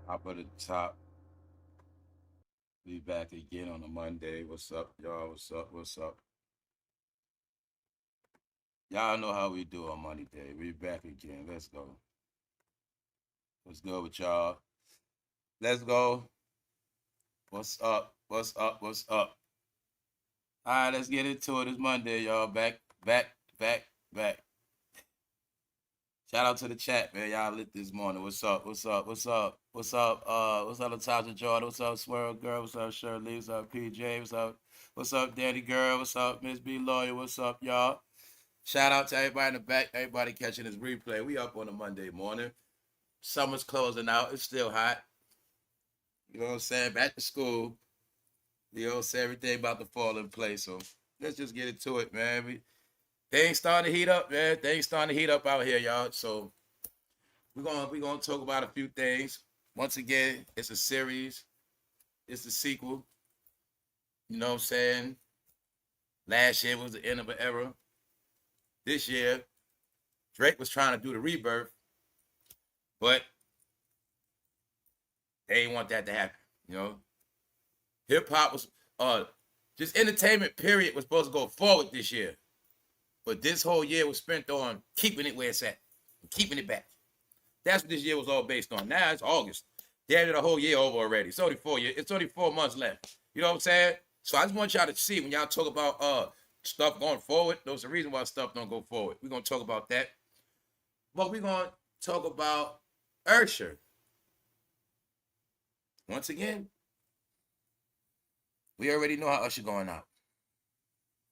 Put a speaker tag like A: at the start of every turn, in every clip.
A: Top of the top. Be back again on a Monday. What's up, y'all? What's up? What's up? Y'all know how we do on Monday Day. We back again. Let's go. What's good with y'all? Let's go. What's up? What's up? What's up? All right, let's get into it. It's Monday, y'all. Back. Shout out to the chat, man. Y'all lit this morning. What's up? What's up? What's up? What's up? What's up, Latasha Jordan? What's up, Swirl Girl? What's up, Shirley? What's up, PJ? What's up? What's up, Danny Girl? What's up, Miss B Lawyer? What's up, y'all? Shout out to everybody in the back, everybody catching this replay. We up on a Monday morning. Summer's closing out. It's still hot. You know what I'm saying? Back to school. You know what I'm saying? Everything about to fall in place. So let's just get into it, man. Things starting to heat up, man. Things starting to heat up out here, y'all. So we're gonna talk about a few things. Once again, it's a series. It's a sequel. You know what I'm saying? Last year was the end of an era. This year, Drake was trying to do the rebirth, but they didn't want that to happen. You know, hip hop was just entertainment. Period was supposed to go forward this year. But this whole year was spent on keeping it where it's at, keeping it back. That's what this year was all based on. Now it's August. They had a whole year over already. It's only 4 years. It's only 4 months left. You know what I'm saying? So I just want y'all to see when y'all talk about stuff going forward. There's a reason why stuff don't go forward. We're gonna talk about that. But we're gonna talk about USHER. Once again, we already know how USHER going out.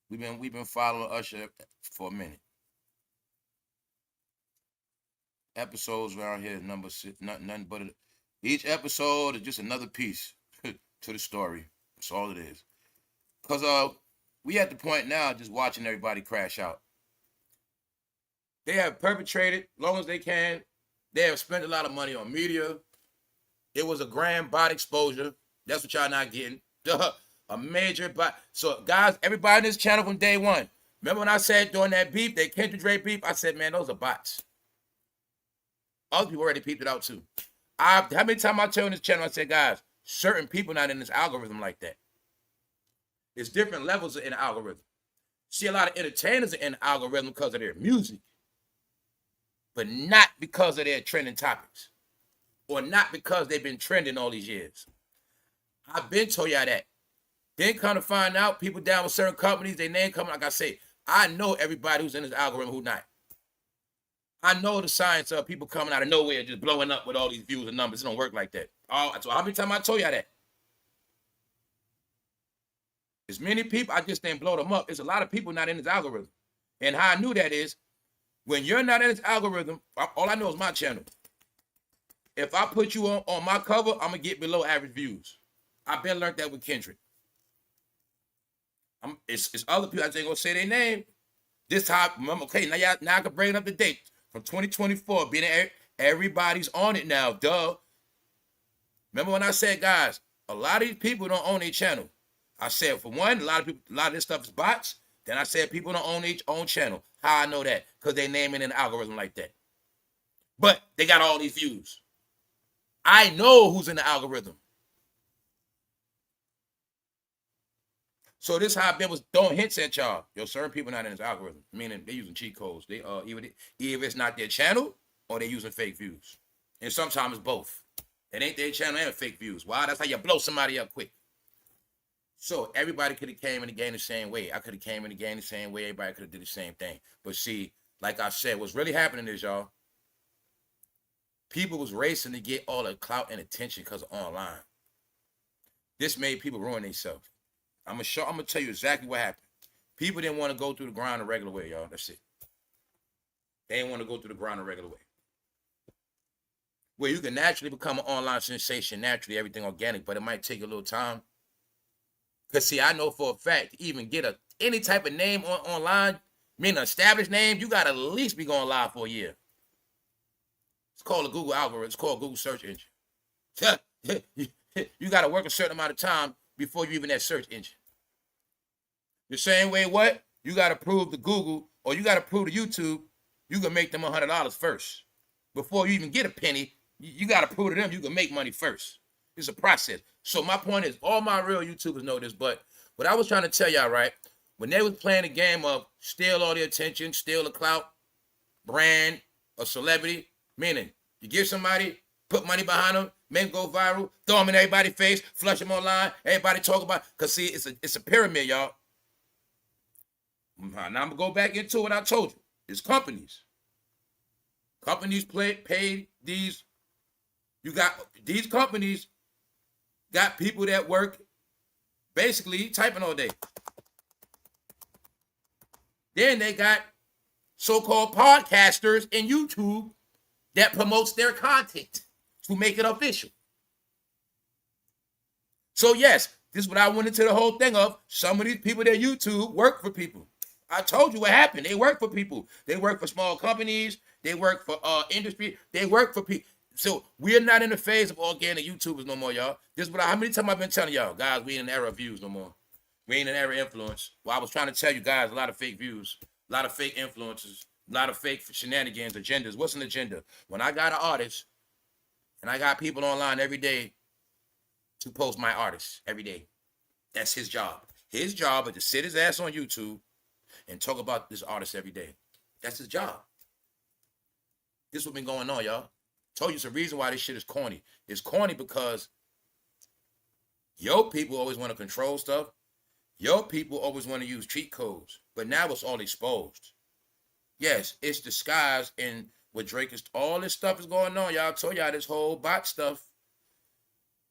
A: We've been following USHER for a minute. Episodes around here, number six, nothing but each episode is just another piece to the story. That's all it is. Cause we at the point now just watching everybody crash out. They have perpetrated, long as they can. They have spent a lot of money on media. It was a grand bot exposure. That's what y'all not getting. Duh. A major bot. So, guys, everybody in this channel from day one. Remember when I said during that beep, that Kendrick Drake beep, I said, man, those are bots. Other people already peeped it out too. How many times I tell on this channel, I said, guys, certain people not in this algorithm like that. It's different levels in the algorithm. See, a lot of entertainers are in the algorithm because of their music, but not because of their trending topics, or not because they've been trending all these years. I've been told y'all that. Then come to find out, people down with certain companies, they name coming. Like I say, I know everybody who's in this algorithm who not. I know the science of people coming out of nowhere just blowing up with all these views and numbers. It don't work like that. So how many times I told y'all that? As many people, I just didn't blow them up. There's a lot of people not in this algorithm. And how I knew that is, when you're not in this algorithm, all I know is my channel. If I put you on my cover, I'm going to get below average views. I've been learned that with Kendrick. It's other people, I just ain't gonna say their name. This time, okay, now I can bring it up to date. From 2024, being everybody's on it now, duh. Remember when I said, guys, a lot of these people don't own their channel. I said, for one, a lot of this stuff is bots. Then I said people don't own their own channel. How I know that? Because they name it in the algorithm like that. But they got all these views. I know who's in the algorithm. So this how I've been was throwing hints at y'all. Yo, certain people not in this algorithm, meaning they're using cheat codes. They either it's not their channel or they're using fake views. And sometimes it's both. It ain't their channel and fake views. Why? That's how you blow somebody up quick. So everybody could have came in the game the same way. I could have came in the game the same way. Everybody could have did the same thing. But see, like I said, what's really happening is, y'all, people was racing to get all the clout and attention because of online. This made people ruin themselves. I'm gonna tell you exactly what happened. People didn't want to go through the grind the regular way, y'all. That's it. They didn't want to go through the grind the regular way. Where you can naturally become an online sensation, naturally, everything organic, but it might take a little time. Because, see, I know for a fact, to even get any type of name online, meaning an established name, you got to at least be going live for a year. It's called a Google algorithm. It's called Google search engine. You got to work a certain amount of time before you even that search engine. The same way what? You got to prove to Google or you got to prove to YouTube you can make them $100 first before you even get a penny You got to prove to them you can make money first. It's a process. So my point is, all my real YouTubers know this, but what I was trying to tell y'all, right, when they was playing the game of steal all the attention, steal the clout, brand, a celebrity, meaning you give somebody, put money behind them, make them go viral, throw them in everybody's face, flush them online, everybody talk about, because see, it's a pyramid, y'all. Now I'm going to go back into what I told you. It's companies. Companies paid these. You got these companies got people that work basically typing all day. Then they got so-called podcasters in YouTube that promotes their content to make it official. So yes, this is what I went into the whole thing of. Some of these people that YouTube work for people. I told you what happened. They work for people. They work for small companies. They work for industry. They work for people. So we're not in the phase of organic YouTubers no more, y'all. This is what how many times I've been telling y'all, guys, we ain't in an era of views no more. We ain't in an era of influence. Well, I was trying to tell you guys a lot of fake views, a lot of fake influences, a lot of fake shenanigans, agendas. What's an agenda? When I got an artist and I got people online every day to post my artist every day, that's his job. His job is to sit his ass on YouTube and talk about this artist every day. That's his job. This is what's been going on, y'all. Told you it's a reason why this shit is corny. It's corny because your people always want to control stuff. Your people always want to use cheat codes. But now it's all exposed. Yes, it's disguised in what Drake is. All this stuff is going on. Y'all told y'all this whole bot stuff.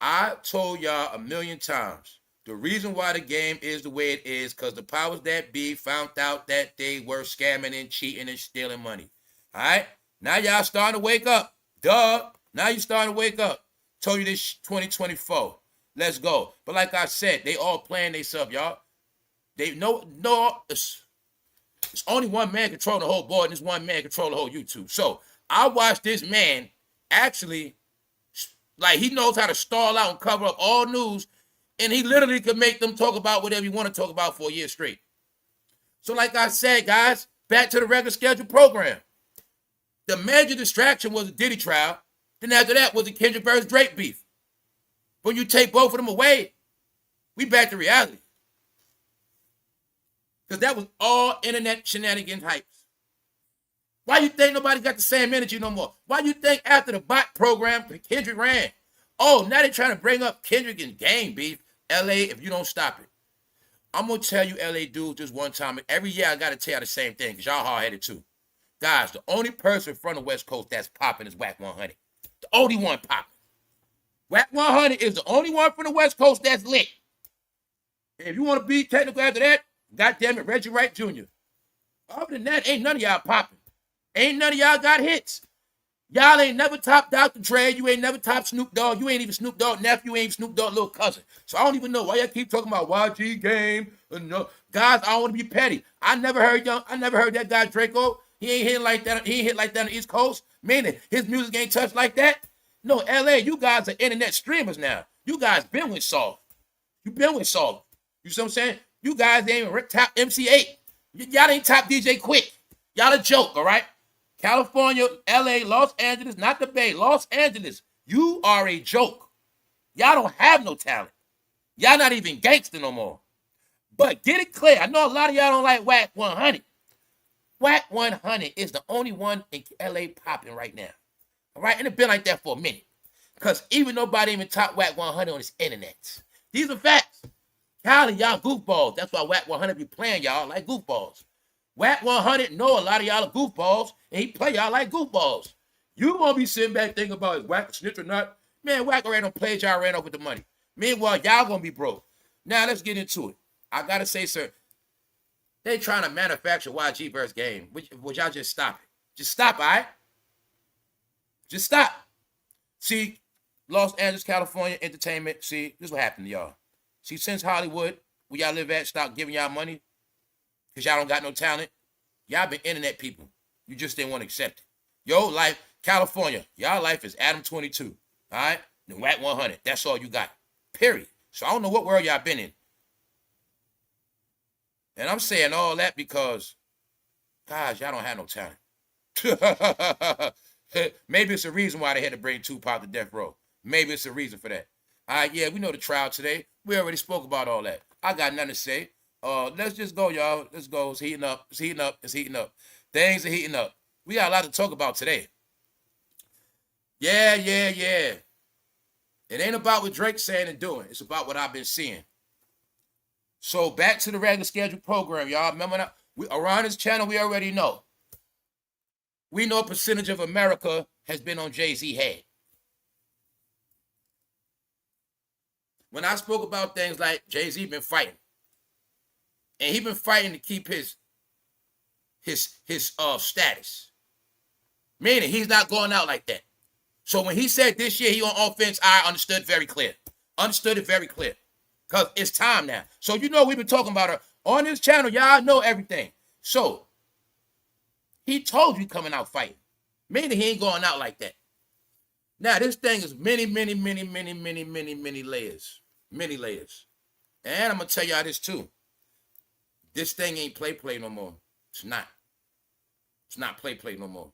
A: I told y'all a million times. The reason why the game is the way it is because the powers that be found out that they were scamming and cheating and stealing money. All right? Now y'all starting to wake up. Duh. Now you starting to wake up. Told you this 2024. Let's go. But like I said, they all playing themselves, y'all. They no, it's only one man controlling the whole board, and this one man controlling the whole YouTube. So I watched this man actually, like he knows how to stall out and cover up all news, and he literally could make them talk about whatever you want to talk about for a year straight. So like I said, guys, back to the regular scheduled program. The major distraction was the Diddy trial. Then after that was the Kendrick versus Drake beef. When you take both of them away, we back to reality. Because that was all internet shenanigans hypes. Why you think nobody got the same energy no more? Why you think after the bot program, Kendrick ran? Oh, now they're trying to bring up Kendrick and gang beef. LA, if you don't stop it. I'm going to tell you LA dudes just one time. Every year I got to tell you the same thing because y'all hard-headed too. Guys, the only person from the West Coast that's popping is Wack 100. The only one popping. Wack 100 is the only one from the West Coast that's lit. If you want to be technical after that, goddamn it, Reggie Wright Jr. Other than that, ain't none of y'all popping. Ain't none of y'all got hits. Y'all ain't never topped Dr. Dre. You ain't never topped Snoop Dogg. You ain't even Snoop Dogg nephew. You ain't Snoop Dogg little cousin. So I don't even know why y'all keep talking about YG game. No. Guys, I don't want to be petty. I never heard that guy Draco. He ain't hit like that. He ain't hit like that on the East Coast. Meaning his music ain't touched like that. No, LA, you guys are internet streamers now. You guys been with Saul. You been with Saul. You see what I'm saying? You guys ain't even top MC8. Y'all ain't top DJ Quick. Y'all a joke, all right? California, LA, Los Angeles, not the Bay, Los Angeles. You are a joke. Y'all don't have no talent. Y'all not even gangster no more. But get it clear. I know a lot of y'all don't like Wack 100. Wack 100 is the only one in LA popping right now. All right? And it's been like that for a minute. Because even nobody even top Wack 100 on this internet. These are facts. Y'all goofballs. That's why Wack 100 be playing y'all like goofballs. Wack 100 know a lot of y'all are goofballs, and he play y'all like goofballs. You won't be sitting back thinking about is Wack a snitch or not. Man, Wack already done played y'all, ran off with the money. Meanwhile, y'all gonna be broke. Now, let's get into it. I gotta say, sir, they trying to manufacture YG versus game. Would y'all just stop it? Just stop, all right? Just stop. See, Los Angeles, California, entertainment. See, this is what happened to y'all. See, since Hollywood, where y'all live at, stop giving y'all money because y'all don't got no talent. Y'all been internet people. You just didn't want to accept it. Yo, life, California, y'all life is Adam 22. All right? Then Wack 100. That's all you got. Period. So I don't know what world y'all been in. And I'm saying all that because, guys, y'all don't have no talent. Maybe it's a reason why they had to bring Tupac to death row. Maybe it's a reason for that. All right, yeah, we know the trial today. We already spoke about all that. I got nothing to say. Let's just go, y'all. Let's go. It's heating up. It's heating up. It's heating up. Things are heating up. We got a lot to talk about today. Yeah. It ain't about what Drake's saying and doing. It's about what I've been seeing. So back to the regular scheduled program, y'all. Remember that? Around this channel, we already know. We know a percentage of America has been on Jay-Z head. When I spoke about things like Jay-Z been fighting, and he been fighting to keep his status, meaning he's not going out like that. So when he said this year he on offense, I understood very clear. Understood it very clear. Because it's time now. So you know we've been talking about her on this channel. Y'all know everything. So he told you coming out fighting. Meaning he ain't going out like that. Now this thing is many layers. Many layers. And I'm going to tell y'all this too. This thing ain't play no more. It's not. It's not play no more.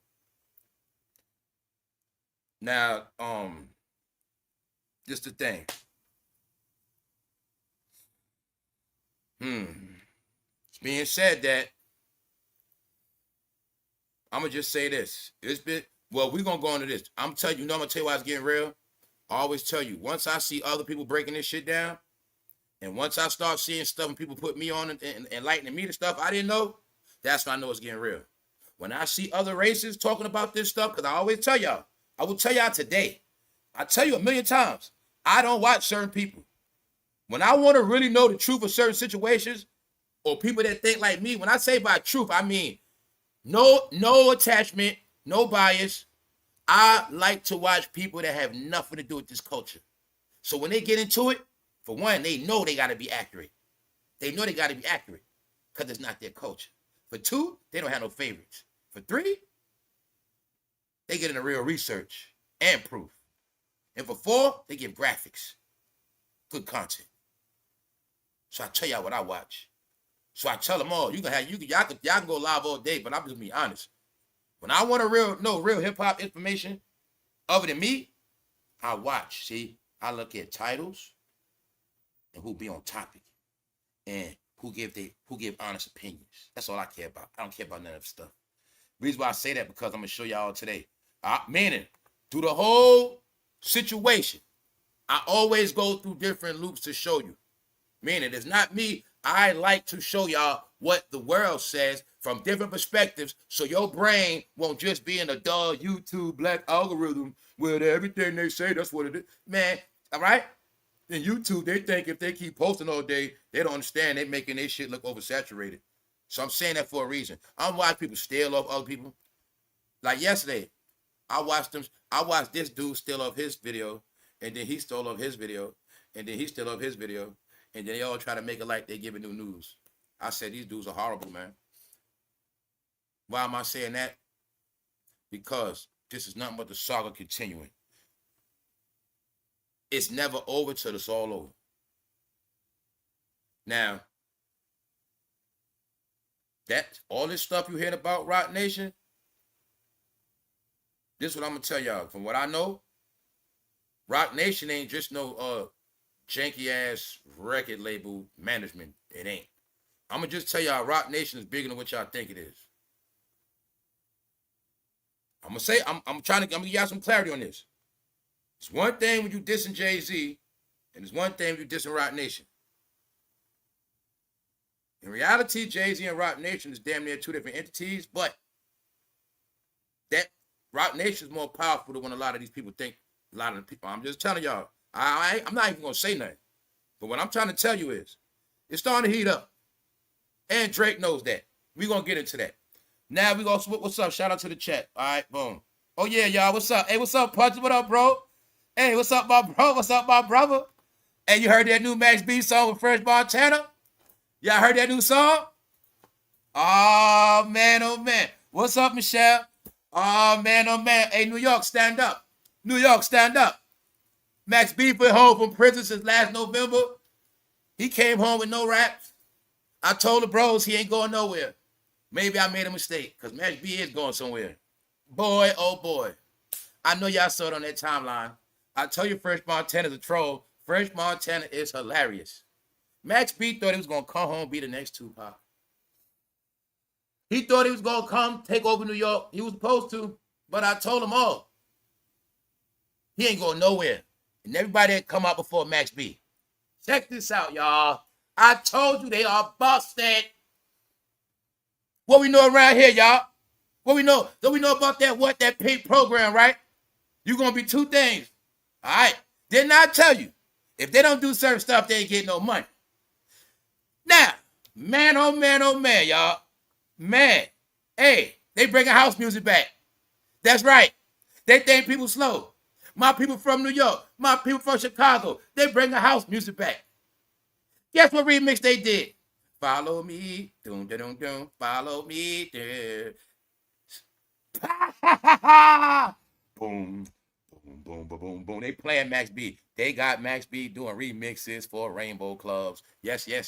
A: Now, this the thing. It's being said that, I'm going to just say this. It's been, well, we're going to go into this. I'm telling you, I'm going to tell you why it's getting real. I always tell you, once I see other people breaking this shit down, and once I start seeing stuff and people put me on and enlightening me to stuff I didn't know, that's when I know it's getting real. When I see other races talking about this stuff, because I always tell y'all, I will tell y'all today, I tell you a million times, I don't watch certain people. When I want to really know the truth of certain situations, or people that think like me, when I say by truth, I mean no attachment, no bias. I like to watch people that have nothing to do with this culture. So when they get into it, for one, they know they got to be accurate. They know they got to be accurate because it's not their culture. For two, they don't have no favorites. For three, they get into real research and proof. And for four, they give graphics. Good content. So I tell y'all what I watch. So I tell them all, y'all can go live all day, but I'm just being honest. When I want to know real hip-hop information other than me, I watch. See, I look at titles and who be on topic and who give honest opinions. That's all I care about. I don't care about none of that stuff. The reason why I say that because I'm going to show y'all today. Meaning, through the whole situation, I always go through different loops to show you. Meaning, it's not me. I like to show y'all what the world says from different perspectives so your brain won't just be in a dull YouTube black algorithm where everything they say, that's what it is. Man, all right? In YouTube, they think if they keep posting all day, they don't understand. They're making their shit look oversaturated. So I'm saying that for a reason. I'm watching people steal off other people. Like yesterday, I watched this dude steal off his video, and then he stole off his video, and then he stole off his video, and then they all try to make it like they giving new news. I said, these dudes are horrible, man. Why am I saying that? Because this is nothing but the saga continuing. It's never over till it's all over. Now, that all this stuff you heard about Roc Nation, this is what I'm going to tell y'all. From what I know, Roc Nation ain't just no janky-ass record label management. It ain't. I'm going to just tell y'all, Roc Nation is bigger than what y'all think it is. I'm going to say, I'm going to give y'all some clarity on this. It's one thing when you dissing Jay-Z, and it's one thing when you dissing Roc Nation. In reality, Jay-Z and Roc Nation is damn near two different entities, but that Roc Nation is more powerful than what a lot of these people think. A lot of the people, I'm just telling y'all, I'm not even going to say nothing. But what I'm trying to tell you is, it's starting to heat up. And Drake knows that. We're going to get into that. Now we go, what's up? Shout out to the chat. All right, boom. Oh, yeah, y'all. What's up? Hey, what's up, Punch? What up, bro? Hey, what's up, my bro? What's up, my brother? Hey, you heard that new Max B song with Fresh Montana? Y'all heard that new song? Oh, man, oh, man. What's up, Michelle? Oh, man, oh, man. Hey, New York, stand up. New York, stand up. Max B been home from prison since last November. He came home with no raps. I told the bros he ain't going nowhere. Maybe I made a mistake because Max B is going somewhere. Boy, oh boy. I know y'all saw it on that timeline. I tell you, French Montana's a troll. French Montana is hilarious. Max B thought he was gonna come home and be the next Tupac. He thought he was gonna come take over New York. He was supposed to, but I told him all. He ain't going nowhere. And everybody that come out before Max B. Check this out, y'all. I told you they are busted. What we know around here, y'all? What we know? Don't we know about that pink program, right? You're gonna be two things. All right. Didn't I tell you? If they don't do certain stuff, they ain't get no money. Now, man, oh man, y'all. Man, hey, they bringing house music back. That's right. They think people slow. My people from New York, my people from Chicago, they bringing house music back. Guess what remix they did? Follow me, doom, doom, doom, follow me, boom, boom, boom, boom, boom, boom. They playing Max B. They got Max B doing remixes for Rainbow Clubs. Yes. They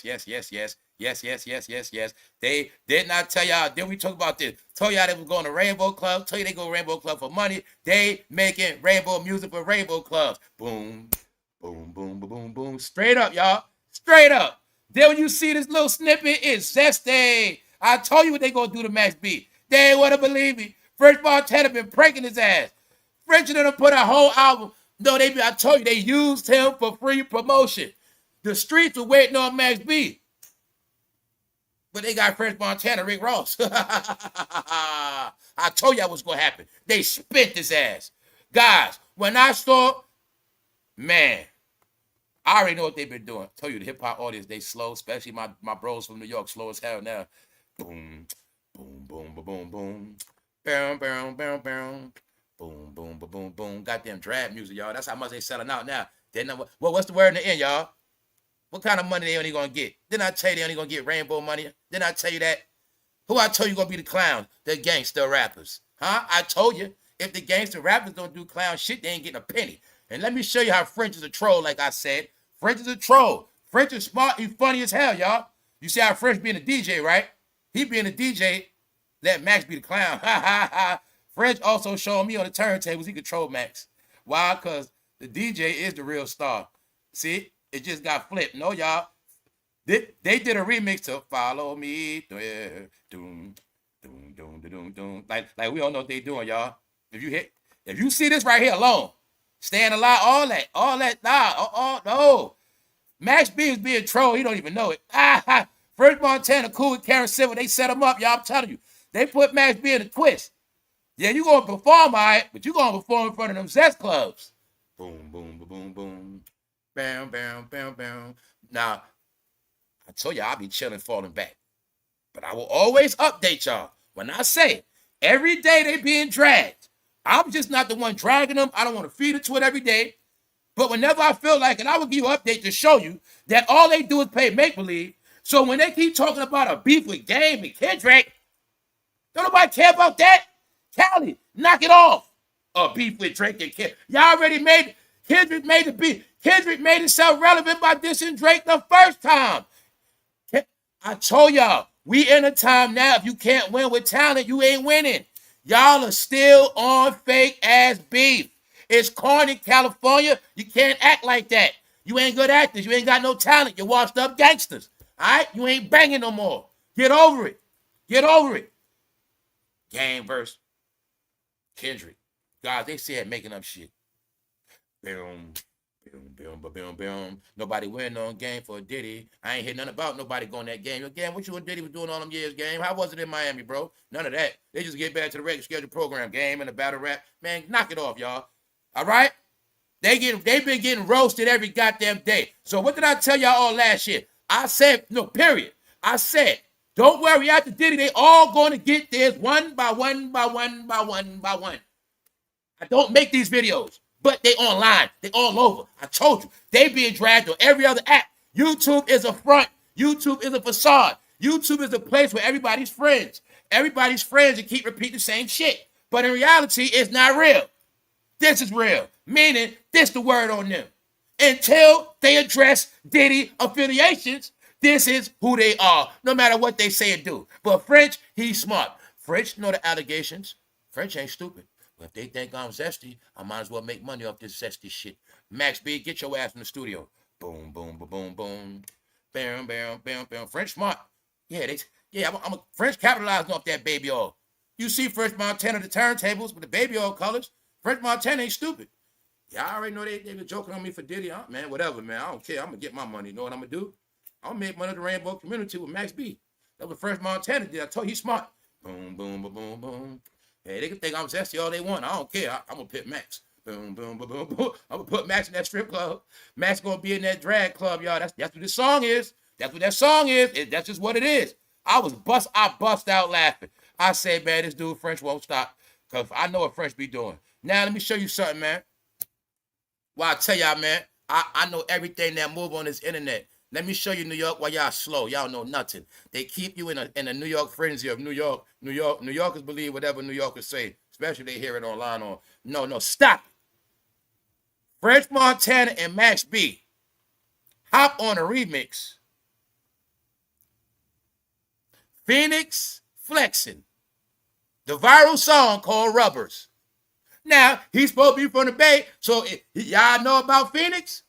A: did not tell y'all. Then we talk about this. Told y'all they was going to Rainbow Club. Told you they go Rainbow Club for money. They making rainbow music for Rainbow Clubs. Boom, boom, boom, boom, boom, boom. Straight up, y'all. Straight up. Then when you see this little snippet, it's zesty. I told you what they gonna do to Max B. They ain't wanna believe me. French Montana been pranking his ass. French and them put a whole album. No, I told you they used him for free promotion. The streets were waiting on Max B. But they got French Montana, Rick Ross. I told y'all what's gonna happen. They spent his ass. Guys, when I saw, man, I already know what they've been doing. I tell you, the hip-hop audience, they slow, especially my bros from New York, slow as hell now. Boom, boom, boom, boom, boom, boom. Boom, boom, boom, boom. Boom, boom, boom, boom, boom. Goddamn drab music, y'all. That's how much they selling out now. What's the word in the end, y'all? What kind of money they only gonna get? Didn't I tell you they only gonna get rainbow money? Didn't I tell you that? Who I told you gonna be the clowns? The gangster rappers. Huh? I told you, if the gangster rappers don't do clown shit, they ain't getting a penny. And let me show you how French is a troll, like I said. French is a troll. French is smart. He's funny as hell, y'all. You see how French being a DJ, right? He being a DJ, let Max be the clown. Ha, ha, ha. French also showing me on the turntables he control Max. Why? Because the DJ is the real star. See? It just got flipped. No, y'all. They did a remix to Follow Me. Doom, doom, doom, doom, doom. Like we don't know what they doing, y'all. If you see this right here alone, staying alive, all that, no. Max B is being trolled. He don't even know it. French Montana, cool with Karen Civil. They set him up, y'all. I'm telling you. They put Max B in a twist. Yeah, you going to perform, all right, but you going to perform in front of them Zest clubs. Boom, boom, boom, boom, boom. Bam, bam, bam, bam. Now, I told y'all I'll be chilling, falling back. But I will always update y'all. When I say every day they being dragged, I'm just not the one dragging them. I don't want to feed into it every day. But whenever I feel like it, I will give you an update to show you that all they do is play make-believe. So when they keep talking about a beef with Game and Kendrick, don't nobody care about that. Cali, knock it off. A beef with Drake and Kendrick. Y'all already made Kendrick made the beef. Kendrick made himself relevant by dissing Drake the first time. I told y'all, we in a time now, if you can't win with talent, you ain't winning. Y'all are still on fake ass beef. It's corny, California. You can't act like that. You ain't good actors. You ain't got no talent. You washed up gangsters. All right? You ain't banging no more. Get over it. Get over it. Game verse Kendrick. Guys, they said making up shit. Boom. Boom. Nobody winning on Game for a Diddy. I ain't hear nothing about nobody going that game. Again, what you and Diddy was doing all them years, Game? How was it in Miami, bro? None of that. They just get back to the regular scheduled program, Game and the battle rap. Man, knock it off, y'all. All right? They've been getting roasted every goddamn day. So what did I tell y'all all last year? I said, no, period. I said, don't worry, after Diddy, they all going to get theirs one by one. I don't make these videos, but they online. They all over. I told you. They being dragged on every other app. YouTube is a front. YouTube is a facade. YouTube is a place where everybody's friends. Everybody's friends and keep repeating the same shit. But in reality, it's not real. This is real. Meaning, this the word on them. Until they address Diddy affiliations, this is who they are, no matter what they say and do. But French, he's smart. French know the allegations. French ain't stupid. But if they think I'm zesty, I might as well make money off this zesty shit. Max B, get your ass in the studio. Boom, boom, boom, boom, boom. Bam, bam, bam, bam. French smart. Yeah, I'm a French capitalizing off that baby oil. You see French Montana, the turntables with the baby oil colors. French Montana ain't stupid. Yeah, I already know they been joking on me for Diddy. Man, whatever, man. I don't care. I'm going to get my money. You know what I'm going to do? I'm going to make money of the rainbow community with Max B. That's what French Montana did. I told you he's smart. Boom, boom, boom, boom, boom. Hey, they can think I'm zesty all they want. I don't care. I'm going to pit Max. Boom, boom, boom, boom, boom. I'm going to put Max in that strip club. Max going to be in that drag club, y'all. That's what this song is. That's what that song is. That's just what it is. I bust out laughing. I say, man, this dude French won't stop. Because I know what French be doing. Now, let me show you something, man. Well, I tell y'all, man, I know everything that move on this internet. Let me show you New York while y'all slow. Y'all know nothing. They keep you in a New York frenzy of New York. New Yorkers believe whatever New Yorkers say, especially if they hear it online on. No, stop it. French Montana and Max B hop on a remix. Phoenix Flexing. The viral song called Rubbers. Now, he's supposed to be from the Bay, so y'all know about Phoenix?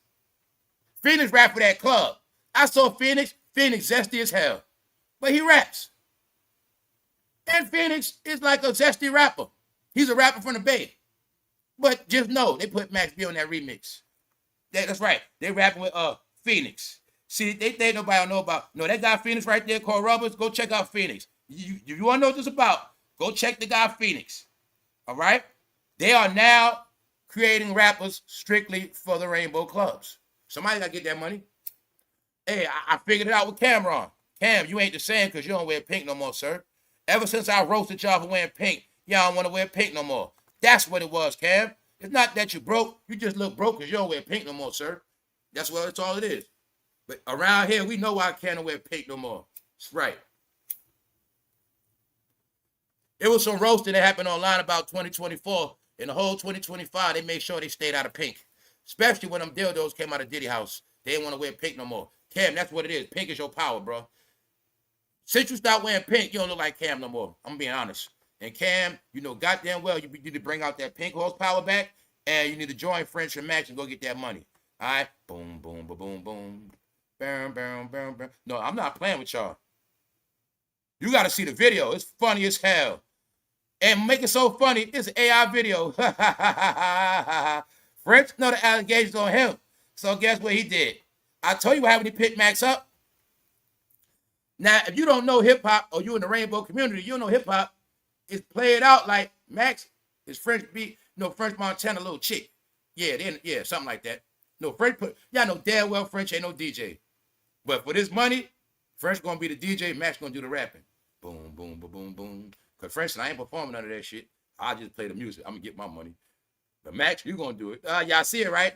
A: Phoenix rap for that club. I saw Phoenix zesty as hell. But he raps. And Phoenix is like a zesty rapper. He's a rapper from the Bay. But just know, they put Max B on that remix. That's right. They rapping with Phoenix. See, they think nobody will know about. No, that guy Phoenix right there called Rubbers. Go check out Phoenix. You want to know what this is about? Go check the guy Phoenix. All right? They are now creating rappers strictly for the Rainbow Clubs. Somebody got to get that money. Hey, I figured it out with Cameron. Cam, you ain't the same because you don't wear pink no more, sir. Ever since I roasted y'all for wearing pink, y'all don't want to wear pink no more. That's what it was, Cam. It's not that you broke. You just look broke because you don't wear pink no more, sir. That's all it is. But around here, we know why I can't wear pink no more. That's right. It was some roasting that happened online about 2024. In the whole 2025, they made sure they stayed out of pink. Especially when them dildos came out of Diddy house. They didn't want to wear pink no more. Cam, that's what it is. Pink is your power, bro. Since you start wearing pink, you don't look like Cam no more. I'm being honest. And Cam, you know goddamn well you need to bring out that pink horsepower back, and you need to join French and Max and go get that money. All right? Boom, boom, boom, boom, boom. Bam, bam, bam, bam. No, I'm not playing with y'all. You got to see the video. It's funny as hell. And make it so funny, it's an AI video. French know the allegations on him. So guess what he did? I told you what happened when he picked Max up. Now, if you don't know hip-hop or you in the Rainbow community, you don't know hip-hop, it's played out like Max is French beat, French Montana little chick. Yeah, something like that. No, French, y'all know damn well French ain't no DJ. But for this money, French gonna be the DJ, Max gonna do the rapping. Boom, boom, boom, boom, boom. Because French, I ain't performing none of that shit. I just play the music. I'm going to get my money. But Max, you going to do it. Y'all see it, right?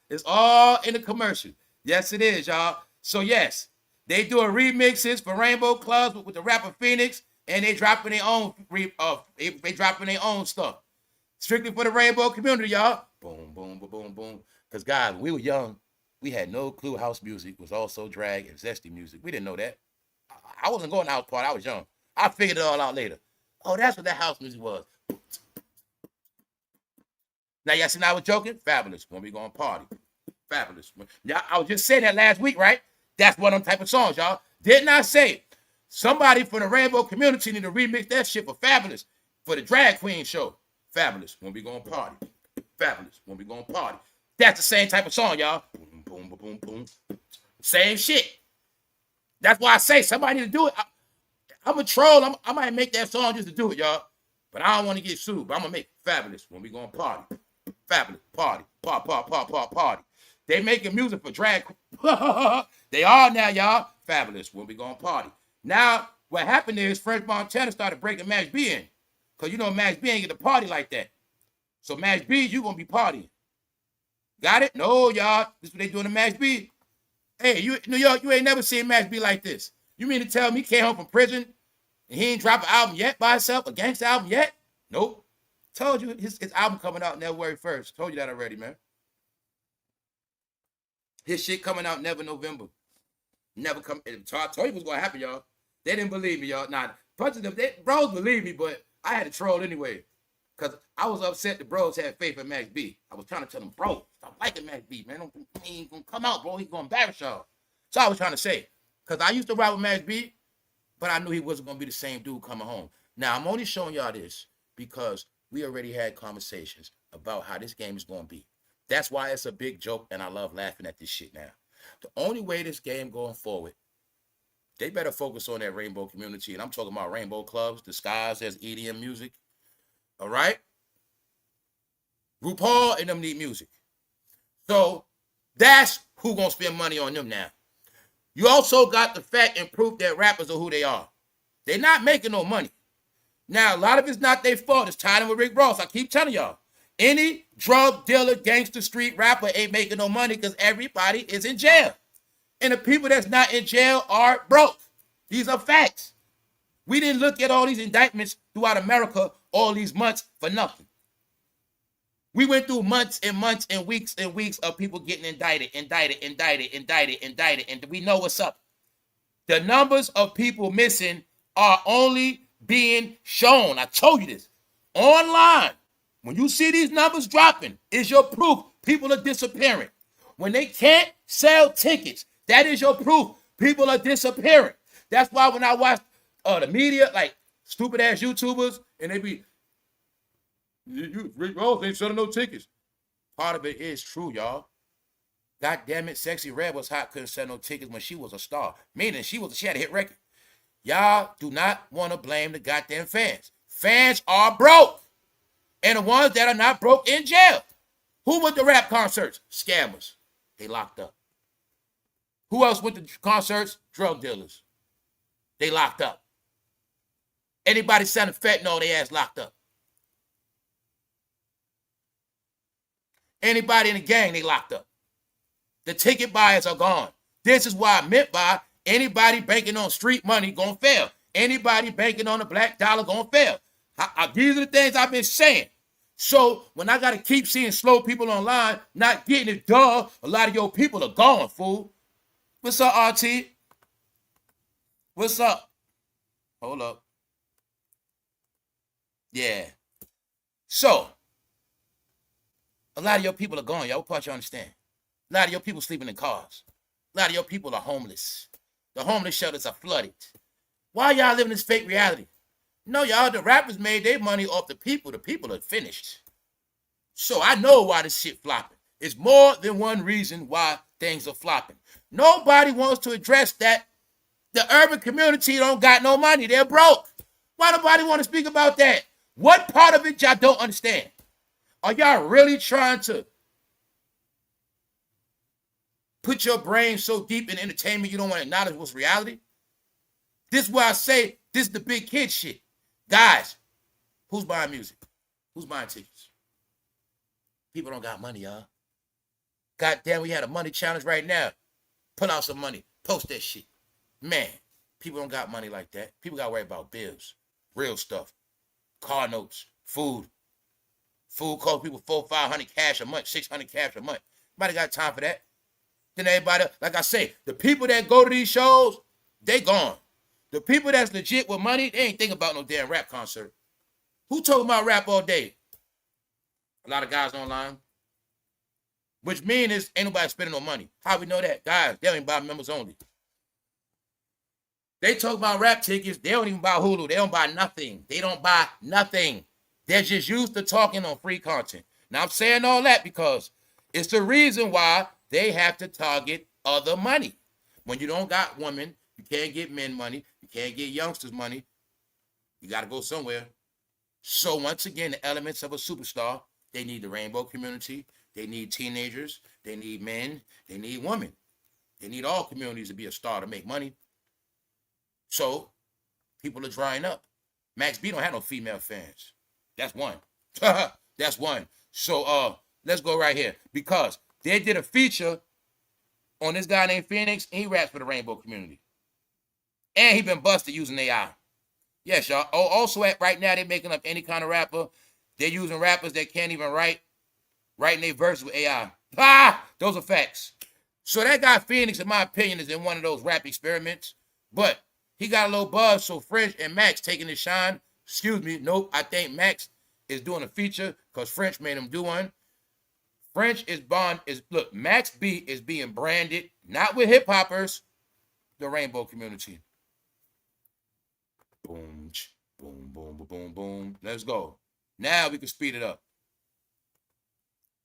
A: It's all in the commercial. Yes, it is, y'all. So, yes, they doing remixes for Rainbow Clubs with the rapper Phoenix, and they dropping their own they dropping their own stuff. Strictly for the Rainbow community, y'all. Boom, boom, boom, boom, boom. Because, guys, when we were young, we had no clue house music was also drag and zesty music. We didn't know that. I wasn't going to house party. I was young. I figured it all out later. Oh, that's what that house music was. Now, y'all see, I was joking? Fabulous. When we going to party. Fabulous. Yeah, I was just saying that last week, right? That's one of them type of songs, y'all. Didn't I say somebody from the Rainbow community need to remix that shit for Fabulous for the drag queen show? Fabulous. When we going to party. Fabulous. When we going to party. That's the same type of song, y'all. Boom, boom, boom, boom, boom. Same shit. That's why I say somebody need to do it. I'm a troll. I might make that song just to do it, y'all. But I don't want to get sued. But I'm going to make Fabulous when we going to party. Fabulous. Party. Party. They making music for drag. They are now, y'all. Fabulous when we going to party. Now, what happened is French Montana started breaking Max B in. Because Max B ain't get to party like that. So Max B, you going to be partying. Got it? No, y'all. This is what they doing to Max B. Hey, you New York, you ain't never seen Max B like this. You mean to tell me he came home from prison and he ain't dropped an album yet by himself, a gangsta album yet? Nope. Told you his album coming out February 1st. Told you that already, man. His shit coming out November. Never come. I told you it was going to happen, y'all. They didn't believe me, y'all. Nah, bunch of them, bros believe me, but I had to troll anyway. Because I was upset the bros had faith in Max B. I was trying to tell them, bro, stop liking Max B, man. He ain't going to come out, bro. He's going to embarrass y'all. So I was trying to say, because I used to ride with Max B, but I knew he wasn't going to be the same dude coming home. Now, I'm only showing y'all this because we already had conversations about how this game is going to be. That's why it's a big joke, and I love laughing at this shit now. The only way this game going forward, they better focus on that rainbow community, and I'm talking about rainbow clubs disguised as EDM music. All right? RuPaul and them need music. So that's who going to spend money on them now. You also got the fact and proof that rappers are who they are. They're not making no money. Now, a lot of it's not their fault. It's tied in with Rick Ross. I keep telling y'all. Any drug dealer, gangster, street rapper ain't making no money because everybody is in jail. And the people that's not in jail are broke. These are facts. We didn't look at all these indictments throughout America all these months for nothing. We went through months and months and weeks of people getting indicted, and we know what's up. The numbers of people missing are only being shown. I told you this. Online. When you see these numbers dropping, is your proof people are disappearing. When they can't sell tickets, that is your proof people are disappearing. That's why when I watch the media, like stupid ass YouTubers, and they be, Rick Ross ain't selling no tickets. Part of it is true, y'all. God damn it, Sexy Red was hot, couldn't sell no tickets when she was a star. Meaning she had a hit record. Y'all do not want to blame the goddamn fans. Fans are broke. And the ones that are not broke in jail. Who went to rap concerts? Scammers. They locked up. Who else went to concerts? Drug dealers. They locked up. Anybody selling fentanyl, they ass locked up. Anybody in the gang, they locked up. The ticket buyers are gone. This is why I meant by anybody banking on street money gonna fail. Anybody banking on the black dollar gonna fail. These are the things I've been saying. So when I got to keep seeing slow people online, not getting it done, a lot of your people are gone, fool. What's up, RT? What's up? Hold up. Yeah. So, a lot of your people are gone, y'all. What part you understand? A lot of your people sleeping in cars. A lot of your people are homeless. The homeless shelters are flooded. Why y'all living this fake reality? No, y'all, the rappers made their money off the people. The people are finished. So I know why this shit flopping. It's more than one reason why things are flopping. Nobody wants to address that. The urban community don't got no money. They're broke. Why nobody want to speak about that? What part of it y'all don't understand? Are y'all really trying to put your brain so deep in entertainment you don't want to acknowledge what's reality? This is why I say this is the big kid shit. Guys, who's buying music? Who's buying tickets? People don't got money, y'all. Goddamn, we had a money challenge right now. Put out some money. Post that shit. Man, people don't got money like that. People got to worry about bills, real stuff, car notes, food. Food costs people $400-500 cash a month, $600 cash a month. Nobody got time for that. Then everybody, like I say, the people that go to these shows, they gone. The people that's legit with money, they ain't thinking about no damn rap concert. Who talking about rap all day? A lot of guys online. Which means is ain't nobody spending no money. How we know that? Guys, they don't even buy members only. They talk about rap tickets. They don't even buy Hulu. They don't buy nothing. They don't buy nothing. They're just used to talking on free content. Now, I'm saying all that because it's the reason why they have to target other money. When you don't got women, you can't get men money. You can't get youngsters money. You got to go somewhere. So once again, the elements of a superstar, they need the rainbow community. They need teenagers. They need men. They need women. They need all communities to be a star to make money. So people are drying up. Max B don't have no female fans. That's one. That's one. So let's go right here. Because they did a feature on this guy named Phoenix, and he raps for the rainbow community. And he been busted using AI. Yes, y'all. Also, right now, they're making up any kind of rapper. They're using rappers that can't even writing their verse with AI. Those are facts. So that guy Phoenix, in my opinion, is in one of those rap experiments. But he got a little buzz, so French and Max taking his shine. Excuse me. Nope, I think Max is doing a feature because French made him do one. French is look, Max B is being branded, not with hip hoppers, the rainbow community. Boom, boom, boom, boom, boom, boom. Let's go. Now we can speed it up.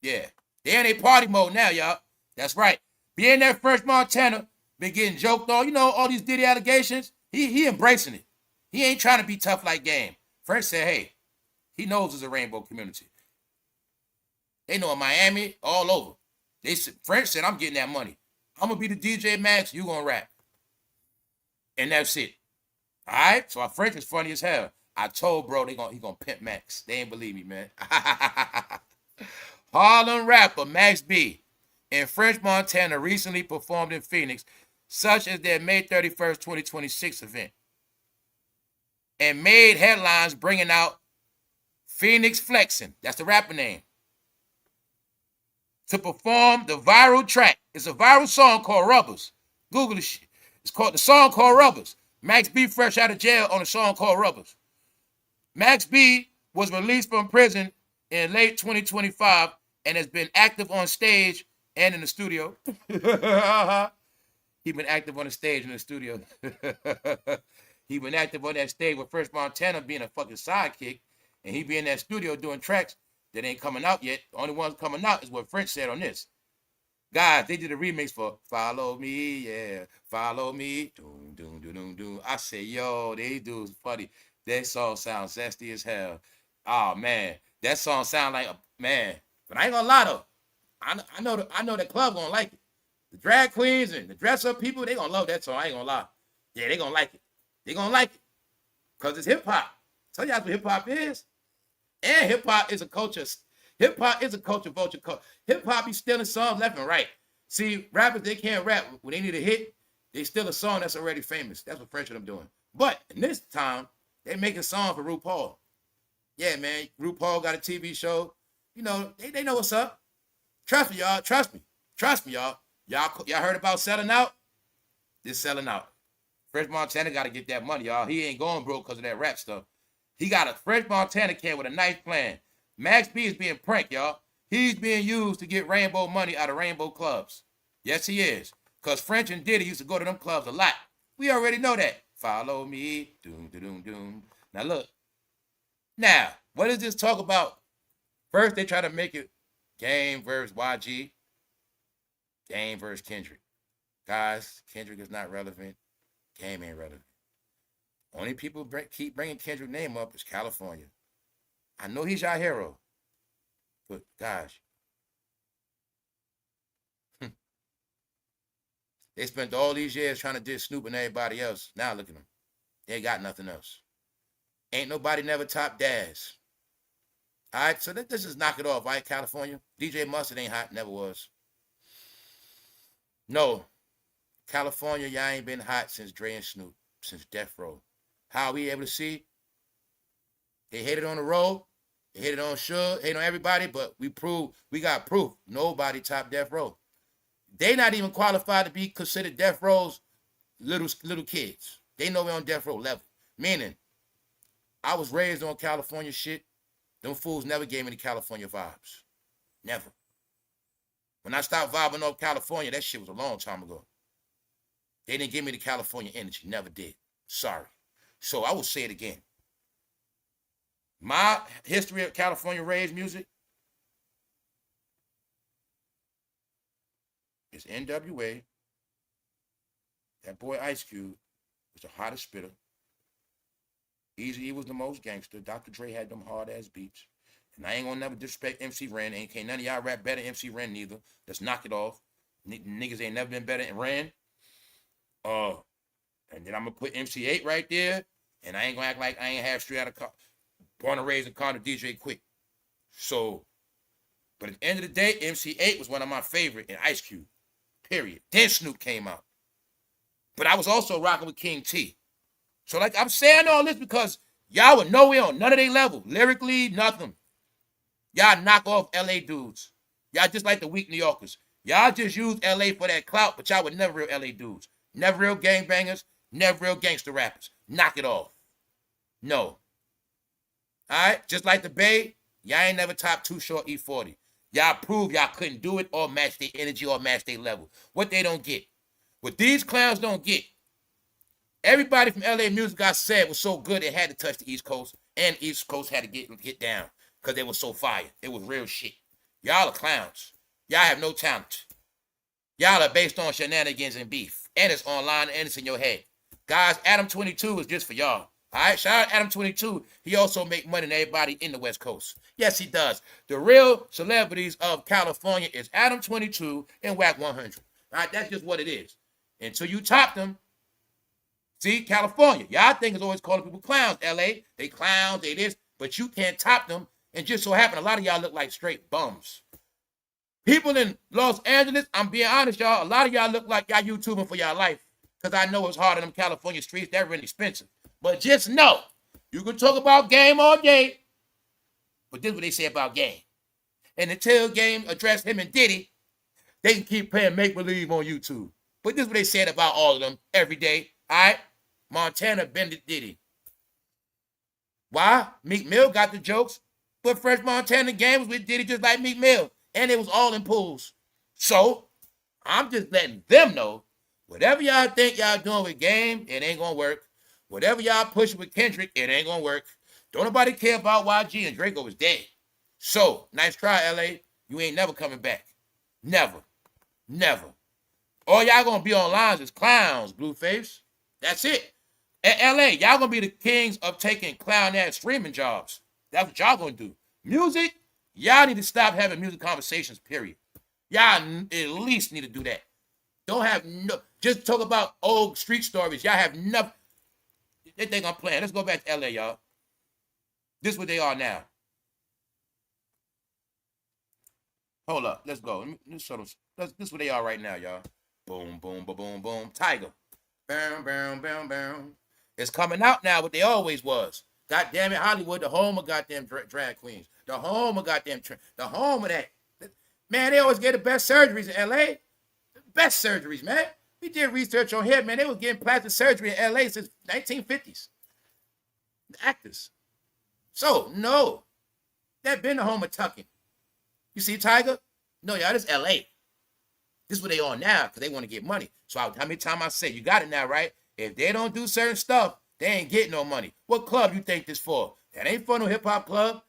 A: Yeah. They in a party mode now, y'all. That's right. Being that French Montana, been getting joked on, you know, all these Diddy allegations. He embracing it. He ain't trying to be tough like Game. French said, hey, he knows it's a rainbow community. They know in Miami, all over. French said, I'm getting that money. I'm going to be the DJ Max, you going to rap. And that's it. All right? So our French is funny as hell. I told bro he gonna pimp Max. They ain't believe me, man. Harlem rapper Max B and French Montana recently performed in Phoenix, such as their May 31st, 2026 event, and made headlines bringing out Phoenix Flexin', that's the rapper name, to perform the viral track. It's a viral song called Rubbers. Google the shit. It's called the song called Rubbers. Max B fresh out of jail on a song called Rubbers. Max B was released from prison in late 2025 and has been active on stage and in the studio. He been active on the stage and in the studio. He been active on that stage with French Montana being a fucking sidekick, and he be in that studio doing tracks that ain't coming out yet. The only ones coming out is what French said on this. Guys, they did a remix for Follow Me, yeah, Follow Me. Doom, doom, doom, doom, doom. I say, yo, they dudes funny. That song sounds zesty as hell. Oh, man. That song sound like a, man. But I ain't gonna lie, though. I know the club gonna like it. The drag queens and the dress-up people, they gonna love that song. I ain't gonna lie. Yeah, they gonna like it. They gonna like it. Because it's hip-hop. Tell y'all what hip-hop is. And hip-hop is a culture. Hip-hop is a culture vulture. Hip-hop be stealing songs left and right. See, rappers, they can't rap. When they need a hit, they steal a song that's already famous. That's what French and them doing. But in this time, they making songs for RuPaul. Yeah, man. RuPaul got a TV show. You know, they know what's up. Trust me, y'all. Trust me. Trust me, y'all. Y'all heard about selling out? This selling out. French Montana got to get that money, y'all. He ain't going broke because of that rap stuff. He got a French Montana can with a nice plan. Max B is being pranked, y'all. He's being used to get rainbow money out of rainbow clubs. Yes, he is. Because French and Diddy used to go to them clubs a lot. We already know that. Follow me. Doom, doom, doom, doom. Now, look. Now, what does this talk about? First, they try to make it Game versus YG. Game versus Kendrick. Guys, Kendrick is not relevant. Game ain't relevant. Only people keep bringing Kendrick's name up is California. I know he's your hero. But, gosh. They spent all these years trying to diss Snoop and everybody else. Now look at them. They ain't got nothing else. Ain't nobody never topped Daz. All right, so let's just knock it off, right, California? DJ Mustard ain't hot, never was. No. California, y'all ain't been hot since Dre and Snoop, since Death Row. How are we able to see? They hated on the road. They hated on Suge, hated on everybody, but we got proof. Nobody topped Death Row. They not even qualified to be considered Death Row's little kids. They know we're on Death Row level. Meaning, I was raised on California shit. Them fools never gave me the California vibes. Never. When I stopped vibing off California, that shit was a long time ago. They didn't give me the California energy. Never did. Sorry. So I will say it again. My history of California raised music is NWA. That boy Ice Cube was the hottest spitter. Eazy was the most gangster. Dr. Dre had them hard-ass beats. And I ain't gonna never disrespect MC Ren. Can't none of y'all rap better than MC Ren neither. Let's knock it off. Niggas ain't never been better than Ren. And then I'm gonna put MC8 right there. And I ain't gonna act like I ain't have straight out of born and raised in Carter DJ Quick. So, but at the end of the day, MC8 was one of my favorite in Ice Cube. Period. Then Snoop came out. But I was also rocking with King T. So, like, I'm saying all this because y'all were nowhere on none of their level. Lyrically, nothing. Y'all knock off LA dudes. Y'all just like the weak New Yorkers. Y'all just use LA for that clout, but y'all were never real LA dudes. Never real gangbangers. Never real gangster rappers. Knock it off. No. All All right, just like the Bay, y'all ain't never top Too Short E40. Y'all proved y'all couldn't do it or match their energy or match their level. What they don't get, what these clowns don't get. Everybody from LA music I said was so good it had to touch the East Coast, and East Coast had to get down because they were so fire. It was real shit. Y'all are clowns. Y'all have no talent. Y'all are based on shenanigans and beef, and it's online and it's in your head. Guys, Adam 22 is just for y'all. All right, shout out Adam 22. He also make money than everybody in the West Coast. Yes, he does. The real celebrities of California is Adam 22 and Whack 100. All right, that's just what it is. Until you top them, see, California, y'all think is always calling people clowns. LA, they clowns, they this, but you can't top them. And just so happen, a lot of y'all look like straight bums. People in Los Angeles, I'm being honest, y'all, a lot of y'all look like y'all YouTubing for y'all life. Because I know it's hard on them California streets. They're really expensive. But just know, you can talk about game all day, but this is what they say about game. And until game address him and Diddy, they can keep playing make-believe on YouTube. But this is what they said about all of them every day. All right? Montana bended Diddy. Why? Meek Mill got the jokes, but Fresh Montana game was with Diddy just like Meek Mill. And it was all in pools. So, I'm just letting them know, whatever y'all think y'all doing with game, it ain't gonna work. Whatever y'all pushing with Kendrick, it ain't gonna work. Don't nobody care about YG and Draco was dead. So, nice try, LA. You ain't never coming back. Never. Never. All y'all gonna be online is clowns, Blueface. That's it. In LA, y'all gonna be the kings of taking clown-ass streaming jobs. That's what y'all gonna do. Music, y'all need to stop having music conversations, period. Y'all at least need to do that. Don't have no, just talk about old street stories. Y'all have nothing. They think I'm playing. Let's go back to LA, y'all. This is what they are now. Hold up. Let's go. Let's show them. This is what they are right now, y'all. Boom, boom, boom, boom, boom. Tiger. Bam, bam, bam, bam. It's coming out now what they always was. God damn it, Hollywood, the home of goddamn drag queens. The home of goddamn, the home of that. Man, they always get the best surgeries in LA. Best surgeries, man. We did research on here, man. They was getting plastic surgery in LA since 1950s. The actors. So, no. That been the home of tucking. You see, Tiger? No, y'all, this LA. This is what they on now because they want to get money. So how many times I say, you got it now, right? If they don't do certain stuff, they ain't getting no money. What club you think this for? That ain't for no hip-hop club.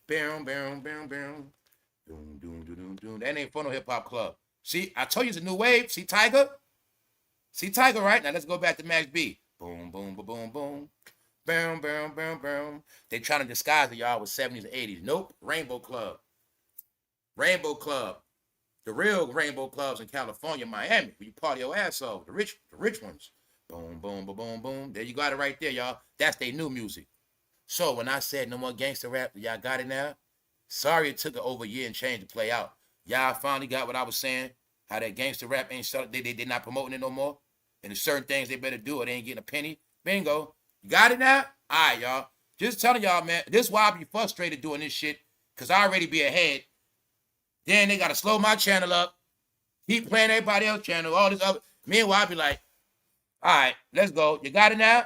A: Bam, bam, bam, bam. Doom, doom, doom, doom, doom. That ain't for no hip-hop club. See, I told you it's a new wave. See Tiger? See Tiger, right? Now let's go back to Max B. Boom, boom, boom, boom, boom. Bam, bam, bam, bam. They trying to disguise it, y'all, with 70s and 80s. Nope. Rainbow Club. Rainbow Club. The real rainbow clubs in California, Miami, where you party your ass off. The rich ones. Boom, boom, boom, boom, boom. There you got it right there, y'all. That's their new music. So when I said no more gangster rap, y'all got it now? Sorry it took over a year and change to play out. Y'all finally got what I was saying. How that gangster rap ain't they not promoting it no more. And there's certain things they better do or they ain't getting a penny. Bingo. You got it now? All right, y'all. Just telling y'all, man. This is why I be frustrated doing this shit. Because I already be ahead. Then they got to slow my channel up. Keep playing everybody else's channel. All this other. Meanwhile, I be like, all right, let's go. You got it now?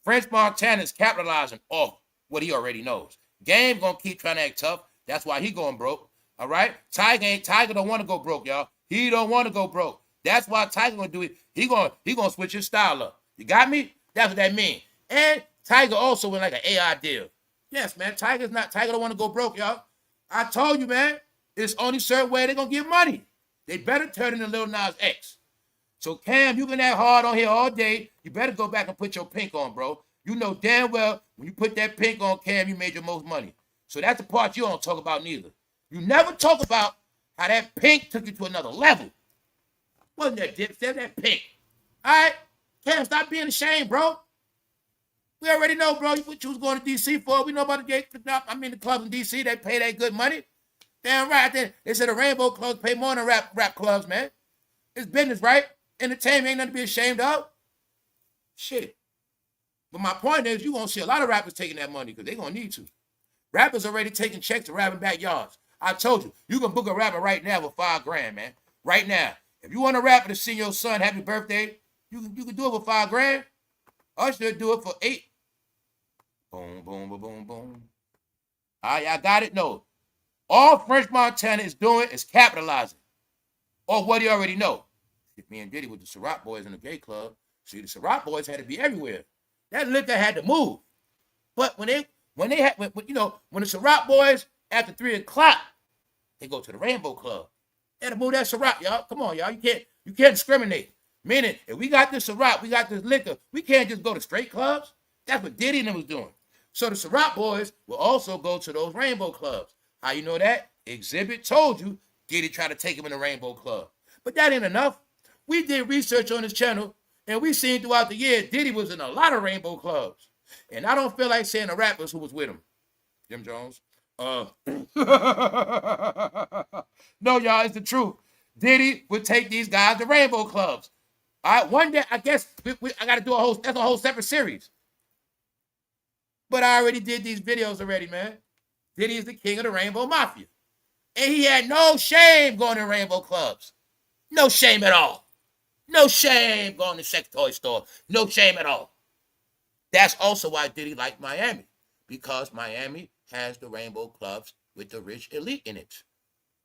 A: French Montana is capitalizing off what he already knows. Game going to keep trying to act tough. That's why he going broke. All right? Tiger don't want to go broke, y'all. He don't want to go broke. That's why Tiger going to do it. He gonna switch his style up. You got me? That's what that means. And Tiger also went like an AI deal. Yes, man. Tiger don't want to go broke, y'all. I told you, man. It's only certain way they're going to get money. They better turn into Lil Nas X. So, Cam, you been that hard on here all day. You better go back and put your pink on, bro. You know damn well when you put that pink on, Cam, you made your most money. So that's the part you don't talk about neither. You never talk about how that pink took you to another level. Wasn't that dipset, that pink. All right? Cam, stop being ashamed, bro. We already know, bro, what you was going to D.C. for. We know about the clubs in D.C., they pay that good money. Damn right. They said the Rainbow Clubs pay more than rap clubs, man. It's business, right? Entertainment ain't nothing to be ashamed of. Shit. But my point is, you're going to see a lot of rappers taking that money because they're going to need to. Rappers already taking checks to rapping backyards. I told you, you can book a rapper right now for $5,000, man. Right now. If you want a rapper to sing your son happy birthday, you can do it for $5,000. Usher do it for $8,000. Boom, boom, boom, boom, boom. All right, y'all got it? No. All French Montana is doing is capitalizing on what he already know. If me and Diddy with the Ciroc boys in the gay club, see, the Ciroc boys had to be everywhere. That liquor had to move. But when the Ciroc boys after 3 o'clock, they go to the Rainbow Club. They had to move that Ciroc, y'all. Come on, y'all. You can't discriminate. Meaning, if we got this Ciroc, we got this liquor, we can't just go to straight clubs. That's what Diddy and them was doing. So the Ciroc boys will also go to those Rainbow Clubs. How you know that? Exhibit told you Diddy tried to take him in the Rainbow Club. But that ain't enough. We did research on this channel, and we seen throughout the year Diddy was in a lot of Rainbow Clubs. And I don't feel like saying the rappers who was with him. Jim Jones. No, y'all, it's the truth. Diddy would take these guys to Rainbow Clubs. All right, one day, I guess I got to do that's a whole separate series. But I already did these videos already, man. Diddy is the king of the Rainbow Mafia. And he had no shame going to Rainbow Clubs. No shame at all. No shame going to sex toy store. No shame at all. That's also why Diddy liked Miami. Because Miami has the Rainbow Clubs with the rich elite in it.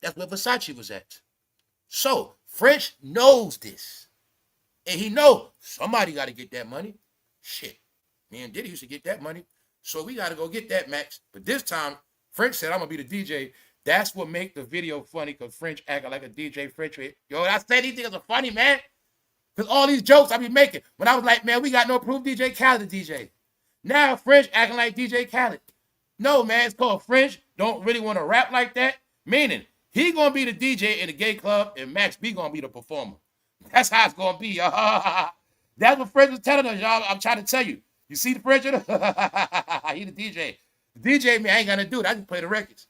A: That's where Versace was at. So, French knows this. And he know somebody got to get that money. Shit. Me and Diddy used to get that money. So we got to go get that, Max. But this time, French said, I'm going to be the DJ. That's what make the video funny, because French acting like a DJ. French, yo, I said these niggas are funny, man. Because all these jokes I be making. When I was like, man, we got no proof, DJ Khaled DJ. Now French acting like DJ Khaled. No, man, it's called French. Don't really want to rap like that. Meaning, he going to be the DJ in the gay club, and Max B going to be the performer. That's how it's going to be, y'all. That's what French was telling us, y'all. I'm trying to tell you. You see the French? He the DJ. The DJ, man, I ain't going to do it. I just play the records.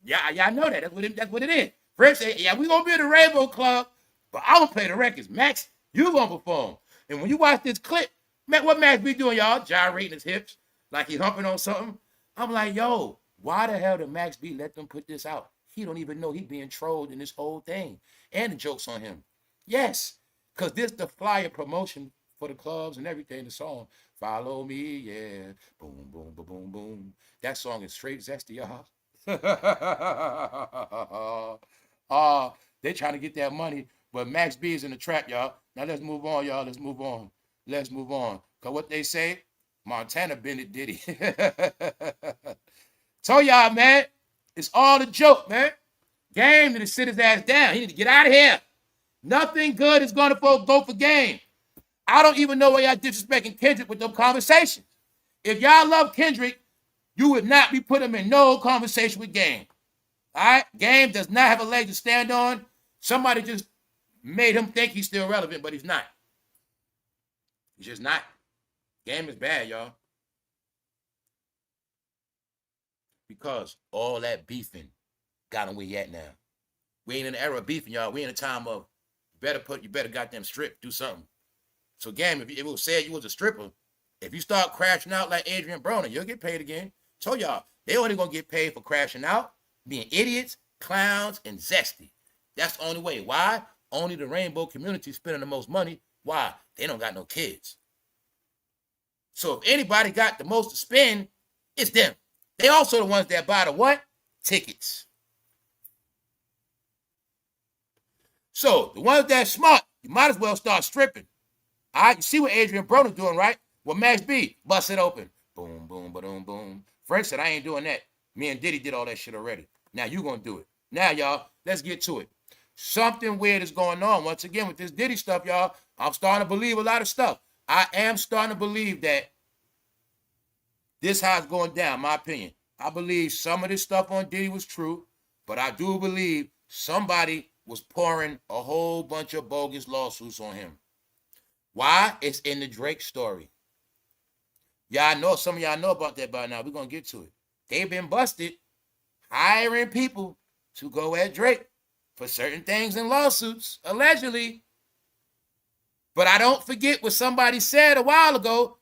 A: Yeah, y'all know that. That's what it is. French said, yeah, we going to be in the Rainbow Club, but I'm going to play the records. Max, you going to perform. And when you watch this clip, man, what Max be doing, y'all? Gyrating his hips like he humping on something. I'm like, yo, why the hell did Max B let them put this out? He don't even know he being trolled in this whole thing. And the joke's on him. Yes, because this the flyer promotion for the clubs and everything, the song. Follow me, yeah. Boom, boom, boom, boom, boom. That song is straight zesty, y'all. They trying to get that money, but Max B is in the trap, y'all. Now let's move on, y'all. Let's move on. Because what they say, Montana Bennett Diddy. Told y'all, man, it's all a joke, man. Game need to sit his ass down. He need to get out of here. Nothing good is going to go for Game. I don't even know why y'all disrespecting Kendrick with them conversations. If y'all love Kendrick, you would not be putting him in no conversation with Game. All right? Game does not have a leg to stand on. Somebody just made him think he's still relevant, but he's not. He's just not. Game is bad, y'all. Because all that beefing got him where he at now. We ain't in the era of beefing, y'all. We in a time of you better goddamn strip, do something. So, Game, if it was said you was a stripper, if you start crashing out like Adrian Broner, you'll get paid again. Told y'all, they only gonna get paid for crashing out, being idiots, clowns, and zesty. That's the only way. Why? Only the rainbow community spending the most money. Why? They don't got no kids. So if anybody got the most to spend, it's them. They also the ones that buy the what? Tickets. So the ones that smart, you might as well start stripping. All right, you see what Adrian Broner's doing, right? Well, Max B, bust it open. Boom, boom, boom, boom. Frank said, I ain't doing that. Me and Diddy did all that shit already. Now you gonna do it. Now, y'all, let's get to it. Something weird is going on. Once again, with this Diddy stuff, y'all, I'm starting to believe a lot of stuff. I am starting to believe that this how it's going down, my opinion. I believe some of this stuff on Diddy was true, but I do believe somebody was pouring a whole bunch of bogus lawsuits on him. Why? It's in the Drake story. Y'all know, some of y'all know about that by now. We're going to get to it. They've been busted hiring people to go at Drake for certain things in lawsuits, allegedly. But I don't forget what somebody said a while ago.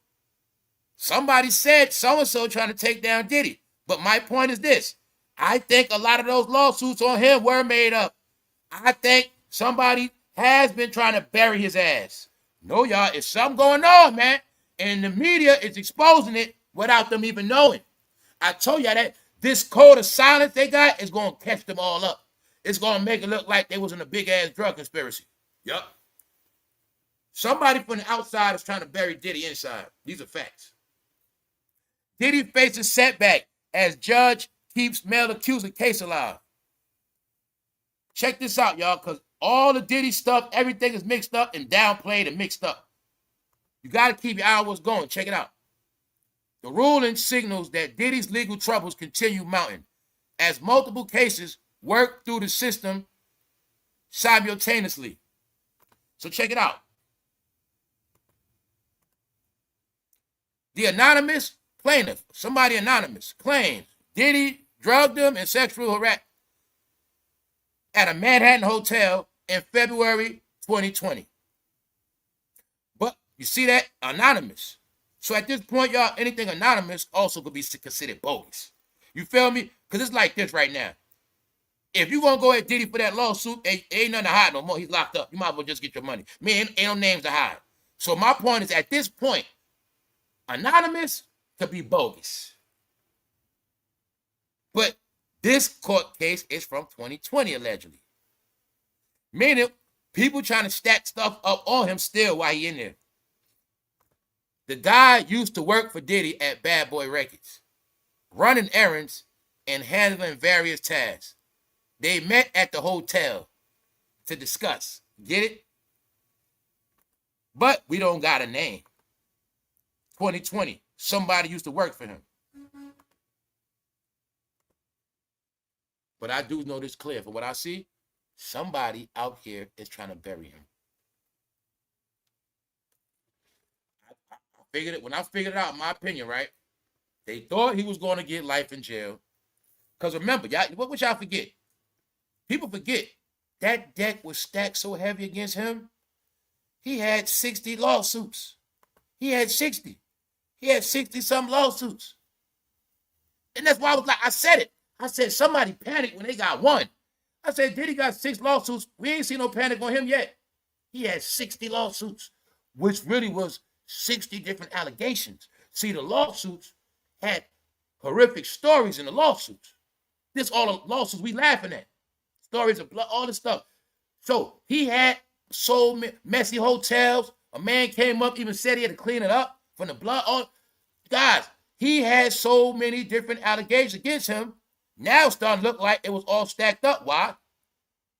A: Somebody said so-and-so trying to take down Diddy. But my point is this. I think a lot of those lawsuits on him were made up. I think somebody has been trying to bury his ass. No, y'all, it's something going on, man. And the media is exposing it without them even knowing. I told y'all that This code of silence they got is going to catch them all up. It's going to make it look like they was in a big-ass drug conspiracy. Yup. Somebody from the outside is trying to bury Diddy inside. These are facts. Diddy faces setback as judge keeps male accuser case alive. Check this out, y'all, because all the Diddy stuff, everything is mixed up and downplayed and mixed up. You got to keep your eye on what's going. Check it out. The ruling signals that Diddy's legal troubles continue mounting as multiple cases work through the system simultaneously. So check it out. The anonymous plaintiff, somebody anonymous, claims Diddy drugged him and sexual harassed at a Manhattan hotel in February 2020. But you see that? Anonymous. So at this point, y'all, anything anonymous also could be considered bogus. You feel me? Because it's like this right now. If you going to go at Diddy for that lawsuit, ain't nothing to hide no more. He's locked up. You might as well just get your money. Man, ain't no names to hide. So my point is, at this point, anonymous could be bogus. But this court case is from 2020, allegedly. Meaning, people trying to stack stuff up on him still while he in there. The guy used to work for Diddy at Bad Boy Records, running errands and handling various tasks. They met at the hotel to discuss. Get it? But we don't got a name. 2020. Somebody used to work for him. But I do know this clear. For what I see, somebody out here is trying to bury him. When I figured it out, in my opinion, right? They thought he was going to get life in jail. Because remember, y'all, what would y'all forget? People forget that deck was stacked so heavy against him. He had 60 lawsuits. He had 60. He had 60-some lawsuits. And that's why I was like, I said it. I said, somebody panicked when they got one. I said, Diddy got 6 lawsuits. We ain't seen no panic on him yet. He had 60 lawsuits, which really was 60 different allegations. See, the lawsuits had horrific stories in the lawsuits. This all the lawsuits we laughing at. Stories of blood, all this stuff. So he had so messy hotels. A man came up, even said he had to clean it up from the blood. All, guys, he had so many different allegations against him. Now it's starting to look like it was all stacked up. Why?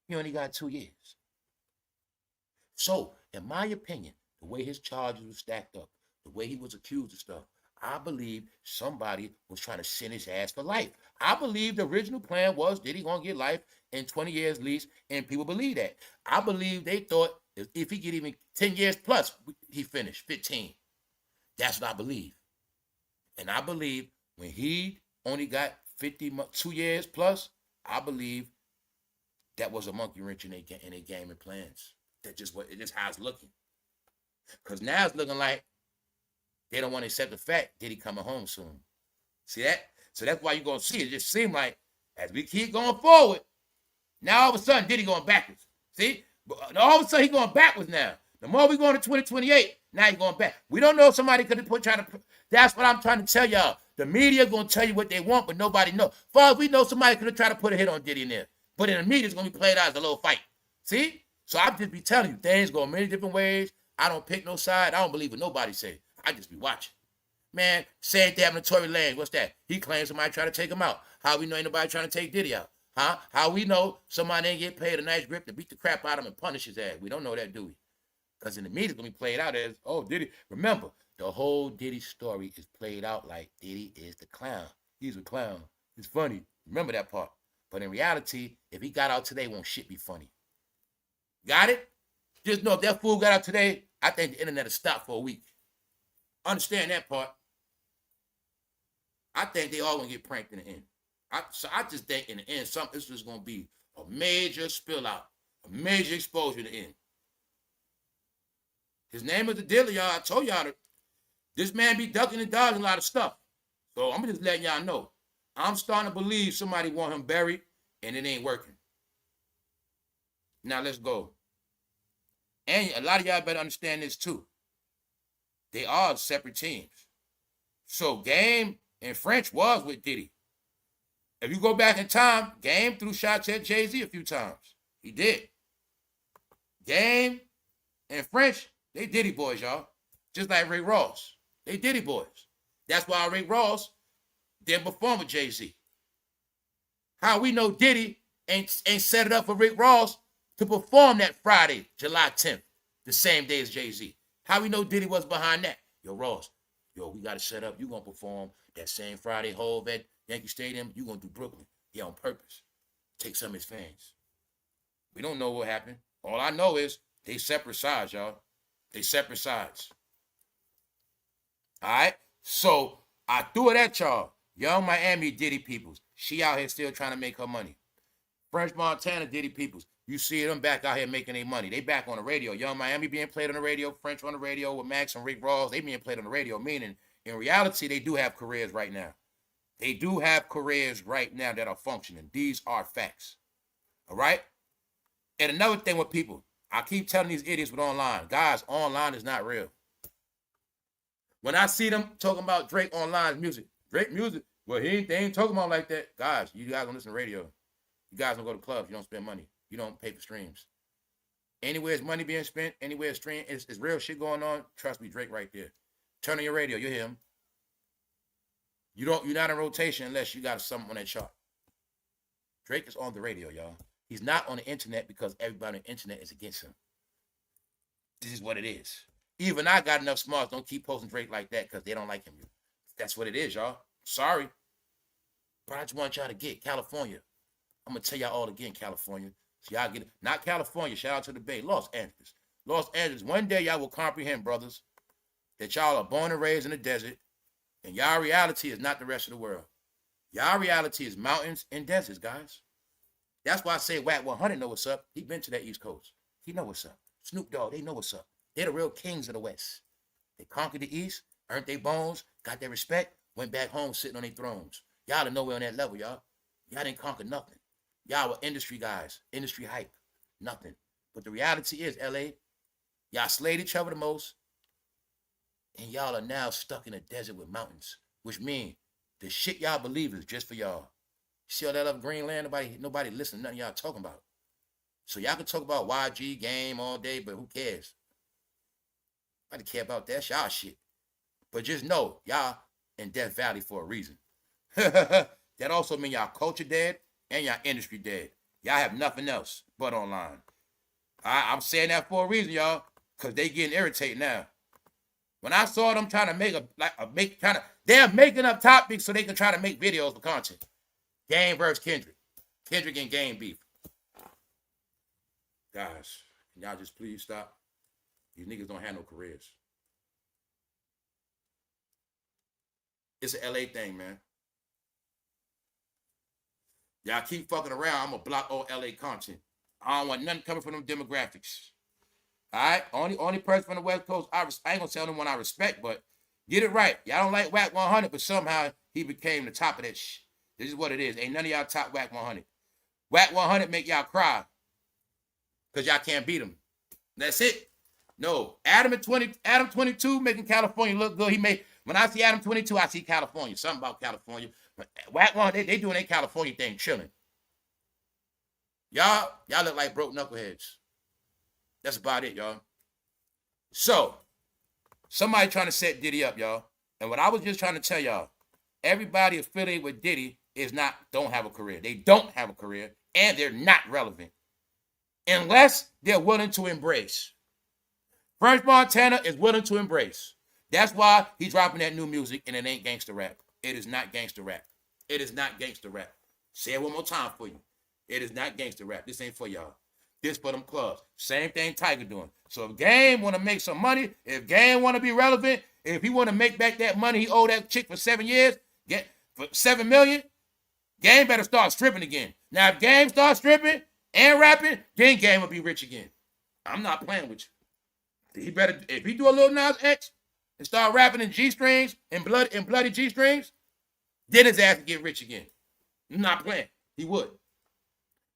A: He only got 2 years. So, in my opinion, the way his charges were stacked up, the way he was accused of stuff, I believe somebody was trying to send his ass for life. I believe the original plan was Diddy gonna get life in 20 years least, and people believe that. I believe they thought if he get even 10 years plus, he finished 15. That's what I believe. And I believe when he only got 2 years plus, I believe that was a monkey wrench in their game and plans. That just what it is how it's looking. Because now it's looking like they don't want to accept the fact Diddy coming home soon. See that? So that's why you're going to see it. It just seems like as we keep going forward, now all of a sudden Diddy going backwards. See? But all of a sudden he going backwards now. The more we going to 2028, now he's going back. We don't know if somebody could have trying to. That's what I'm trying to tell y'all. The media going to tell you what they want, but nobody knows. Far as we know, somebody could have tried to put a hit on Diddy in there. But in the media, it's going to be played out as a little fight. See? So I just be telling you, things go many different ways. I don't pick no side. I don't believe what nobody say. I just be watching. Man, same thing happened to Tory Lanez. What's that? He claims somebody tried to take him out. How we know ain't nobody trying to take Diddy out? Huh? How we know somebody ain't get paid a nice grip to beat the crap out of him and punish his ass? We don't know that, do we? Because in the media, it's going to be played out as, oh, Diddy. Remember, the whole Diddy story is played out like Diddy is the clown. He's a clown. It's funny. Remember that part. But in reality, if he got out today, won't shit be funny. Got it? Just know if that fool got out today, I think the internet will stop for a week. Understand that part. I think they all going to get pranked in the end. So I just think in the end, it's just going to be a major spill out, a major exposure in the end. His name is the dealer, y'all. I told y'all that this man be ducking and dodging a lot of stuff. So I'm just letting y'all know. I'm starting to believe somebody want him buried, and it ain't working. Now let's go. And a lot of y'all better understand this too. They are separate teams. So Game and French was with Diddy. If you go back in time, Game threw shots at Jay-Z a few times. He did. Game and French, they Diddy boys, y'all. Just like Rick Ross. They Diddy boys. That's why Rick Ross didn't perform with Jay-Z. How we know Diddy ain't set it up for Rick Ross to perform that Friday, July 10th, the same day as Jay-Z. How we know Diddy was behind that? Yo, Ross, we got to set up. You going to perform that same Friday, Hove at Yankee Stadium. You going to do Brooklyn. Yeah, on purpose. Take some of his fans. We don't know what happened. All I know is they separate sides, y'all. They separate sides. All right? So I threw it at y'all. Young Miami Diddy Peoples. She out here still trying to make her money. French Montana Diddy Peoples. You see them back out here making their money. They back on the radio. Young Miami being played on the radio. French on the radio with Max and Rick Ross. They being played on the radio. Meaning, in reality, they do have careers right now. They do have careers right now that are functioning. These are facts. All right? And another thing with people, I keep telling these idiots with online. Guys, online is not real. When I see them talking about Drake online music, well, they ain't talking about like that. Guys, you guys don't listen to radio. You guys don't go to clubs. You don't spend money. You don't pay for streams. Anywhere there's money being spent, anywhere it's stream, it's real shit going on. Trust me, Drake right there. Turn on your radio, you hear him. You're not in rotation unless you got something on that chart. Drake is on the radio, y'all. He's not on the internet because everybody on the internet is against him. This is what it is. Even I got enough smarts. Don't keep posting Drake like that because they don't like him. That's what it is, y'all. Sorry. But I just want y'all to get California. I'm going to tell y'all all again, California. So y'all get it. Not California. Shout out to the Bay. Los Angeles. Los Angeles. One day y'all will comprehend, brothers, that y'all are born and raised in the desert, and y'all reality is not the rest of the world. Y'all reality is mountains and deserts, guys. That's why I say Wack 100 know what's up. He been to that East Coast. He know what's up. Snoop Dogg, they know what's up. They're the real kings of the West. They conquered the East, earned their bones, got their respect, went back home sitting on their thrones. Y'all are nowhere on that level, y'all. Y'all didn't conquer nothing. Y'all were industry guys, industry hype, nothing. But the reality is, LA, y'all slayed each other the most, and y'all are now stuck in a desert with mountains, which means the shit y'all believe is just for y'all. See all that other Greenland? Nobody listen to nothing y'all talking about. So y'all can talk about YG game all day, but who cares? Nobody care about that. Y'all shit. But just know, y'all in Death Valley for a reason. That also means y'all culture dead and y'all industry dead. Y'all have nothing else but online. I'm saying that for a reason, y'all, because they getting irritated now. When I saw them trying to they're making up topics so they can try to make videos for content. Game versus Kendrick. Kendrick and Game beef. Guys, can y'all just please stop? These niggas don't have no careers. It's an LA thing, man. Y'all keep fucking around, I'm gonna block all LA content. I don't want nothing coming from them demographics. All right? Only person from the West Coast, I ain't gonna tell them one I respect, but get it right. Y'all don't like Wack 100, but somehow he became the top of that shit. This is what it is. Ain't none of y'all top Wack 100. Wack 100 make y'all cry because y'all can't beat him. That's it. No, Adam 22 making California look good. When I see Adam 22, I see California. Something about California. But Wack 100, they doing their California thing, chilling. Y'all look like broke knuckleheads. That's about it, y'all. So, somebody trying to set Diddy up, y'all. And what I was just trying to tell y'all, everybody affiliated with Diddy don't have a career. They don't have a career, and they're not relevant. Unless they're willing to embrace. French Montana is willing to embrace. That's why he's dropping that new music, and it ain't gangster rap. It is not gangster rap. It is not gangster rap. Say it one more time for you. It is not gangster rap. This ain't for y'all. This for them clubs. Same thing Tiger doing. So if Game want to make some money, if Game want to be relevant, if he want to make back that money he owed that chick for 7 years, for $7 million, Game better start stripping again. Now if Game starts stripping and rapping, then Game will be rich again. I'm not playing with you. He better, if he do a Lil Nas X and start rapping in G-strings and bloody G-strings, then his ass will get rich again. I'm not playing. He would.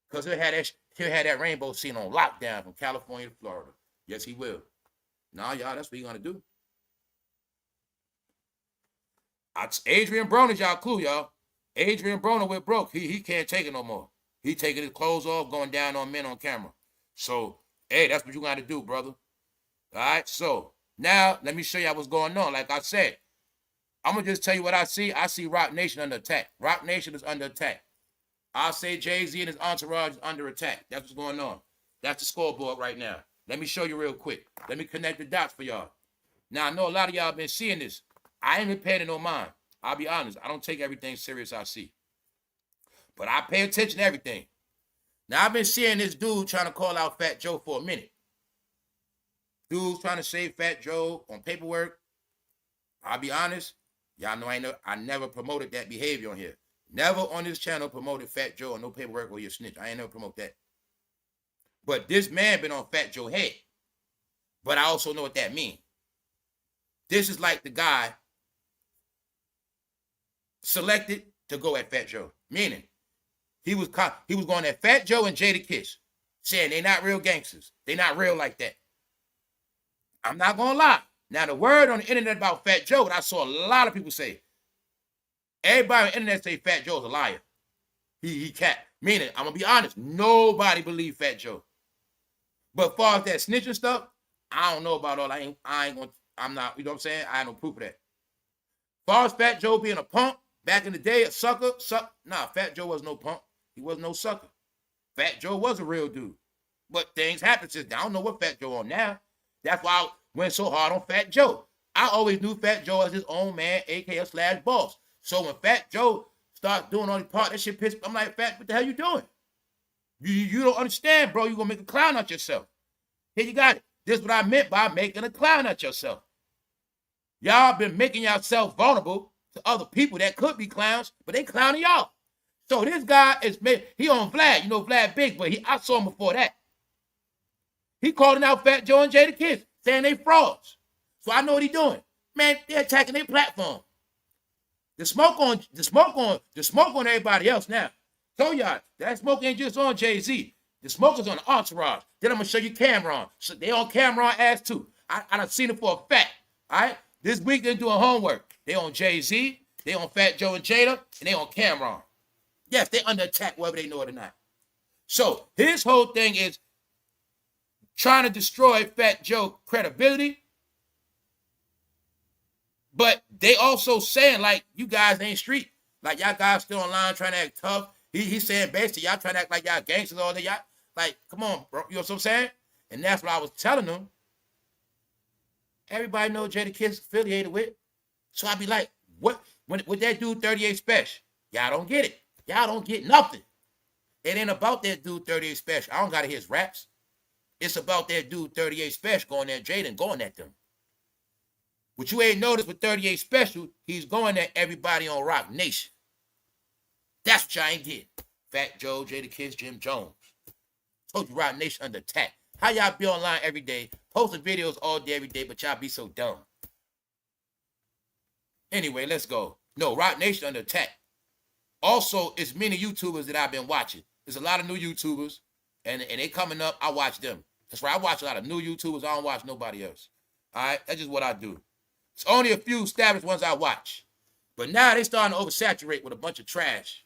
A: Because he'll have that rainbow scene on lockdown from California to Florida. Yes, he will. Nah, y'all, that's what he's going to do. Adrian Brown is y'all clue, y'all. Adrian Broner went broke. He can't take it no more. He taking his clothes off, going down on men on camera. So, hey, that's what you got to do, brother. All right, so now let me show y'all what's going on. Like I said, I'm going to just tell you what I see. I see Rock Nation under attack. Rock Nation is under attack. I'll say Jay-Z and his entourage is under attack. That's what's going on. That's the scoreboard right now. Let me show you real quick. Let me connect the dots for y'all. Now, I know a lot of y'all been seeing this. I ain't been paying it no mind. I'll be honest. I don't take everything serious I see. But I pay attention to everything. Now, I've been seeing this dude trying to call out Fat Joe for a minute. Dude's trying to save Fat Joe on paperwork. I'll be honest. Y'all know I never promoted that behavior on here. Never on this channel promoted Fat Joe on no paperwork or your snitch. I ain't never promote that. But this man been on Fat Joe's head. But I also know what that means. This is like the guy selected to go at Fat Joe. Meaning, he was going at Fat Joe and Jadakiss, saying they not real gangsters. They not real like that. I'm not going to lie. Now, the word on the internet about Fat Joe, what I saw a lot of people say, everybody on the internet say Fat Joe's a liar. He cat. Meaning, I'm going to be honest, nobody believe Fat Joe. But as far as that snitching stuff, I don't know about all. I'm not, you know what I'm saying? I ain't no proof of that. As far as Fat Joe being a punk, back in the day, a sucker, nah, Fat Joe was no punk. He was no sucker. Fat Joe was a real dude. But things happen since I don't know what Fat Joe on now. That's why I went so hard on Fat Joe. I always knew Fat Joe as his own man, aka / boss. So when Fat Joe starts doing all these parts, that shit pissed. I'm like, Fat, what the hell you doing? You don't understand, bro. You're going to make a clown out yourself. Here you got it. This is what I meant by making a clown out yourself. Y'all been making yourself vulnerable to other people that could be clowns, but they clowning y'all. So this guy he on Vlad. You know Vlad Big, but I saw him before that. He calling out Fat Joe and Jadakiss, saying they frauds. So I know what he doing. Man, they're attacking their platform. The smoke on everybody else now. Told y'all, that smoke ain't just on Jay-Z. The smoke is on the entourage. Then I'm going to show you Cameron. So they on Cameron ass too. I done seen it for a fact. All right? This week they're doing homework. They on Jay-Z, they on Fat Joe and Jada, and they on Cameron. Yes, they under attack whether they know it or not. So his whole thing is trying to destroy Fat Joe credibility. But they also saying, like, you guys ain't street. Like, y'all guys still online trying to act tough. He's saying basically, y'all trying to act like y'all gangsters all day. Y'all, like, come on, bro. You know what I'm saying? And that's what I was telling them. Everybody know Jadakiss affiliated with. So I be like, what? With that dude 38 Special, y'all don't get it. Y'all don't get nothing. It ain't about that dude 38 Special. I don't got to hear his raps. It's about that dude 38 Special going at Jada and going at them. What you ain't noticed with 38 Special, he's going at everybody on Rock Nation. That's what y'all ain't getting. Fat Joe, Jadakiss, Jim Jones. Told you Rock Nation under attack. How y'all be online every day, posting videos all day, every day, but y'all be so dumb. Anyway, let's go. No, Rock Nation under attack. Also, it's many YouTubers that I've been watching. There's a lot of new YouTubers, and they coming up. I watch them. That's right. I watch a lot of new YouTubers. I don't watch nobody else. All right? That's just what I do. It's only a few established ones I watch. But now they starting to oversaturate with a bunch of trash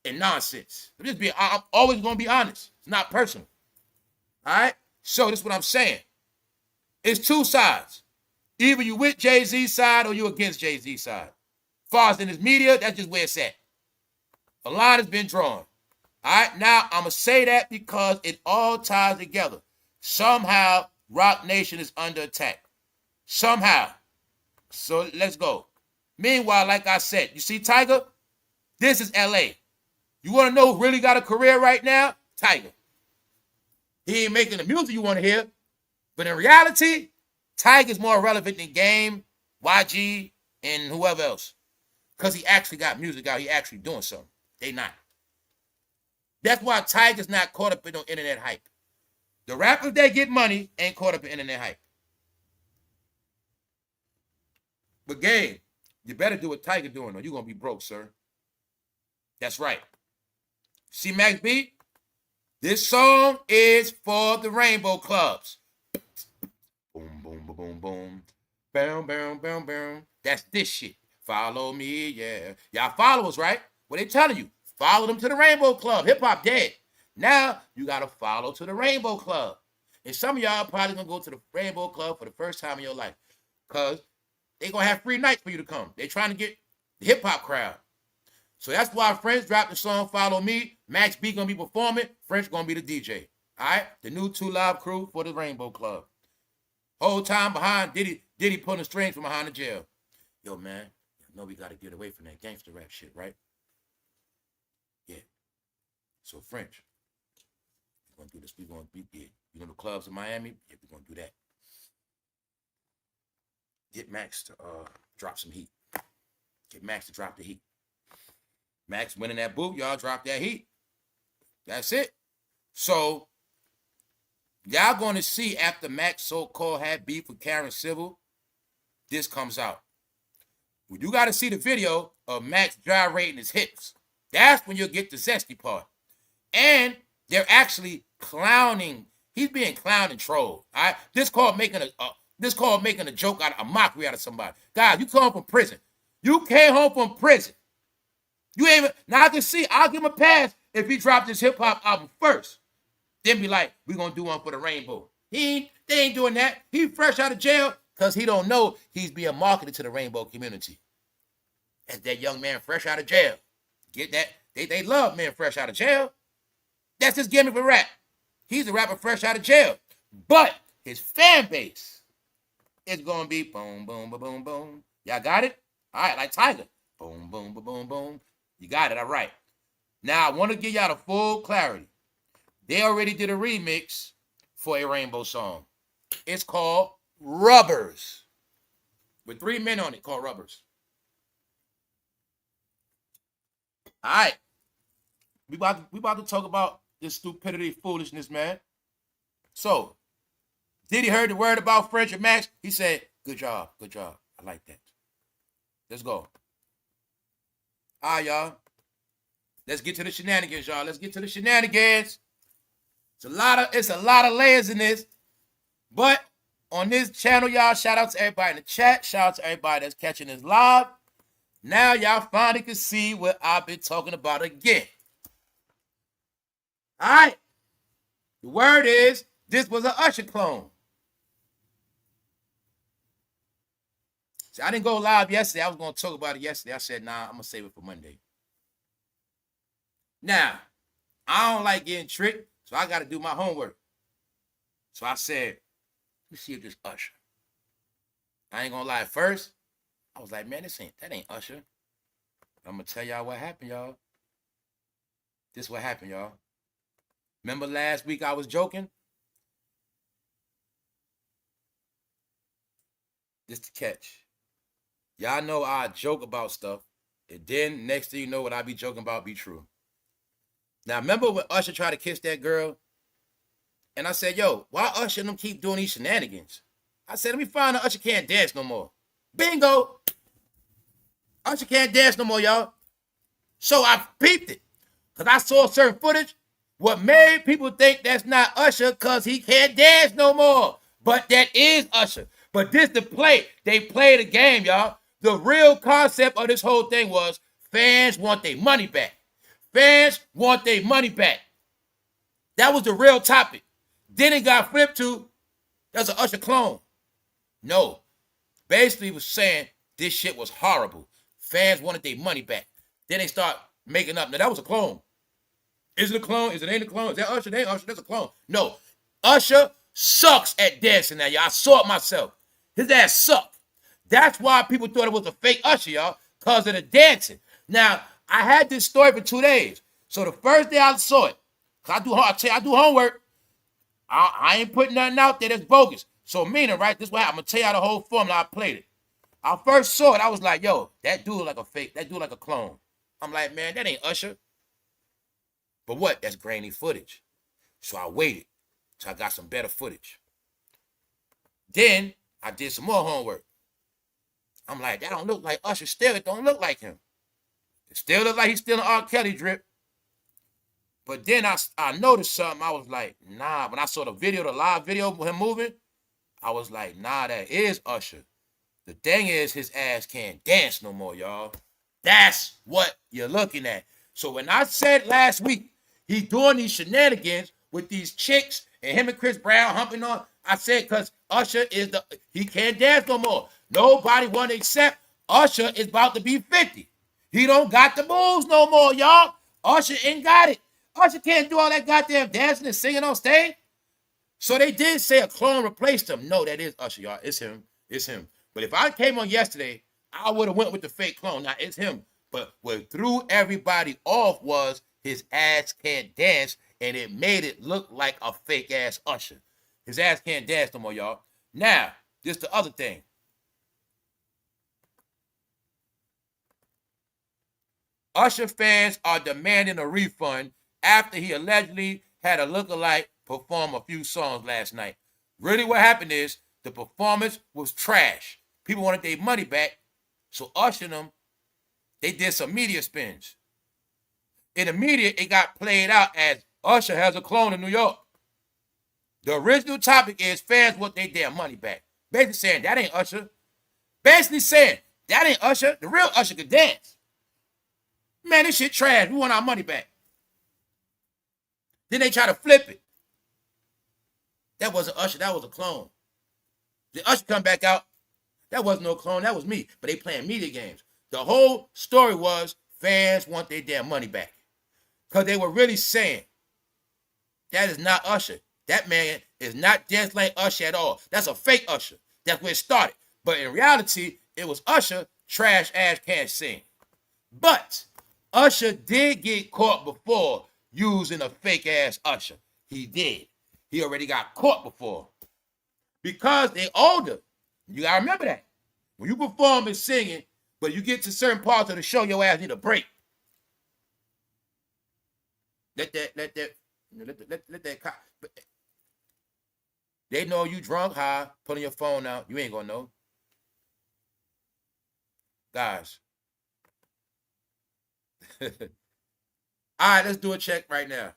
A: and nonsense. I'm always going to be honest. It's not personal. All right? So this is what I'm saying. It's two sides. Either you with Jay-Z's side or you against Jay-Z's side. As far as in this media, that's just where it's at. A line has been drawn. All right? Now, I'm going to say that because it all ties together. Somehow, Rock Nation is under attack. Somehow. So let's go. Meanwhile, like I said, you see Tiger? This is L.A. You want to know who really got a career right now? Tiger. He ain't making the music you want to hear. But in reality, Tiger's more relevant than Game, YG, and whoever else. Because he actually got music out. He actually doing something. They not. That's why Tiger's not caught up in no internet hype. The rappers that get money ain't caught up in internet hype. But Game, you better do what Tiger doing or you're going to be broke, sir. That's right. See Max B? This song is for the Rainbow Clubs. Boom, boom, boom, boom, boom. Boom, boom, boom, boom. That's this shit. Follow me, yeah. Y'all follow us, right? What they telling you? Follow them to the Rainbow Club. Hip hop dead. Now you gotta follow to the Rainbow Club. And some of y'all probably gonna go to the Rainbow Club for the first time in your life, cause they gonna have free nights for you to come. They trying to get the hip hop crowd. So that's why French dropped the song "Follow Me." Max B gonna be performing. French gonna be the DJ. All right, the new 2 Live crew for the Rainbow Club. Whole time behind Diddy pulling the strings from behind the jail. Yo, man, you know we gotta get away from that gangster rap shit, right? Yeah. So French, we're gonna do this. We're gonna be, yeah. You know the clubs in Miami? Yeah, we're gonna do that. Get Max to drop some heat. Get Max to drop the heat. Max winning that boot, y'all drop that heat. That's it. So y'all gonna see after Max so-called had beef with Karen Civil, this comes out. You got to see the video of Max gyrating his hips. That's when you'll get the zesty part. And they're actually clowning. He's being clowned and trolled. All right, this called making a joke out of a mockery out of somebody. Guys, you come from prison. You came home from prison. You ain't even, now I can see, I'll give him a pass if he dropped his hip hop album first. Then be like, we're gonna do one for the Rainbow. They ain't doing that. He fresh out of jail because he don't know he's being marketed to the Rainbow community. As that young man fresh out of jail. Get that? They love men fresh out of jail. That's his gimmick for rap. He's a rapper fresh out of jail. But his fan base is gonna be boom, boom, boom, boom, boom. Y'all got it? All right, like Tiger. Boom, boom, boom, boom, boom. You got it, all right. Now, I want to give y'all the full clarity. They already did a remix for a Rainbow song. It's called Rubbers. With 3 men on it, called Rubbers. All right. We about to talk about this stupidity, foolishness, man. So, Diddy heard the word about French and Max. He said, good job, good job. I like that. Let's go. All right, y'all. Let's get to the shenanigans, y'all. Let's get to the shenanigans. It's a lot of layers in this. But on this channel, y'all, shout out to everybody in the chat. Shout out to everybody that's catching this live. Now y'all finally can see what I've been talking about again. All right. The word is, this was an Usher clone. See, I didn't go live yesterday. I was going to talk about it yesterday. I said, nah, I'm going to save it for Monday. Now, I don't like getting tricked, so I got to do my homework. So I said, let me see if this Usher. I ain't going to lie. First, I was like, man, that ain't Usher. I'm going to tell y'all what happened, y'all. This what happened, y'all. Remember last week I was joking? This the catch. Y'all know I joke about stuff, and then next thing you know, what I be joking about be true. Now, remember when Usher tried to kiss that girl? And I said, yo, why Usher and them keep doing these shenanigans? I said, let me find out Usher can't dance no more. Bingo! Usher can't dance no more, y'all. So I peeped it. Because I saw certain footage. What made people think that's not Usher because he can't dance no more. But that is Usher. But this the play. They play the game, y'all. The real concept of this whole thing was fans want their money back. Fans want their money back. That was the real topic. Then it got flipped to, that's an Usher clone. No. Basically, it was saying this shit was horrible. Fans wanted their money back. Then they start making up. Now, that was a clone. Is it a clone? Is it ain't a clone? Is that Usher? It ain't Usher. That's a clone. No. Usher sucks at dancing now, y'all. I saw it myself. His ass sucked. That's why people thought it was a fake Usher, y'all, because of the dancing. Now, I had this story for 2 days. So the first day I saw it, because I do homework, I ain't putting nothing out there that's bogus. So meaning, right, this is what happened. I'm going to tell y'all the whole formula. I played it. I first saw it, I was like, yo, that dude like a fake, that dude like a clone. I'm like, man, that ain't Usher. But what? That's grainy footage. So I waited till I got some better footage. Then I did some more homework. I'm like, that don't look like Usher still. It don't look like him. It still looks like he's still an R. Kelly drip. But then I noticed something. I was like, nah. When I saw the video, the live video of him moving, I was like, nah, that is Usher. The thing is, his ass can't dance no more, y'all. That's what you're looking at. So when I said last week, he's doing these shenanigans with these chicks and him and Chris Brown humping on, I said because Usher he can't dance no more. Nobody want to accept Usher is about to be 50. He don't got the moves no more, y'all. Usher ain't got it. Usher can't do all that goddamn dancing and singing on stage. So they did say a clone replaced him. No, that is Usher, y'all. It's him. It's him. But if I came on yesterday, I would have went with the fake clone. Now, it's him. But what threw everybody off was his ass can't dance, and it made it look like a fake-ass Usher. His ass can't dance no more, y'all. Now, this the other thing. Usher fans are demanding a refund after he allegedly had a lookalike perform a few songs last night. Really what happened is the performance was trash. People wanted their money back, so Usher and them, they did some media spins. In the media, it got played out as Usher has a clone in New York. The original topic is fans want their damn money back. Basically saying that ain't Usher. Basically saying that ain't Usher. The real Usher could dance. Man, this shit trash. We want our money back. Then they try to flip it. That wasn't Usher. That was a clone. The Usher come back out. That wasn't no clone. That was me. But they playing media games. The whole story was fans want their damn money back. Because they were really saying that is not Usher. That man is not dancing like Usher at all. That's a fake Usher. That's where it started. But in reality, it was Usher, trash ass can't sing. But Usher did get caught before using a fake ass Usher. He did. He already got caught before. Because they older. You gotta remember that. When you perform and singing, but you get to certain parts of the show, your ass need a break. Let that they know you drunk, high, pulling your phone out. You ain't gonna know. Guys. All right, let's do a check right now.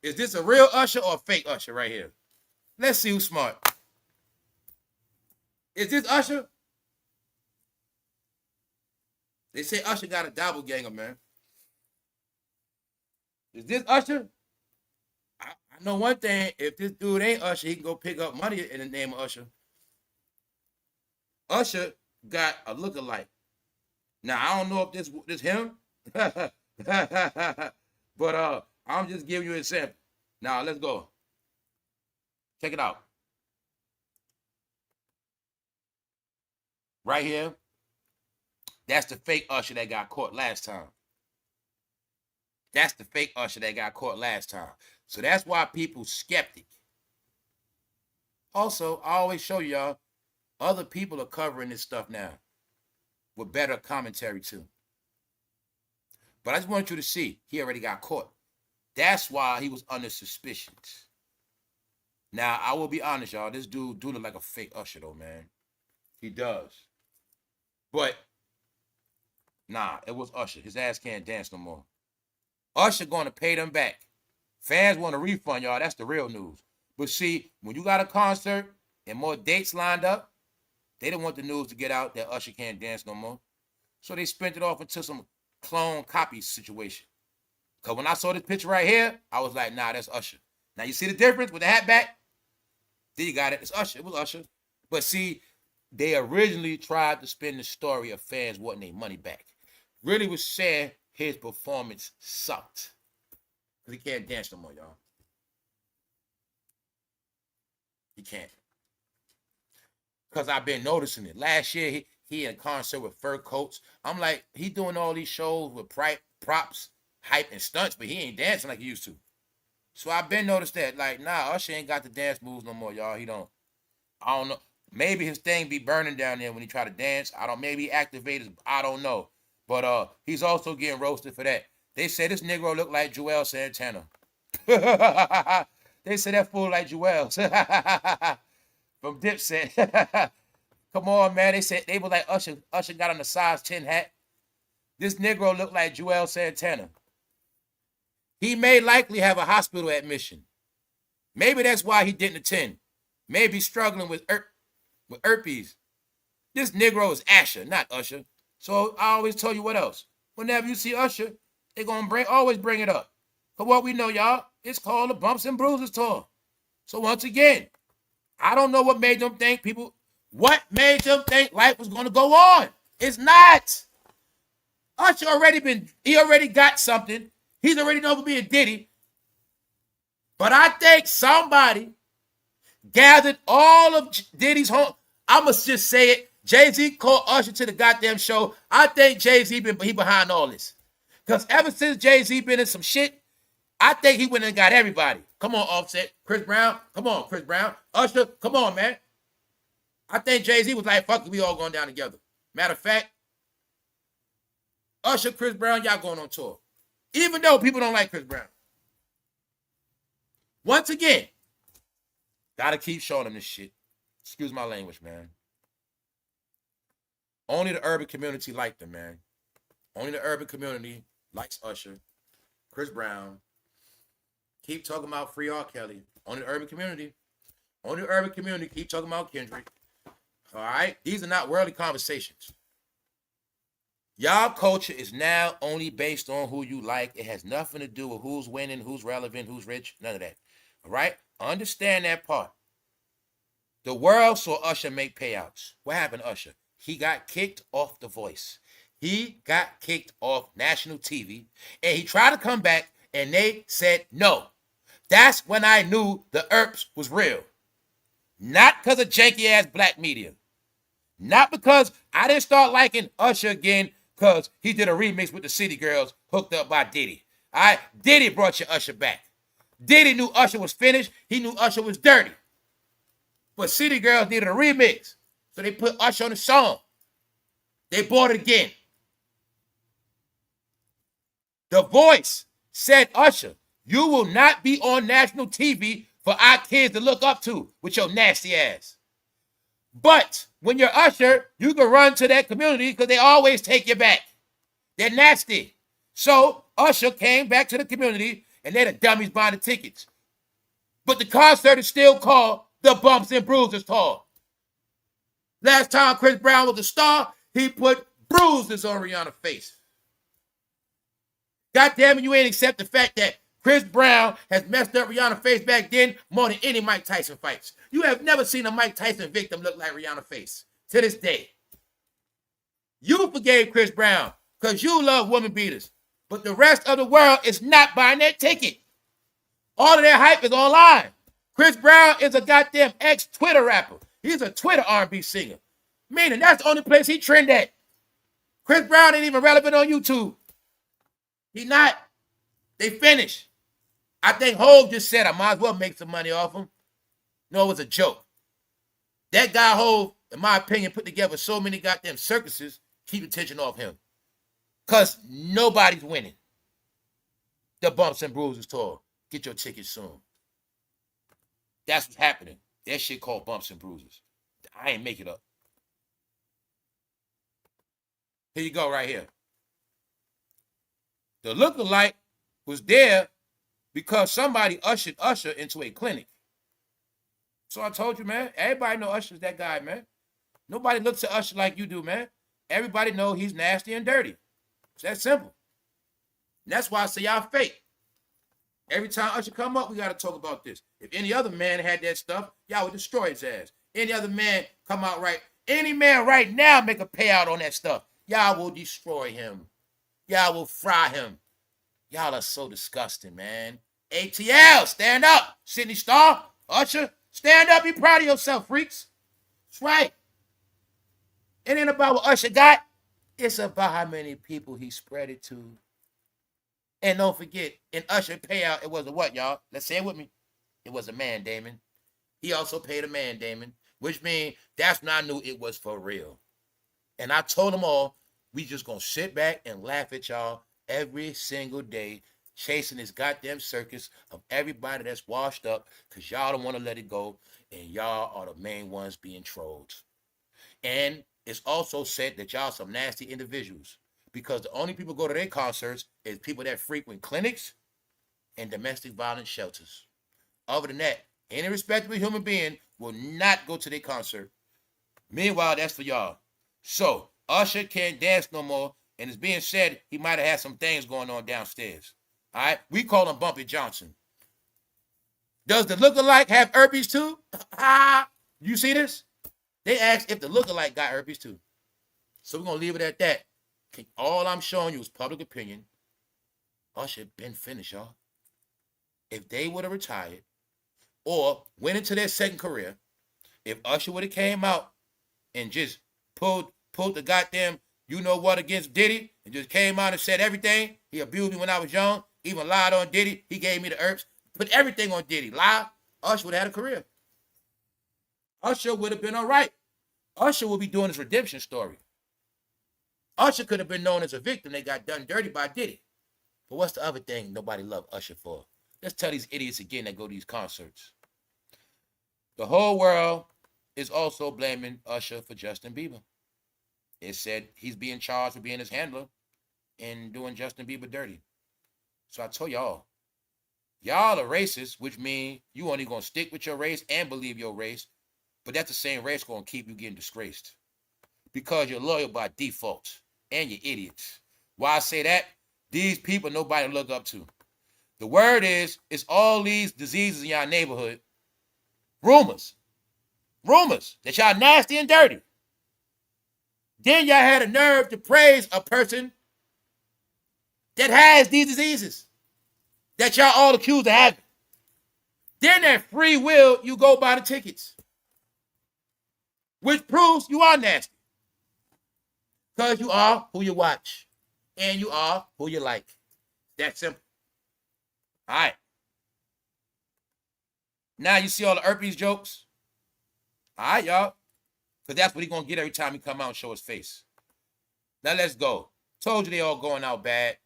A: Is this a real Usher or a fake Usher right here? Let's see who's smart. Is this Usher? They say Usher got a doppelganger, man. Is this Usher? I know one thing. If this dude ain't Usher, he can go pick up money in the name of Usher. Usher got a lookalike. Now, I don't know if this him. But I'm just giving you an example. Now, let's go. Check it out. Right here. That's the fake Usher that got caught last time. That's the fake Usher that got caught last time. So that's why people skeptic. Also, I always show y'all, other people are covering this stuff now with better commentary too. But I just want you to see, he already got caught. That's why he was under suspicions. Now, I will be honest, y'all. This dude do look like a fake Usher, though, man. He does. But, nah, it was Usher. His ass can't dance no more. Usher going to pay them back. Fans want a refund, y'all. That's the real news. But see, when you got a concert and more dates lined up, they didn't want the news to get out that Usher can't dance no more. So they spent it off into some clone copy situation. Because when I saw this picture right here, I was like, nah, that's Usher. Now, you see the difference with the hat back? There you got it. It's Usher. It was Usher. But see, they originally tried to spin the story of fans wanting their money back. Really was saying his performance sucked. Because he can't dance no more, y'all. He can't. Because I've been noticing it. Last year, he in a concert with fur coats. I'm like, he doing all these shows with props, hype, and stunts, but he ain't dancing like he used to. So I've been noticed that. Like, nah, Usher ain't got the dance moves no more, y'all. He don't. I don't know. Maybe his thing be burning down there when he try to dance. I don't. Maybe activators. I don't know. But he's also getting roasted for that. They say this Negro look like Joel Santana. They say that fool like Joel. From Dipset. Come on, man. They said they were like Usher. Usher got on a size 10 hat. This Negro looked like Joel Santana. He may likely have a hospital admission. Maybe that's why he didn't attend. Maybe struggling with herpes. This Negro is Asher, not Usher. So I always tell you what else. Whenever you see Usher, they're gonna always bring it up. But what we know, y'all, it's called the Bumps and Bruises tour. So once again, I don't know what made them think life was gonna go on. It's not. Usher he already got something. He's already known for being Diddy. But I think somebody gathered all of Diddy's home. I'ma just say it. Jay-Z called Usher to the goddamn show. I think Jay-Z he behind all this. Because ever since Jay-Z been in some shit, I think he went and got everybody. Come on, Offset. Chris Brown. Come on, Chris Brown. Usher. Come on, man. I think Jay-Z was like, fuck it, we all going down together. Matter of fact, Usher, Chris Brown, y'all going on tour. Even though people don't like Chris Brown. Once again, gotta keep showing them this shit. Excuse my language, man. Only the urban community liked them, man. Only the urban community likes Usher, Chris Brown. Keep talking about free R. Kelly. Only the urban community. Only the urban community keep talking about Kendrick. All right? These are not worldly conversations. Y'all culture is now only based on who you like. It has nothing to do with who's winning, who's relevant, who's rich. None of that. All right? Understand that part. The world saw Usher make payouts. What happened to Usher? He got kicked off The Voice. He got kicked off national TV. And he tried to come back, and they said no. That's when I knew the ERPs was real. Not because of janky-ass black media. Not because I didn't start liking Usher again because he did a remix with the City Girls hooked up by Diddy. All right? Diddy brought your Usher back. Diddy knew Usher was finished. He knew Usher was dirty. But City Girls needed a remix. So they put Usher on the song. They bought it again. The Voice said, Usher, you will not be on national TV for our kids to look up to with your nasty ass. But when you're Usher, you can run to that community because they always take you back. They're nasty. So Usher came back to the community and they're the dummies buying the tickets. But the concert is still called the Bumps and Bruises Tour. Last time Chris Brown was a star, he put bruises on Rihanna's face. God damn it, you ain't accept the fact that Chris Brown has messed up Rihanna's face back then more than any Mike Tyson fights. You have never seen a Mike Tyson victim look like Rihanna's face to this day. You forgave Chris Brown because you love woman beaters. But the rest of the world is not buying that ticket. All of their hype is online. Chris Brown is a goddamn ex-Twitter rapper. He's a Twitter R&B singer. Meaning that's the only place he trend at. Chris Brown ain't even relevant on YouTube. He not. They finished. I think Hov just said I might as well make some money off him. No, it was a joke. That guy Hov, in my opinion, put together so many goddamn circuses, keep attention off him. Because nobody's winning. The Bumps and Bruises Tour. Get your tickets soon. That's what's happening. That shit called Bumps and Bruises. I ain't make it up. Here you go right here. The lookalike was there because somebody ushered Usher into a clinic. So I told you, man, everybody know Usher's that guy, man. Nobody looks at Usher like you do, man. Everybody know he's nasty and dirty. It's that simple. And that's why I say y'all fake. Every time Usher come up, we got to talk about this. If any other man had that stuff, y'all would destroy his ass. Any other man come out right, any man right now make a payout on that stuff, y'all will destroy him. Y'all will fry him. Y'all are so disgusting, man. ATL, stand up. Sydney Star, Usher, stand up. Be proud of yourself, freaks. That's right. It ain't about what Usher got. It's about how many people he spread it to. And don't forget, in Usher payout, it was a what, y'all? Let's say it with me. It was a man, Damon. He also paid a man, Damon, which means that's when I knew it was for real. And I told them all, we just gonna sit back and laugh at y'all every single day, chasing this goddamn circus of everybody that's washed up because y'all don't want to let it go, and y'all are the main ones being trolled. And it's also said that y'all some nasty individuals because the only people go to their concerts is people that frequent clinics and domestic violence shelters. Other than that, any respectable human being will not go to their concert. Meanwhile, that's for y'all. So, Usher can't dance no more, and it's being said he might have had some things going on downstairs. All right, we call him Bumpy Johnson. Does the lookalike have herpes too? You see this? They asked if the lookalike got herpes too. So we're gonna leave it at that. All I'm showing you is public opinion. Usher been finished, y'all. If they would have retired or went into their second career, if Usher would have came out and just pulled the goddamn you know what against Diddy and just came out and said everything, he abused me when I was young, even lied on Diddy, he gave me the herbs, put everything on Diddy, lie, Usher would have had a career. Usher would have been all right. Usher will be doing his redemption story. Usher could have been known as a victim. They got done dirty by Diddy. But what's the other thing nobody loved Usher for? Let's tell these idiots again that go to these concerts. The whole world is also blaming Usher for Justin Bieber. It said he's being charged with being his handler and doing Justin Bieber dirty. So I told y'all are racist, which means you only going to stick with your race and believe your race, but that's the same race going to keep you getting disgraced because you're loyal by default and you're idiots. Why I say that? These people nobody look up to. The word is, it's all these diseases in your neighborhood. Rumors that y'all nasty and dirty. Then y'all had a nerve to praise a person that has these diseases that y'all all accused of having. Then at free will, you go buy the tickets, which proves you are nasty. Because you are who you watch, and you are who you like. That simple. All right. Now you see all the herpes jokes? All right, y'all. Because that's what he's going to get every time he come out and show his face. Now let's go. Told you they all going out bad.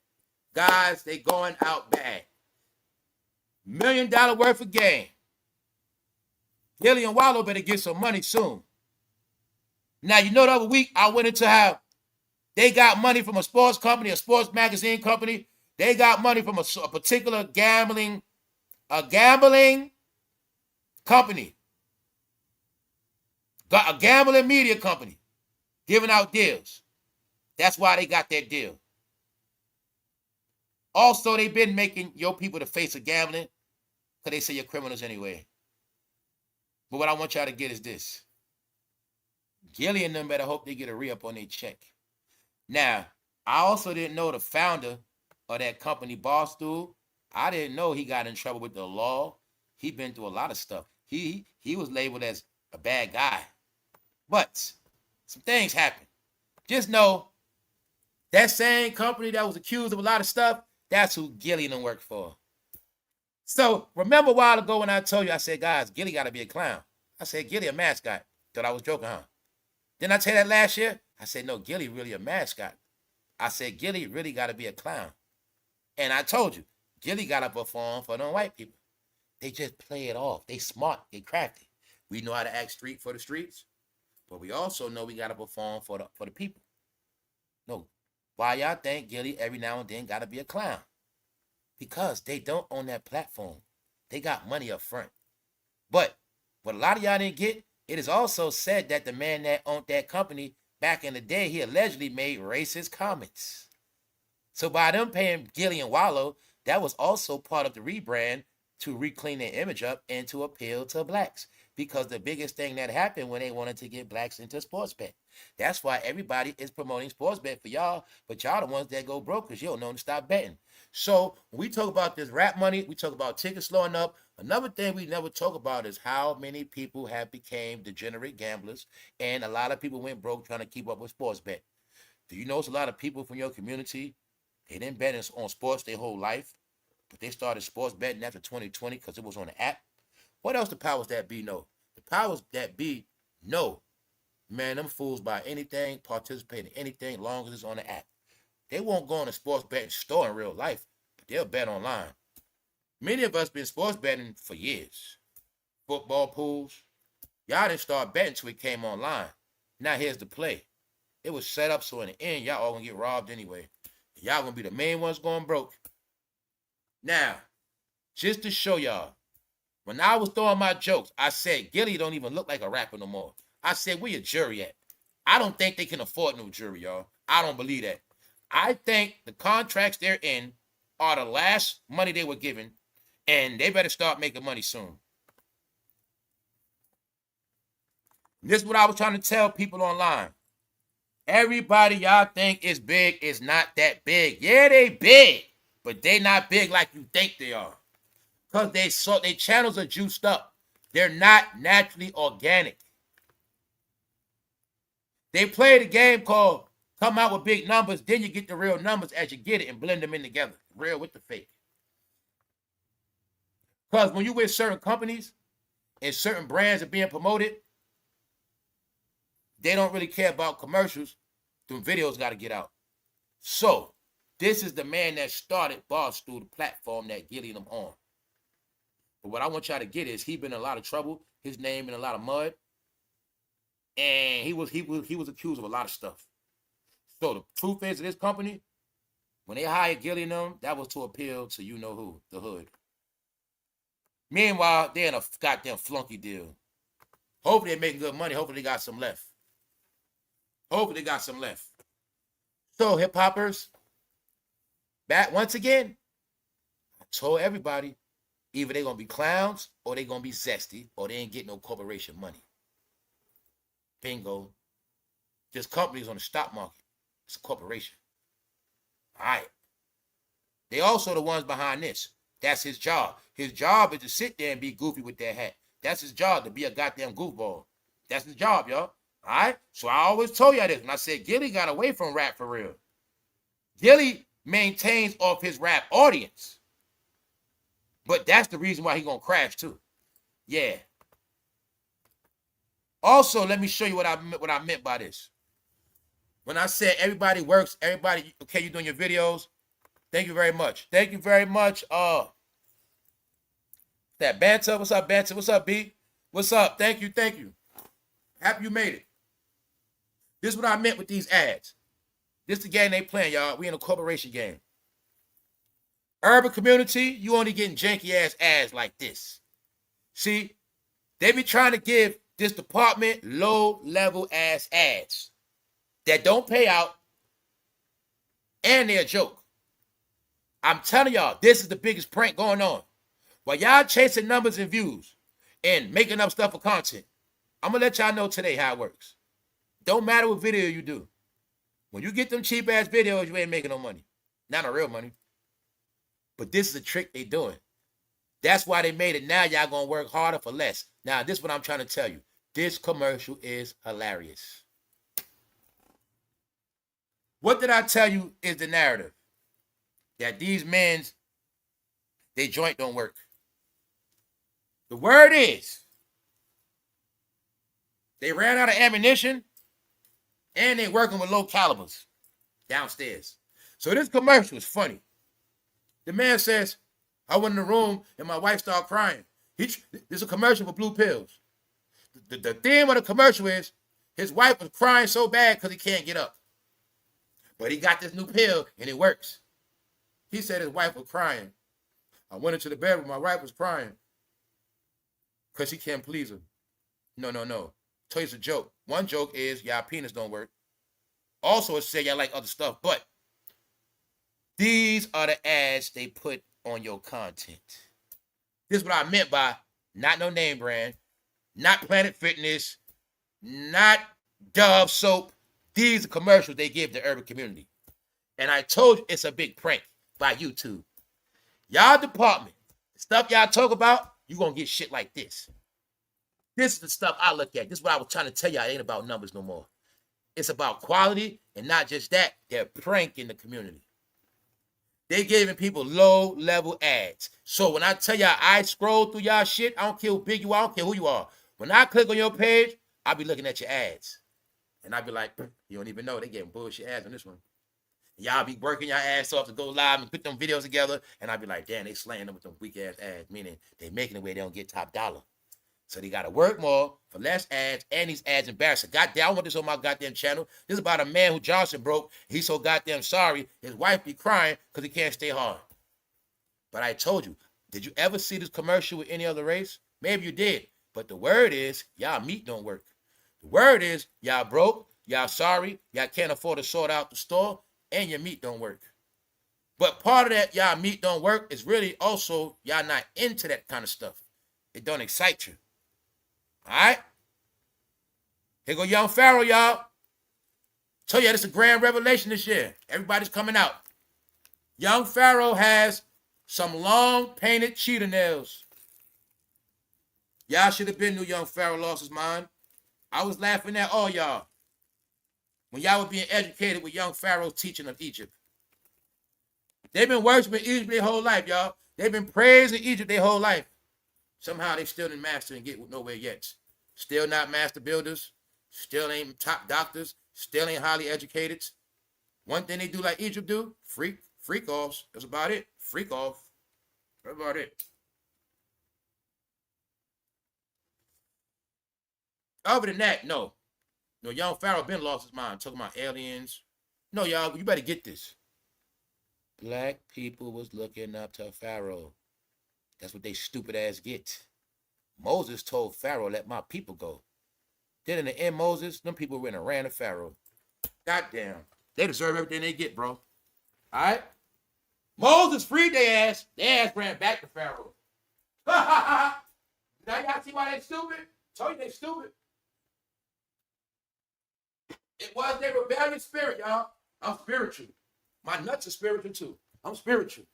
A: Guys, they going out bad. $1 million worth of game. Gilly and Wallow better get some money soon. Now, you know the other week I went into how they got money from a sports company, a sports magazine company. They got money from a particular gambling company. Got a gambling media company giving out deals. That's why they got that deal. Also, they've been making your people the face of gambling because they say you're criminals anyway. But what I want y'all to get is this. Gilly and them better hope they get a re-up on their check. Now, I also didn't know the founder of that company, Boss Dude. I didn't know he got in trouble with the law. He been through a lot of stuff. He was labeled as a bad guy. But some things happen. Just know that same company that was accused of a lot of stuff, that's who Gilly and them work for. So remember a while ago when I told you, I said, guys, Gilly got to be a clown. I said, Gilly a mascot. Thought I was joking, huh? Didn't I tell you that last year? I said, no, Gilly really a mascot. I said, Gilly really got to be a clown. And I told you, Gilly got to perform for them white people. They just play it off. They smart. They crafty. We know how to act street for the streets, but we also know we got to perform for the people. No, why y'all think Gilly every now and then got to be a clown? Because they don't own that platform. They got money up front. But what a lot of y'all didn't get, it is also said that the man that owned that company back in the day, he allegedly made racist comments. So by them paying Gilly and Wallow, that was also part of the rebrand to reclean their image up and to appeal to blacks. Because the biggest thing that happened when they wanted to get blacks into sports bet. That's why everybody is promoting sports bet for y'all, but y'all the ones that go broke because you don't know when to stop betting. So when we talk about this rap money, we talk about tickets slowing up. Another thing we never talk about is how many people have became degenerate gamblers, and a lot of people went broke trying to keep up with sports bet. Do you notice a lot of people from your community, they didn't bet on sports their whole life, but they started sports betting after 2020 because it was on the app? What else the powers that be know? The powers that be know, man, them fools buy anything, participate in anything, long as it's on the app. They won't go in a sports betting store in real life, but they'll bet online. Many of us been sports betting for years. Football pools. Y'all didn't start betting until it came online. Now here's the play. It was set up so in the end, y'all all gonna get robbed anyway. Y'all gonna be the main ones going broke. Now, just to show y'all, when I was throwing my jokes, I said, Gilly don't even look like a rapper no more. I said, where your jury at? I don't think they can afford no jury, y'all. I don't believe that. I think the contracts they're in are the last money they were given, and they better start making money soon. This is what I was trying to tell people online. Everybody y'all think is big is not that big. Yeah, they big, but they not big like you think they are. Because their channels are juiced up. They're not naturally organic. They play the game called come out with big numbers, then you get the real numbers as you get it and blend them in together. Real with the fake. Because when you with certain companies and certain brands are being promoted, they don't really care about commercials. Them videos got to get out. So, this is the man that started Barstool, the platform that Gilly them on. But what I want y'all to get is he been in a lot of trouble. His name in a lot of mud. And he was accused of a lot of stuff. So the truth is, this company, when they hired Gilly and them, that was to appeal to you know who, the hood. Meanwhile, they're in a goddamn flunky deal. Hopefully they're making good money. Hopefully they got some left. So hip hoppers, back once again, I told everybody, either they're gonna be clowns or they're gonna be zesty or they ain't getting no corporation money. Bingo. This company's on the stock market. It's a corporation. All right. They also the ones behind this. That's his job. His job is to sit there and be goofy with that hat. That's his job, to be a goddamn goofball. That's his job, y'all. All right? So I always told y'all this. When I said Gilly got away from rap for real. Gilly maintains off his rap audience. But that's the reason why he gonna crash too. Yeah. Also, let me show you what I meant by this. When I said everybody works, everybody, okay, you doing your videos. Thank you very much. Thank you very much. That Banter. What's up, Banter? What's up, B? What's up? Thank you. Happy you made it. This is what I meant with these ads. This is the game they playing, y'all. We in a corporation game. Urban community, you only getting janky ass ads like this. See, they be trying to give this department low-level ass ads that don't pay out, and they're a joke. I'm telling y'all, this is the biggest prank going on. While y'all chasing numbers and views and making up stuff for content, I'm going to let y'all know today how it works. Don't matter what video you do. When you get them cheap-ass videos, you ain't making no money. Not no real money. But this is a trick they doing. That's why they made it. Now y'all going to work harder for less. Now, this is what I'm trying to tell you. This commercial is hilarious. What did I tell you is the narrative? That these men's, they joint don't work. The word is, they ran out of ammunition and they working with low calibers downstairs. So this commercial is funny. The man says, I went in the room and my wife started crying. This is a commercial for blue pills. The theme of the commercial is his wife was crying so bad because he can't get up. But he got this new pill and it works. He said his wife was crying. I went into the bedroom, my wife was crying because she can't please him. No. Tell you it's a joke. One joke is y'all penis don't work. Also, it said y'all like other stuff, but these are the ads they put on your content. This is what I meant by not no name brand, not Planet Fitness, not Dove soap. These are commercials they give the urban community. And I told you it's a big prank by YouTube. Y'all department, the stuff y'all talk about, you going to get shit like this. This is the stuff I look at. This is what I was trying to tell y'all. It ain't about numbers no more. It's about quality, and not just that, they're pranking the community. They giving people low-level ads. So when I tell y'all I scroll through y'all shit, I don't care how big you are, I don't care who you are. When I click on your page, I'll be looking at your ads. And I'll be like, you don't even know they getting bullshit ads on this one. Y'all be working your ass off to go live and put them videos together. And I'll be like, damn, they slaying them with them weak-ass ads, meaning they making it where they don't get top dollar. So they got to work more for less ads, and these ads embarrassing. Goddamn, I want this on my goddamn channel. This is about a man who Johnson broke. He's so goddamn sorry. His wife be crying because he can't stay hard. But I told you, did you ever see this commercial with any other race? Maybe you did. But the word is, y'all meat don't work. The word is, y'all broke, Y'all sorry, y'all can't afford to sort out the store, and your meat don't work. But part of that y'all meat don't work is really also y'all not into that kind of stuff. It don't excite you. All right? Here go Young Pharaoh, y'all. Tell you this is a grand revelation this year. Everybody's coming out. Young Pharaoh has some long painted cheetah nails. Y'all should have been knew Young Pharaoh lost his mind. I was laughing at all y'all when y'all were being educated with Young Pharaoh's teaching of Egypt. They've been worshiping Egypt their whole life, y'all. They've been praising Egypt their whole life. Somehow they still didn't master and get nowhere yet. Still not master builders. Still ain't top doctors. Still ain't highly educated. One thing they do like Egypt do, freak offs. That's about it. Freak off. That's about it. Other than that, no. No, Young Pharaoh been lost his mind talking about aliens. No, y'all, you better get this. Black people was looking up to Pharaoh. That's what they stupid ass get. Moses told Pharaoh, let my people go. Then in the end, Moses, them people went and ran to Pharaoh. Goddamn. They deserve everything they get, bro. All right? Moses freed their ass. Their ass ran back to Pharaoh. Now y'all see why they stupid? Told you they stupid. It was their rebellious spirit, y'all. I'm spiritual. My nuts are spiritual too. I'm spiritual.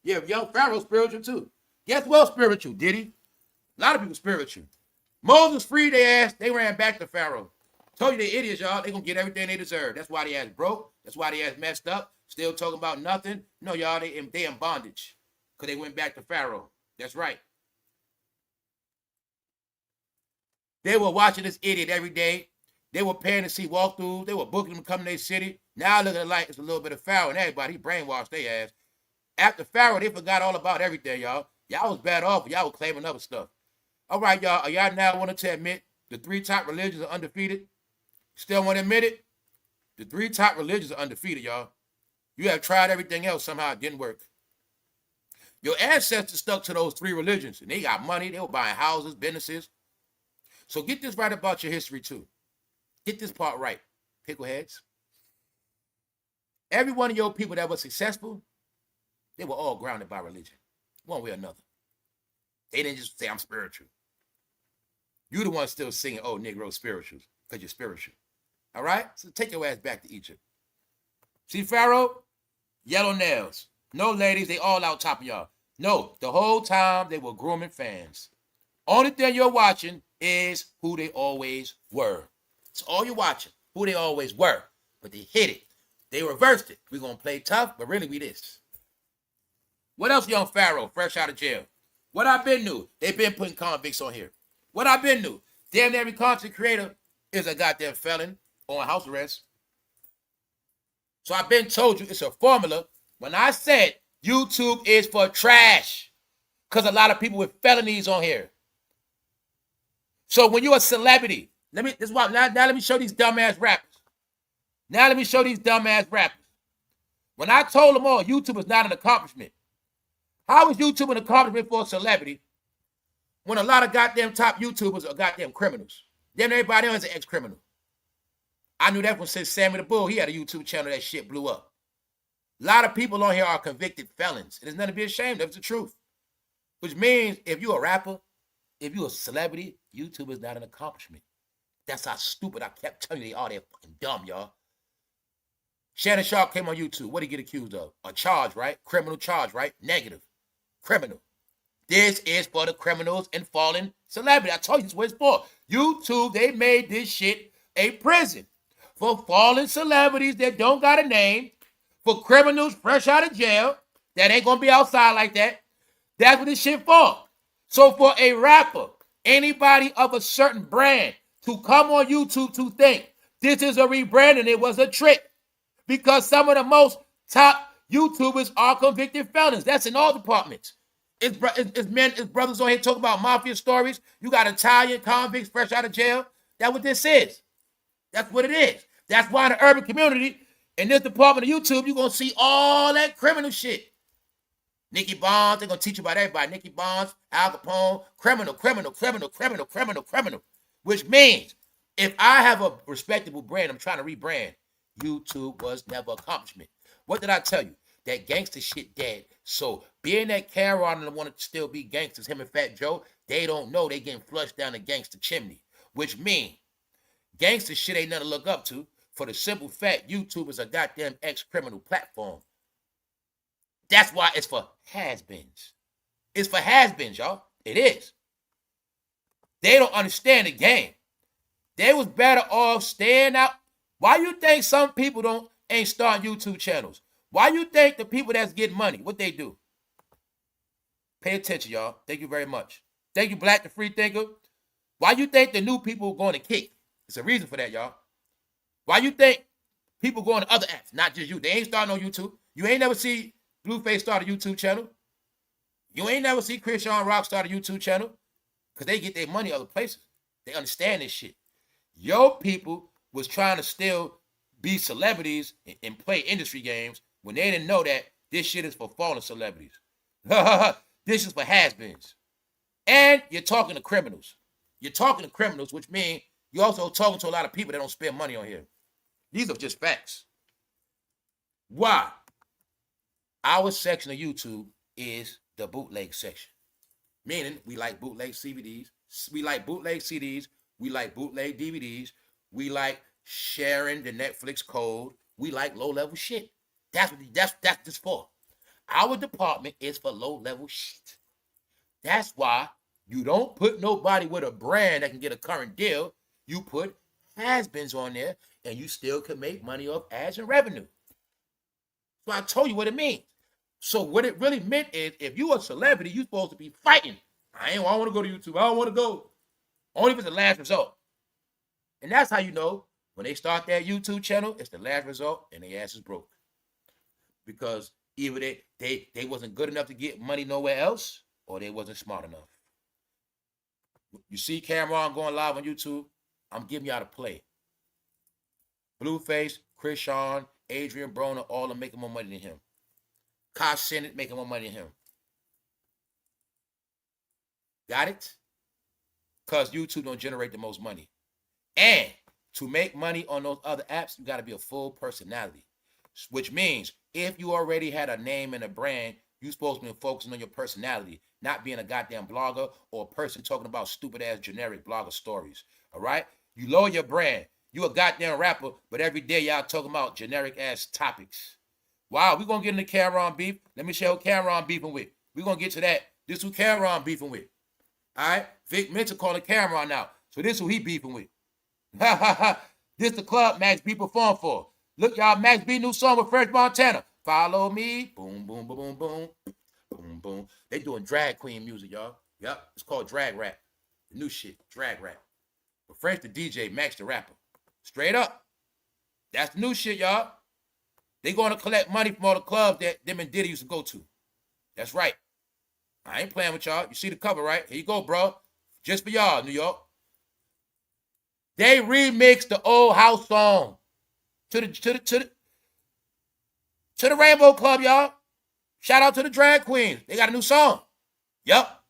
A: Yeah, Young Pharaoh spiritual too. Guess what spiritual, did he? A lot of people spiritual. Moses freed their ass. They ran back to Pharaoh. Told you they idiots, y'all. They gonna get everything they deserve. That's why they ass broke. That's why they ass messed up. Still talking about nothing. No, y'all, they in bondage. Because they went back to Pharaoh. That's right. They were watching this idiot every day. They were paying to see walkthroughs. They were booking him to come to their city. Now look at it like it's a little bit of Pharaoh and everybody. He brainwashed their ass. After Pharaoh, they forgot all about everything, y'all. Y'all was bad off. Y'all was claiming other stuff. All right, y'all. Are y'all now wanting to admit the 3 top religions are undefeated? Still want to admit it? The 3 top religions are undefeated, y'all. You have tried everything else. Somehow it didn't work. Your ancestors stuck to those 3 religions, and they got money. They were buying houses, businesses. So get this right about your history, too. Get this part right, pickleheads. Every one of your people that was successful, they were all grounded by religion, one way or another. They didn't just say, I'm spiritual. You the one still singing, oh, Negro spirituals, because you're spiritual. All right? So take your ass back to Egypt. See Pharaoh? Yellow nails. No, ladies, they all out top of y'all. No, the whole time they were grooming fans. Only thing you're watching is who they always were. That's all you're watching, who they always were. But they hit it. They reversed it. We're going to play tough, but really we this. What else, Young Pharaoh, fresh out of jail? What I been knew? They been putting convicts on here. What I been knew? Damn every content creator is a goddamn felon on house arrest. So I been told you it's a formula. When I said YouTube is for trash, because a lot of people with felonies on here. So when you're a celebrity, now let me show these dumbass rappers. Now let me show these dumbass rappers. When I told them all YouTube is not an accomplishment, how is YouTube an accomplishment for a celebrity when a lot of goddamn top YouTubers are goddamn criminals? Then everybody else is an ex-criminal. I knew that one since Sammy the Bull. He had a YouTube channel that shit blew up. A lot of people on here are convicted felons. There's nothing to be ashamed of. It's the truth. Which means if you're a rapper, if you're a celebrity, YouTube is not an accomplishment. That's how stupid I kept telling you they are. They're fucking dumb, y'all. Shannon Sharp came on YouTube. What did he get accused of? A charge, right? Criminal charge, right? Negative. Criminal. This is for the criminals and fallen celebrity. I told you this is what it's for. YouTube, they made this shit a prison for fallen celebrities that don't got a name, for criminals fresh out of jail that ain't gonna be outside like that. That's what this shit for. So for a rapper, anybody of a certain brand to come on YouTube to think this is a rebranding, it was a trick. Because some of the most top YouTubers are convicted felons. That's in all departments. It's brothers on here talking about mafia stories. You got Italian convicts fresh out of jail. That's what this is. That's what it is. That's why in the urban community, in this department of YouTube, you're going to see all that criminal shit. Nicky Bonds, they're going to teach you about everybody. Nicky Bonds, Al Capone, criminal. Which means If I have a respectable brand, I'm trying to rebrand. YouTube was never accomplishment. What did I tell you? That gangster shit dead. So being that Cameron and want to still be gangsters, him and Fat Joe, they don't know they getting flushed down the gangster chimney. Which means gangster shit ain't nothing to look up to. For the simple fact, YouTube is a goddamn ex-criminal platform. That's why it's for has-beens. It's for has-beens, y'all. It is. They don't understand the game. They was better off staying out. Why you think some people ain't starting YouTube channels? Why you think the people that's getting money, what they do? Pay attention, y'all. Thank you very much. Thank you, Black the Free Thinker. Why you think the new people are going to kick? It's a reason for that, y'all. Why you think people go on to other apps, not just you? They ain't starting on YouTube. You ain't never see Blueface start a YouTube channel. You ain't never see chriseanrock start a YouTube channel because they get their money other places. They understand this shit. Your people was trying to still be celebrities and play industry games when they didn't know that this shit is for fallen celebrities. This is for has-beens. And you're talking to criminals. You're talking to criminals, which means you're also talking to a lot of people that don't spend money on here. These are just facts. Why? Our section of YouTube is the bootleg section. Meaning we like bootleg CDs. We like bootleg CDs. We like bootleg DVDs. We like sharing the Netflix code. We like low-level shit. That's what that's this for. Our department is for low-level shit. That's why you don't put nobody with a brand that can get a current deal. You put has-beens on there, and you still can make money off ads and revenue. So I told you what it means. So what it really meant is, if you a celebrity, you supposed to be fighting. I don't want to go to YouTube. I don't want to go. Only if it's the last result. And that's how you know when they start that YouTube channel, it's the last result, and their ass is broke. Because either they wasn't good enough to get money nowhere else, or they wasn't smart enough. You see Cameron going live on YouTube? I'm giving y'all to play. Blueface, Chrisean, Adrian Broner, all are making more money than him. Kai Cenat making more money than him. Got it? Because YouTube don't generate the most money. And to make money on those other apps, you got to be a full personality. Which means if you already had a name and a brand, you're supposed to be focusing on your personality, not being a goddamn blogger or a person talking about stupid-ass generic blogger stories. All right? You lower your brand. You a goddamn rapper, but every day y'all talking about generic-ass topics. Wow, we're going to get into Cameron beef. Let me show who Cameron beefing with. We're going to get to that. This is who Cameron beefing with. All right? Vic Mentor calling Cameron out. So this is who he beefing with. This the club Max B performed for. Look, y'all, Max B new song with French Montana. Follow me. Boom, boom, boom, boom, boom. Boom, boom. They doing drag queen music, y'all. Yep, it's called drag rap. The new shit, drag rap. But French the DJ, Max the rapper. Straight up. That's the new shit, y'all. They going to collect money from all the clubs that them and Diddy used to go to. That's right. I ain't playing with y'all. You see the cover, right? Here you go, bro. Just for y'all, New York. They remixed the old house song to the Rainbow Club, y'all. Shout out to the drag queens. They got a new song. Yup.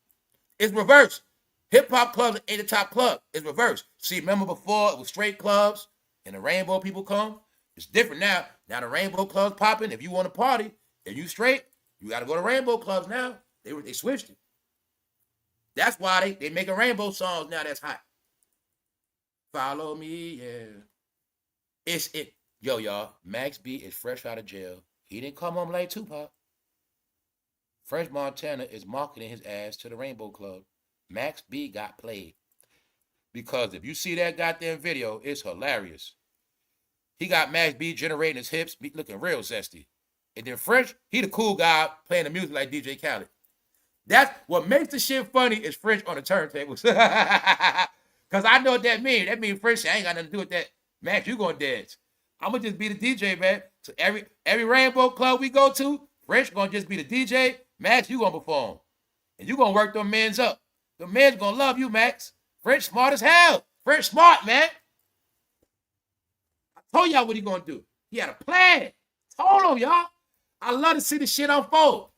A: It's reversed. Hip-hop clubs ain't the top club. It's reversed. See, remember before it was straight clubs and the rainbow people come? It's different now. Now the rainbow clubs popping. If you want to party and you straight, you got to go to rainbow clubs now. They switched it. That's why they making rainbow songs now that's hot. Follow me, yeah. It's it. Yo, y'all, Max B is fresh out of jail. He didn't come home like Tupac. French Montana is marketing his ass to the Rainbow Club. Max B got played. Because if you see that goddamn video, it's hilarious. He got Max B generating his hips, looking real zesty. And then French, he the cool guy playing the music like DJ Khaled. That's what makes the shit funny is French on the turntables. Because I know what that means. That means French, I ain't got nothing to do with that. Max, you gonna dance. I'm gonna just be the DJ, man. So every rainbow club we go to, French gonna just be the DJ. Max, you gonna perform. And you gonna work them men's up. The men's gonna love you, Max. French smart as hell. French smart, man. I told y'all what he gonna do. He had a plan. Told him, y'all. I love to see the shit unfold.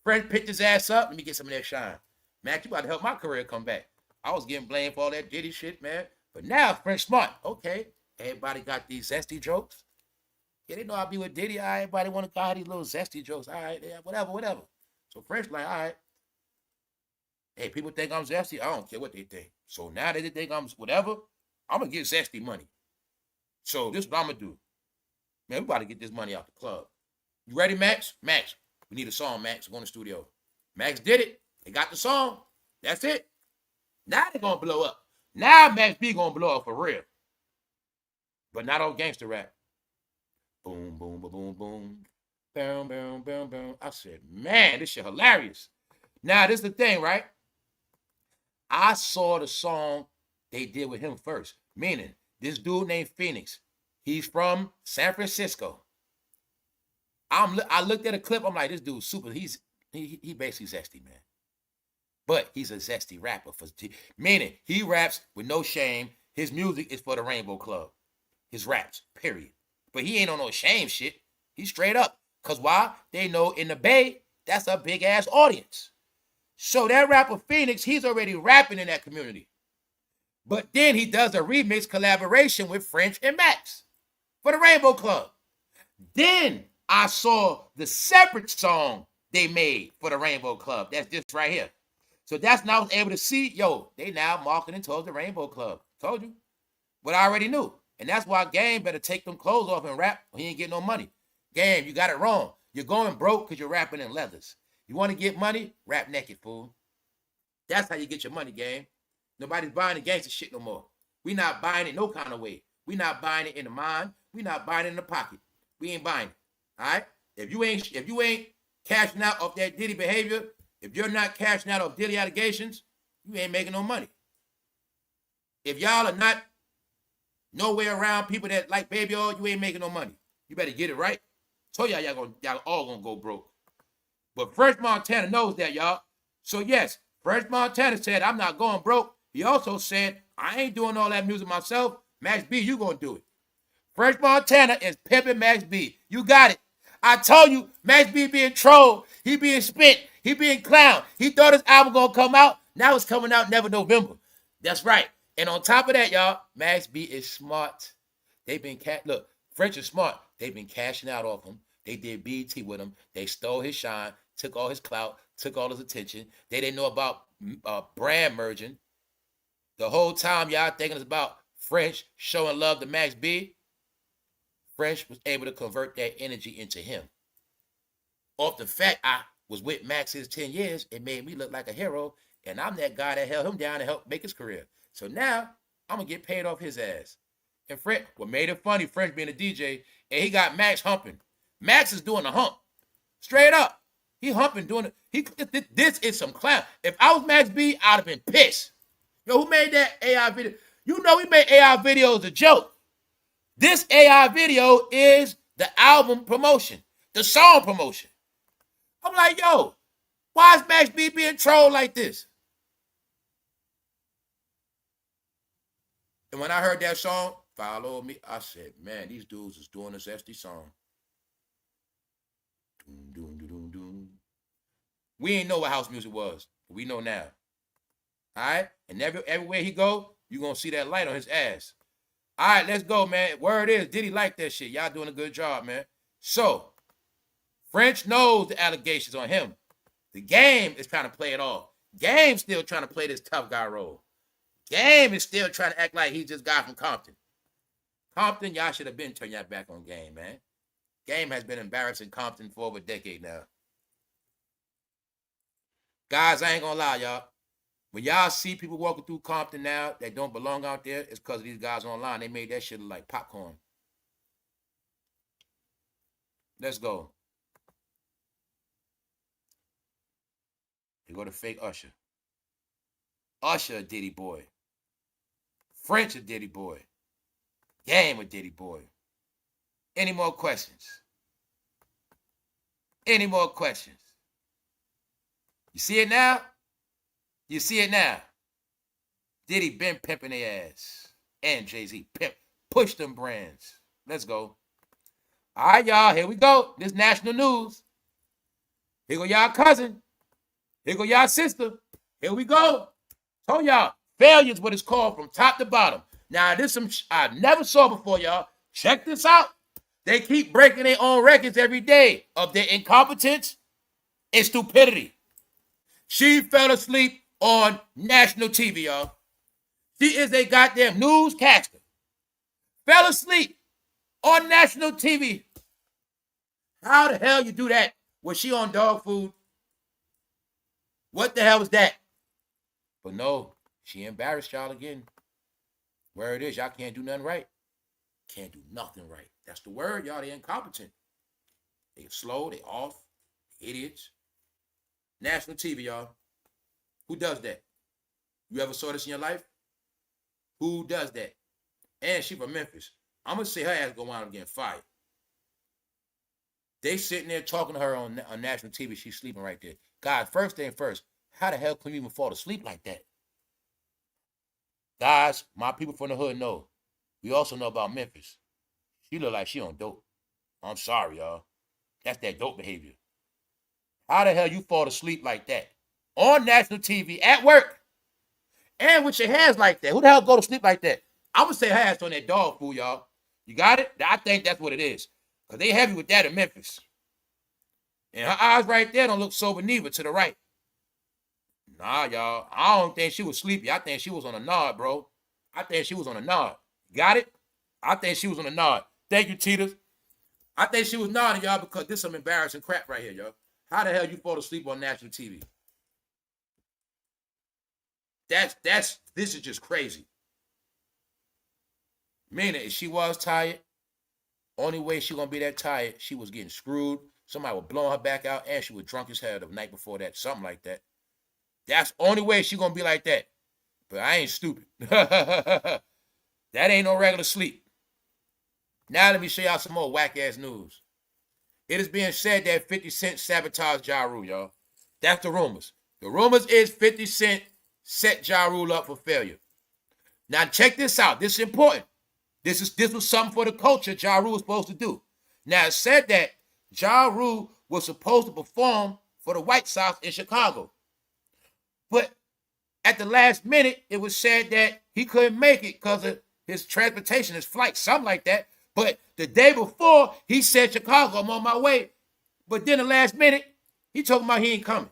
A: French picked his ass up. Let me get some of that shine. Max, you about to help my career come back. I was getting blamed for all that Diddy shit, man. But now French smart. Okay, everybody got these zesty jokes. Yeah, they know I be with Diddy. All right, everybody want to go these little zesty jokes. All right, yeah, whatever. So French like, all right. Hey, people think I'm zesty. I don't care what they think. So now that they think I'm whatever, I'm gonna get zesty money. So this is what I'm gonna do. Man, we about to get this money out the club. You ready, Max? Max, we need a song, Max. Go in the studio. Max did it. They got the song. That's it. Now they're gonna blow up. Now Max B gonna blow up for real. But not on gangster rap. Boom, boom, boom, boom, boom. Boom, boom, boom, boom. I said, man, this shit hilarious. Now, this is the thing, right? I saw the song they did with him first. Meaning, this dude named Phoenix. He's from San Francisco. I looked at a clip. I'm like, this dude's super. He basically zesty, man. But he's a zesty rapper. Meaning, he raps with no shame. His music is for the Rainbow Club. His raps, period. But he ain't on no shame shit. He's straight up. Because why? They know in the Bay, that's a big-ass audience. So that rapper Phoenix, he's already rapping in that community. But then he does a remix collaboration with French and Max for the Rainbow Club. Then I saw the separate song they made for the Rainbow Club. That's this right here. So that's now I was able to see, yo, they now marketing towards the Rainbow Club. Told you. But I already knew. And that's why Game better take them clothes off and rap or he ain't getting no money. Game, you got it wrong. You're going broke because you're rapping in leathers. You want to get money? Rap naked, fool. That's how you get your money, Game. Nobody's buying the gangster shit no more. We not buying it no kind of way. We not buying it in the mind. We not buying it in the pocket. We ain't buying it. All right? If you ain't cashing out off that Diddy behavior, if you're not cashing out off Diddy allegations, you ain't making no money. If y'all are not nowhere around people that like baby oil, you ain't making no money. You better get it right. Told y'all all gonna go broke. But Fresh Montana knows that, y'all. So yes, Fresh Montana said, I'm not going broke. He also said, I ain't doing all that music myself. Max B, you gonna do it. Fresh Montana is pimping Max B. You got it. I told you, Max B being trolled. He being spent. He being clown. He thought his album gonna come out. Now it's coming out never November. That's right. And on top of that, y'all, Max B is smart. They've been look, French is smart. They've been cashing out off him. They did BT with him. They stole his shine, took all his clout, took all his attention. They didn't know about brand merging. The whole time y'all thinking it's about French showing love to Max B. French was able to convert that energy into him. Off the fact I was with Max his 10 years, it made me look like a hero, and I'm that guy that held him down and helped make his career. So now I'm gonna get paid off his ass. And French, what made it funny, French being a DJ, and he got Max humping. Max is doing the hump. Straight up. He humping, doing it. This is some clown. If I was Max B, I'd have been pissed. Yo, who made that AI video? You know we made AI videos a joke. This AI video is the album promotion, the song promotion. I'm like, yo, why is Max B being trolled like this? And when I heard that song, Follow Me, I said, man, these dudes is doing this SD song. Doom, doom, doom, doom. We ain't know what house music was, but we know now. All right? And everywhere he go, you going to see that light on his ass. All right, let's go, man. Word is, Diddy like that shit. Y'all doing a good job, man. So, French knows the allegations on him. The Game is trying to play it off. Game still trying to play this tough guy role. Game is still trying to act like he just got from Compton. Compton, y'all should have been turning y'all back on Game, man. Game has been embarrassing Compton for over a decade now. Guys, I ain't gonna lie, y'all. When y'all see people walking through Compton now that don't belong out there, it's because of these guys online. They made that shit look like popcorn. Let's go. You go to fake Usher. Usher a Diddy boy. French a Diddy boy. Game a Diddy boy. Any more questions? Any more questions? You see it now? You see it now. Diddy been pimping their ass. And Jay-Z pimp. Push them brands. Let's go. All right, y'all. Here we go. This national news. Here go y'all cousin. Here go y'all sister. Here we go. Told y'all. Failure is what it's called from top to bottom. Now, this some I never saw before, y'all. Check this out. They keep breaking their own records every day of their incompetence and stupidity. She fell asleep on national TV, y'all. She is a goddamn newscaster. Fell asleep on national TV. How the hell you do that? Was she on dog food? What the hell was that? But no, she embarrassed y'all again. Where it is, y'all can't do nothing right. Can't do nothing right. That's the word, y'all. They incompetent. They slow, they off, idiots. National TV, y'all. Who does that? You ever saw this in your life? Who does that? And she from Memphis. I'm going to say her ass go wind up getting fired. They sitting there talking to her on national TV. She's sleeping right there. Guys, first thing first, how the hell can you even fall asleep like that? Guys, my people from the hood know. We also know about Memphis. She look like she on dope. I'm sorry, y'all. That's that dope behavior. How the hell you fall asleep like that? On national TV, at work, and with your hands like that. Who the hell go to sleep like that? I'm going to say her ass on that dog food, y'all. You got it? I think that's what it is. Because they heavy with that in Memphis. And her eyes right there don't look sober neither to the right. Nah, y'all. I don't think she was sleepy. I think she was on a nod, bro. I think she was on a nod. Got it? I think she was on a nod. Thank you, Teeters. I think she was nodding, y'all, because this is some embarrassing crap right here, y'all. How the hell you fall asleep on national TV? This is just crazy. Meaning, if she was tired, only way she gonna be that tired, she was getting screwed. Somebody was blowing her back out, and she was drunk as hell the night before that, something like that. That's the only way she gonna be like that. But I ain't stupid. That ain't no regular sleep. Now let me show y'all some more whack-ass news. It is being said that 50 Cent sabotaged Ja Rule, y'all. That's the rumors. The rumors is 50 Cent set Ja Rule up for failure. Now check this out. This is important. This was something for the culture Ja Rule was supposed to do. Now it said that Ja Rule was supposed to perform for the White Sox in Chicago. But at the last minute, it was said that he couldn't make it because of his transportation, his flight, something like that. But the day before, he said, Chicago, I'm on my way. But then the last minute, he talking about he ain't coming.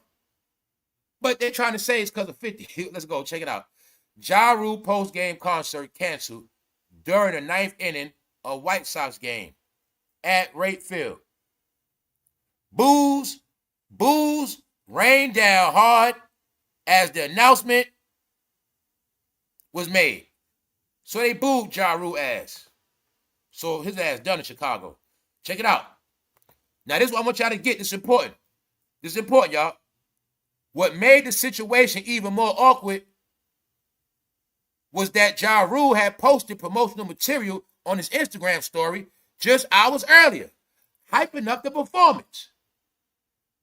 A: But they're trying to say it's because of 50. Let's go, check it out. Ja Rule post-game concert canceled during the ninth inning of White Sox game at Wright Field. Boos rained down hard as the announcement was made. So they booed Ja Rule ass. So his ass done in Chicago. Check it out. Now this is what I want y'all to get. This is important. This is important, y'all. What made the situation even more awkward was that Ja Rule had posted promotional material on his Instagram story just hours earlier, hyping up the performance.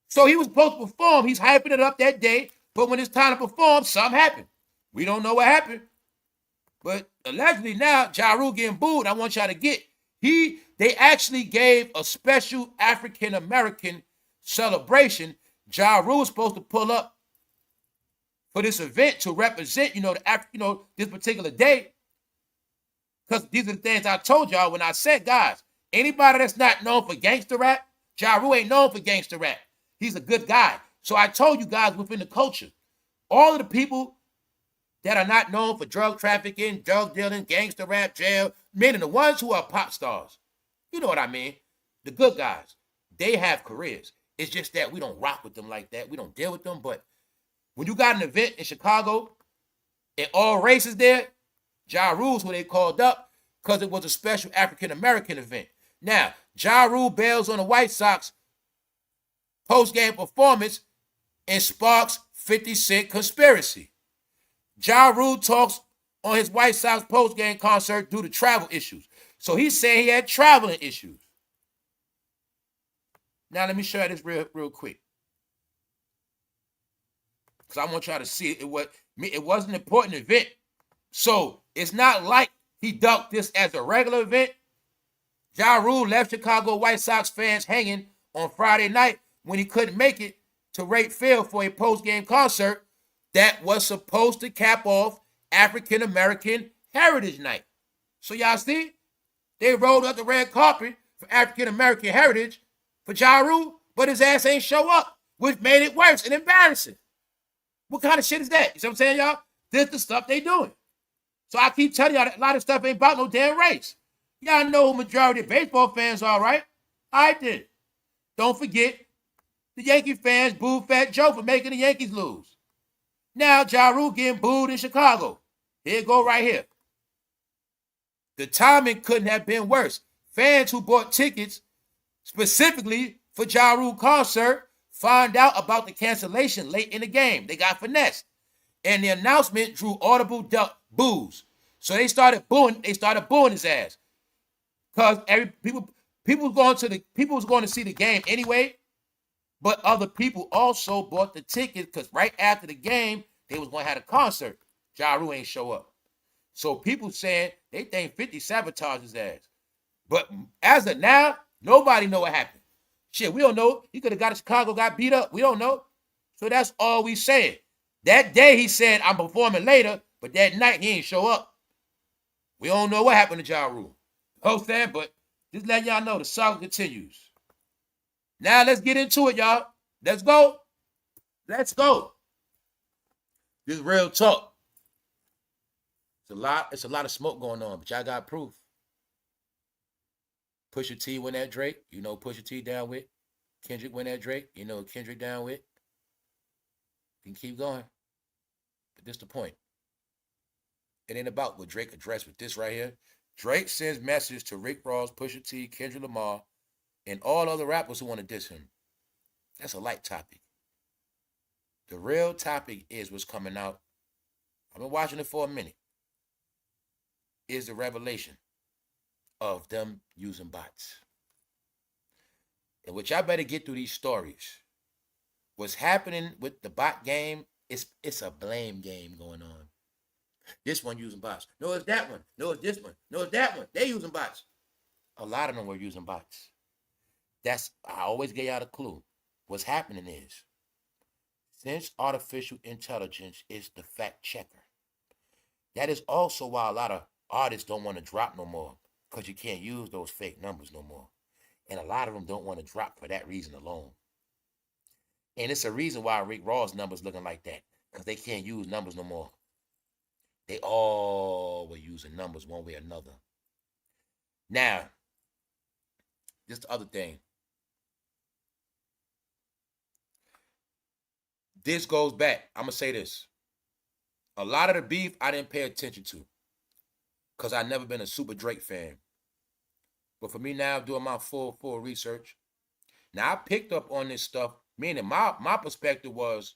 A: So he was supposed to perform. He's hyping it up that day, but when it's time to perform, something happened. We don't know what happened. But allegedly now, Ja Rule getting booed. I want y'all to get. They actually gave a special African-American celebration. Ja Rule was supposed to pull up for this event to represent, this particular day. Because these are the things I told y'all when I said, guys, anybody that's not known for gangster rap, Ja Rule ain't known for gangster rap. He's a good guy. So I told you guys within the culture, all of the people that are not known for drug trafficking, drug dealing, gangster rap, jail, meaning the ones who are pop stars. You know what I mean? The good guys, they have careers. It's just that we don't rock with them like that. We don't deal with them. But when you got an event in Chicago and all races there, Ja Rule's who they called up because it was a special African-American event. Now, Ja Rule bails on the White Sox post-game performance and sparks 50 Cent conspiracy. Ja Rule talks on his White Sox post-game concert due to travel issues. So he's saying he had traveling issues. Now let me show you this real quick. Because I want y'all to see it. It was an important event. So it's not like he ducked this as a regular event. Ja Rule left Chicago White Sox fans hanging on Friday night when he couldn't make it to Wright Field for a post-game concert that was supposed to cap off African-American Heritage Night. So y'all see, they rolled up the red carpet for African American heritage for Ja Rule, but his ass ain't show up, which made it worse and embarrassing. What kind of shit is that? You see what I'm saying, y'all? This the stuff they doing. So I keep telling y'all that a lot of stuff ain't about no damn race. Y'all know who majority of baseball fans are, right? I did. Don't forget, the Yankee fans booed Fat Joe for making the Yankees lose. Now Ja Rule getting booed in Chicago. Here it go right here. The timing couldn't have been worse. Fans who bought tickets specifically for Ja Rule concert find out about the cancellation late in the game. They got finessed. And the announcement drew audible boos. So they started booing his ass. Because people was going to see the game anyway, but other people also bought the ticket because right after the game, they was going to have a concert. Ja Rule ain't show up. So people saying they think 50 sabotaged his ass. But as of now, nobody know what happened. Shit, we don't know. He could have got to Chicago, got beat up. We don't know. So that's all we saying. That day he said, I'm performing later, but that night he ain't show up. We don't know what happened to Ja Rule. Host that, but just letting y'all know the saga continues. Now let's get into it, y'all. Let's go. Let's go. This is real talk. It's a lot of smoke going on, but y'all got proof. Pusha T went at Drake. You know Pusha T down with. Kendrick went at Drake. You know Kendrick down with. You can keep going. But this the point. It ain't about what Drake addressed with this right here. Drake sends message to Rick Ross, Pusha T, Kendrick Lamar, and all other rappers who want to diss him. That's a light topic. The real topic is what's coming out. I've been watching it for a minute. Is the revelation of them using bots. And what y'all better get through these stories. What's happening with the bot game, it's a blame game going on. This one using bots. No, it's that one. No, it's this one. No, it's that one. They using bots. A lot of them were using bots. I always gave y'all a clue. What's happening is, since artificial intelligence is the fact checker, that is also why a lot of artists don't want to drop no more, because you can't use those fake numbers no more. And a lot of them don't want to drop for that reason alone. And it's a reason why Rick Ross numbers looking like that, because they can't use numbers no more. They all were using numbers one way or another. Now, just the other thing. This goes back. I'm going to say this. A lot of the beef I didn't pay attention to because I've never been a super Drake fan. But for me now, doing my full research, now I picked up on this stuff, meaning my perspective was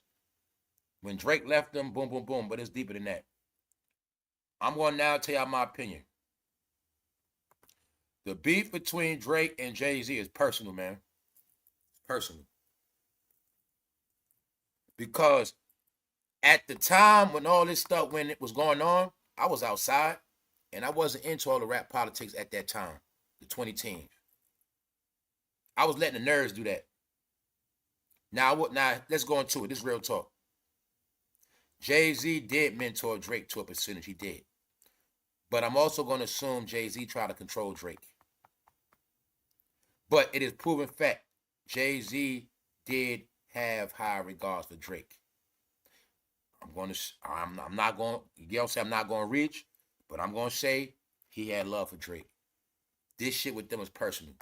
A: when Drake left them, boom, boom, boom, but it's deeper than that. I'm going to now tell y'all my opinion. The beef between Drake and jayz is personal, man. It's personal. Because at the time when all this stuff, when it was going on, I was outside and I wasn't into all the rap politics at that time, the 2010s. I was letting the nerds do that. Now let's go into it. This is real talk. Jay-Z did mentor Drake to a percentage. He did. But I'm also going to assume Jay-Z tried to control Drake. But it is proven fact. Jay-Z did have high regards for Drake. I'm not going to reach, but I'm going to say he had love for Drake. This shit with them is personal.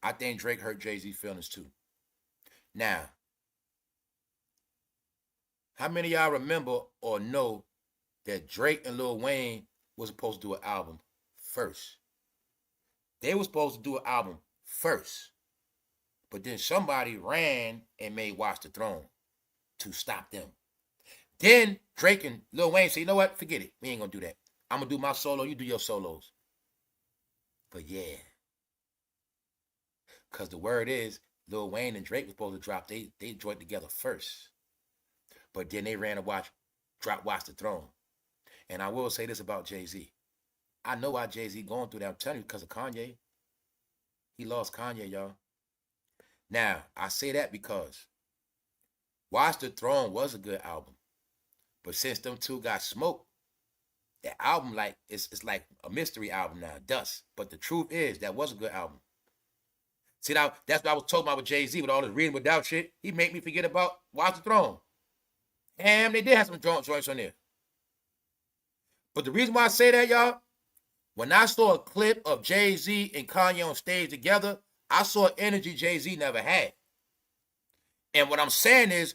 A: I think Drake hurt Jay-Z feelings too. Now, how many of y'all remember or know that Drake and Lil Wayne was supposed to do an album first? They were supposed to do an album first. But then somebody ran and made Watch the Throne to stop them. Then Drake and Lil Wayne say, you know what? Forget it. We ain't going to do that. I'm going to do my solo. You do your solos. But yeah. Because the word is, Lil Wayne and Drake were supposed to drop. They joined together first. But then they ran and drop Watch the Throne. And I will say this about Jay-Z. I know why Jay-Z going through that. I'm telling you, because of Kanye. He lost Kanye, y'all. Now, I say that because Watch the Throne was a good album. But since them two got smoked, That album, like, it's like a mystery album now, dust. But the truth is, that was a good album. See, that's what I was talking about with Jay-Z, with all this reading without shit. He made me forget about Watch the Throne. And they did have some joints on there. But the reason why I say that, y'all, when I saw a clip of Jay-Z and Kanye on stage together, I saw energy Jay-Z never had. And what I'm saying is,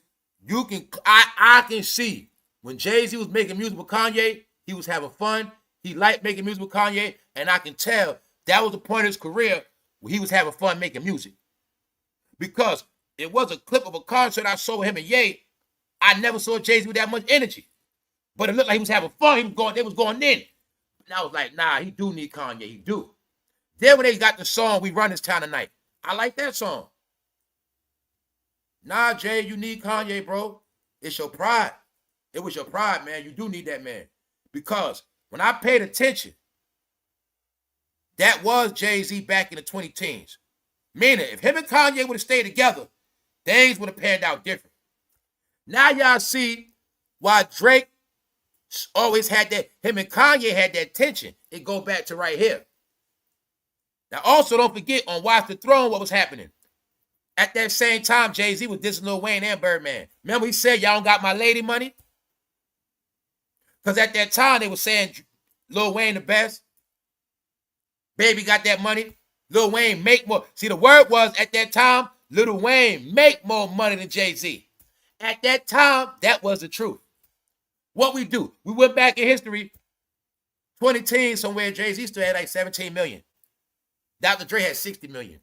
A: I can see when Jay-Z was making music with Kanye, he was having fun. He liked making music with Kanye, and I can tell that was the point of his career where he was having fun making music. Because it was a clip of a concert I saw with him and Ye. I never saw Jay-Z with that much energy. But it looked like he was having fun. They was going in. And I was like, nah, he do need Kanye. He do. Then when they got the song, We Run This Town Tonight, I like that song. Nah, Jay, you need Kanye, bro. It's your pride. It was your pride, man. You do need that man. Because when I paid attention, that was Jay-Z back in the 2010s. Meaning, if him and Kanye would have stayed together, things would have panned out different. Now y'all see why Drake always had that, him and Kanye had that tension. It go back to right here. Now also don't forget on Watch the Throne what was happening. At that same time, Jay-Z was dissing Lil Wayne and Birdman. Remember he said, y'all don't got my lady money? Because at that time, they were saying Lil Wayne the best. Baby got that money. Lil Wayne make more. See, the word was at that time, Lil Wayne make more money than Jay-Z. At that time, that was the truth. What we do, we went back in history, 2010 somewhere, Jay-Z still had like 17 million. Dr. Dre had 60 million.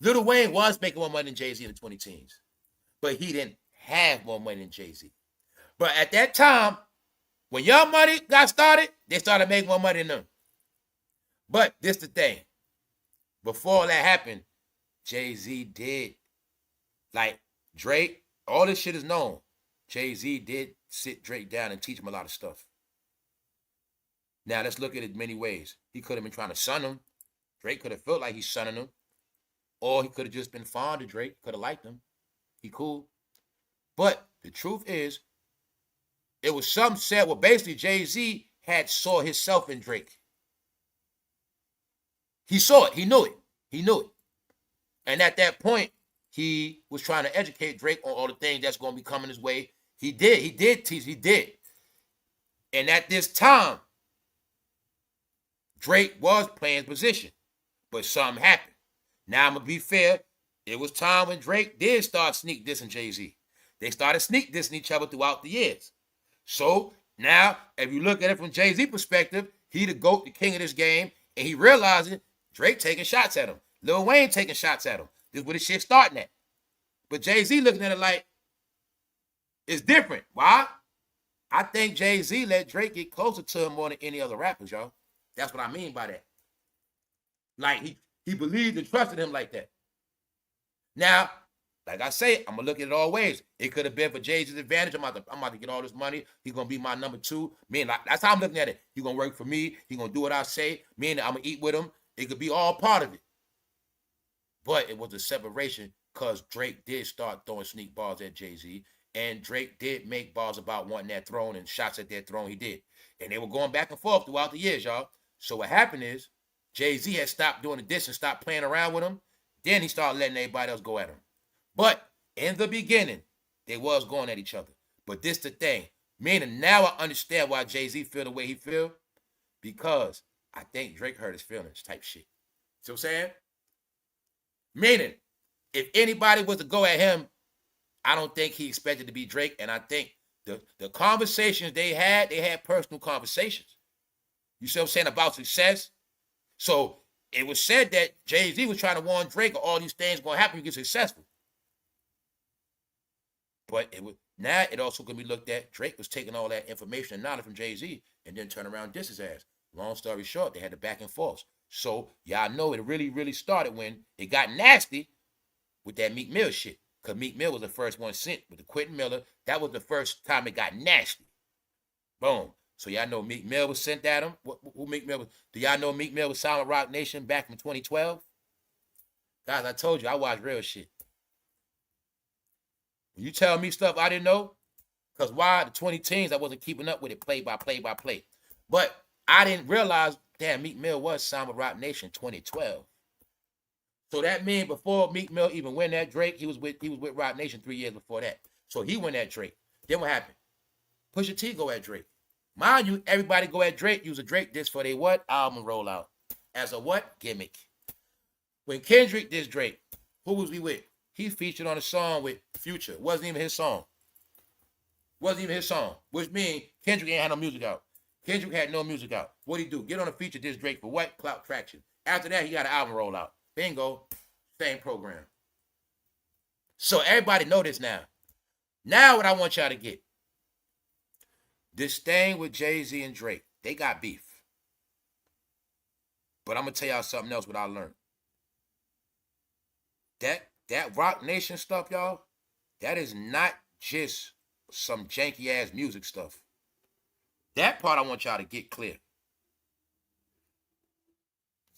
A: Lil Wayne was making more money than Jay-Z in the 2010s, but he didn't have more money than Jay-Z. But at that time, when Young Money got started, they started making more money than them. But this the thing. Before that happened, Jay-Z did, like Drake, all this shit is known. Jay-Z did sit Drake down and teach him a lot of stuff. Now, let's look at it many ways. He could have been trying to son him. Drake could have felt like he's sonning him. Or he could have just been fond of Drake, could have liked him. He cool. But the truth is, it was some said, well, basically Jay-Z had saw himself in Drake. He saw it. He knew it. He knew it. And at that point, he was trying to educate Drake on all the things that's going to be coming his way. He did. He did teach. He did. And at this time, Drake was playing position. But something happened. Now, I'm going to be fair. It was time when Drake did start sneak dissing Jay-Z. They started sneak dissing each other throughout the years. So, now, if you look at it from Jay-Z perspective, he the GOAT, the king of this game, and he realizing Drake taking shots at him. Lil Wayne taking shots at him. This is where the shit starting at. But Jay-Z looking at it like, it's different. Why? I think Jay-Z let Drake get closer to him more than any other rappers, y'all. That's what I mean by that. Like, he believed and trusted him like that. Now, like I say, I'm going to look at it all ways. It could have been for Jay-Z's advantage. I'm about to get all this money. He's going to be my number two. That's how I'm looking at it. He's going to work for me. He's going to do what I say. I'm going to eat with him. It could be all part of it. But it was a separation because Drake did start throwing sneak balls at Jay-Z. And Drake did make balls about wanting that throne and shots at that throne. He did. And they were going back and forth throughout the years, y'all. So what happened is Jay-Z had stopped doing the diss and stopped playing around with him. Then he started letting everybody else go at him. But in the beginning, they was going at each other. But this the thing. Meaning now I understand why Jay-Z feel the way he feel. Because I think Drake hurt his feelings type shit. See what I'm saying? Meaning, if anybody was to go at him, I don't think he expected to be Drake. And I think the conversations they had personal conversations. You see what I'm saying? About success. So it was said that Jay-Z was trying to warn Drake of all these things going to happen when you get successful. But it also can be looked at, Drake was taking all that information and knowledge from Jay-Z and then turn around and diss his ass. Long story short, they had the back and forth. So y'all know it really, really started when it got nasty with that Meek Mill shit. Because Meek Mill was the first one sent with the Quentin Miller. That was the first time it got nasty. Boom. So y'all know Meek Mill was sent at him. Who Meek Mill was? Do y'all know Meek Mill was Silent Rock Nation back from 2012? Guys, I told you, I watch real shit. When you tell me stuff I didn't know, Because why? The 20 teens, I wasn't keeping up with it play by play by play. But I didn't realize, damn, Meek Mill was signed with Roc Nation 2012. So that means before Meek Mill even win that Drake, he was with Roc Nation 3 years before that. So he won that Drake. Then what happened? Pusha T go at Drake. Mind you, everybody go at Drake, use a Drake disc for their what? Album rollout. As a what? Gimmick. When Kendrick did Drake, who was he with? He featured on a song with Future. Wasn't even his song. Wasn't even his song. Which means Kendrick ain't had no music out. Kendrick had no music out. What'd he do? Get on a feature disc Drake for what? Clout traction. After that, he got an album rollout. Bingo. Same program. So everybody know this now. Now what I want y'all to get. This thing with Jay-Z and Drake, they got beef. But I'm going to tell y'all something else what I learned. That Roc Nation stuff, y'all, that is not just some janky-ass music stuff. That part I want y'all to get clear.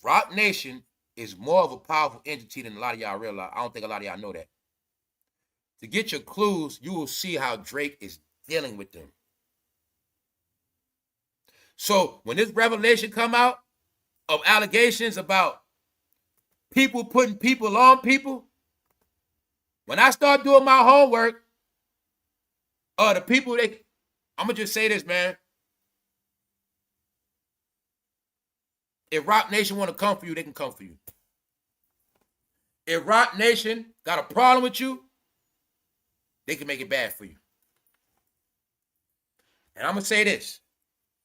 A: Roc Nation is more of a powerful entity than a lot of y'all realize. I don't think a lot of y'all know that. To get your clues, you will see how Drake is dealing with them. So when this revelation come out of allegations about people putting people on people, when I start doing my homework, the people, I'm going to just say this, man. If Roc Nation want to come for you, they can come for you. If Roc Nation got a problem with you, they can make it bad for you. And I'm going to say this.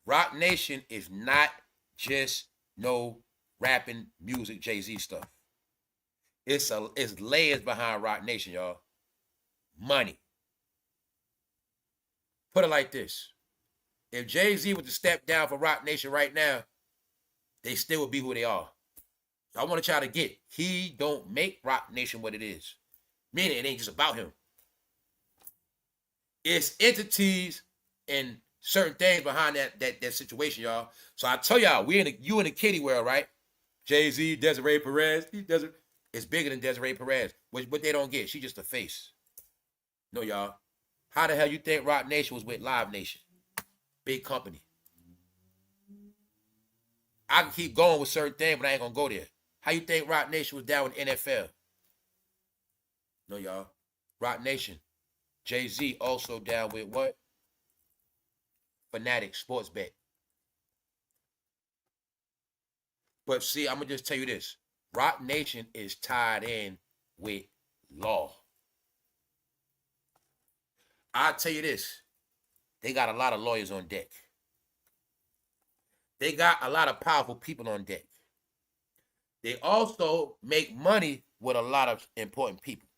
A: Roc Nation is not just no rapping music Jay-Z stuff. It's layers behind Roc Nation, y'all. Money. Put it like this. If Jay-Z was to step down for Roc Nation right now, they still would be who they are. So I want y'all to get, he don't make Roc Nation what it is. Meaning it ain't just about him. It's entities and certain things behind that situation, y'all. So I tell y'all, you in the kiddie world, right? Jay-Z, Desiree Perez, it's bigger than Desiree Perez. What they don't get, she just a face. No, y'all. How the hell you think Roc Nation was with Live Nation? Big company. I can keep going with certain things, but I ain't gonna go there. How you think Roc Nation was down with NFL? No, y'all. Roc Nation. Jay-Z also down with what? Fanatic Sports Bet. But see, I'm going to just tell you this. Roc Nation is tied in with law. I'll tell you this. They got a lot of lawyers on deck. They got a lot of powerful people on deck. They also make money with a lot of important people.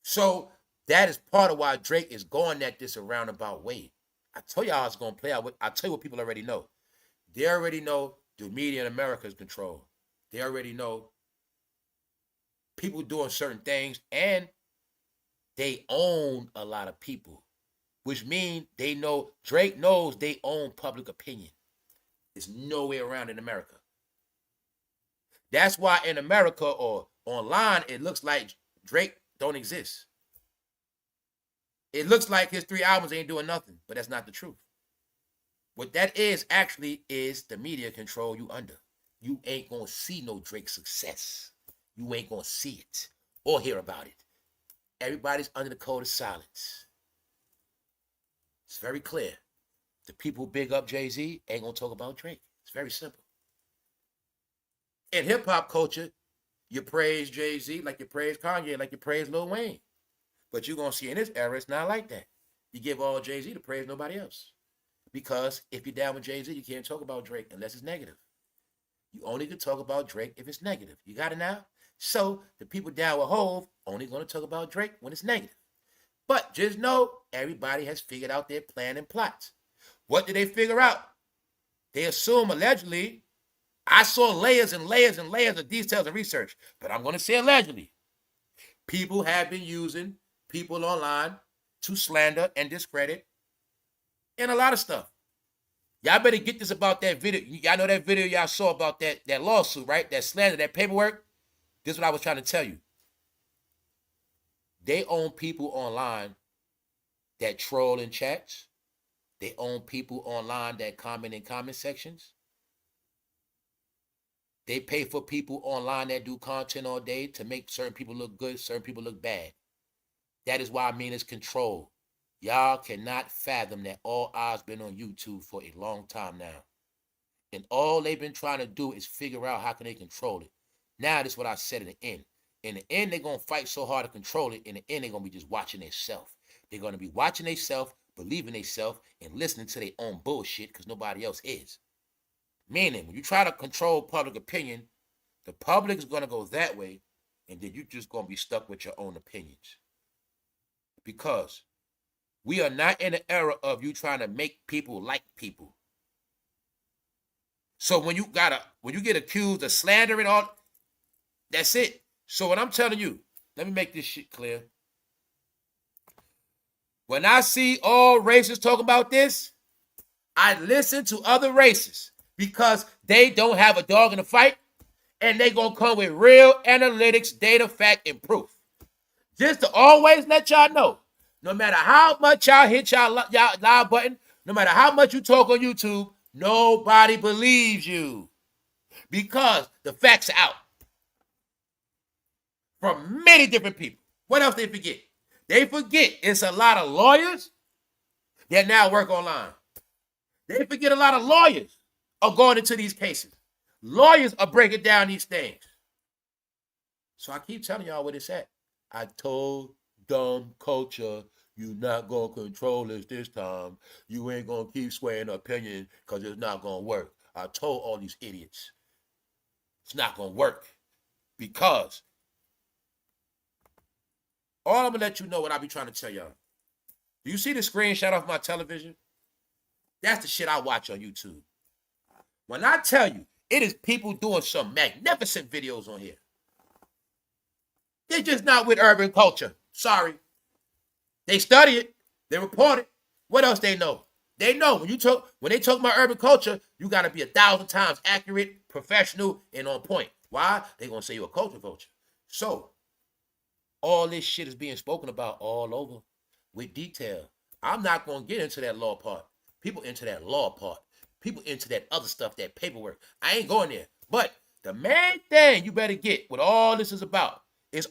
A: So that is part of why Drake is going at this a roundabout way. I tell you how it's going to play out. I tell you what people already know. They already know the media in America is controlled. They already know people doing certain things, and they own a lot of people, which means they know, Drake knows they own public opinion. There's no way around in America. That's why in America or online, it looks like Drake don't exist. It looks like his 3 albums ain't doing nothing, but that's not the truth. What that is actually is the media control you under. You ain't gonna see no Drake success. You ain't gonna see it or hear about it. Everybody's under the code of silence. It's very clear. The people who big up Jay-Z ain't gonna talk about Drake. It's very simple. In hip-hop culture, you praise Jay-Z like you praise Kanye, like you praise Lil Wayne. But you're going to see in this era, it's not like that. You give all Jay-Z to praise nobody else. Because if you're down with Jay-Z, you can't talk about Drake unless it's negative. You only can talk about Drake if it's negative. You got it now? So the people down with Hove only going to talk about Drake when it's negative. But just know, everybody has figured out their plan and plots. What did they figure out? They assume, allegedly, I saw layers and layers and layers of details and research, but I'm going to say allegedly. People have been using people online to slander and discredit and a lot of stuff. Y'all better get this about that video. Y'all know that video y'all saw about that lawsuit, right? That slander, that paperwork. This is what I was trying to tell you. They own people online
B: that troll in chats. They own people online that comment in comment sections. They pay for people online that do content all day to make certain people look good, certain people look bad. That is why I mean it's control. Y'all cannot fathom that all eyes been on YouTube for a long time now. And all they've been trying to do is figure out how can they control it. Now, this is what I said in the end. In the end, they're going to fight so hard to control it. In the end, they're going to be just watching themselves. They're going to be watching themselves, believing themselves, and listening to their own bullshit because nobody else is. Meaning, when you try to control public opinion, the public is going to go that way, and then you're just going to be stuck with your own opinions. Because we are not in the era of you trying to make people like people. So when you get accused of slandering all, that's it. So what I'm telling you, let me make this shit clear. When I see all races talking about this, I listen to other races because they don't have a dog in the fight and they gonna come with real analytics, data, fact, and proof. Just to always let y'all know, no matter how much y'all hit y'all live button, no matter how much you talk on YouTube, nobody believes you because the facts are out from many different people. What else they forget? They forget it's a lot of lawyers that now work online. They forget a lot of lawyers are going into these cases. Lawyers are breaking down these things. So I keep telling y'all what it's at. I told dumb culture, you not going to control us this time. You ain't going to keep swaying opinion because it's not going to work. I told all these idiots it's not going to work because all I'm going to let you know what I be trying to tell y'all. Do you see the screenshot of my television? That's the shit I watch on YouTube. When I tell you, it is people doing some magnificent videos on here. They're just not with urban culture. Sorry. They study it. They report it. What else they know? They know when they talk about urban culture, you got to be 1,000 times accurate, professional, and on point. Why? They're going to say you're a culture vulture. So, all this shit is being spoken about all over with detail. I'm not going to get into that law part. People into that law part. People into that other stuff, that paperwork. I ain't going there. But the main thing you better get what all this is about is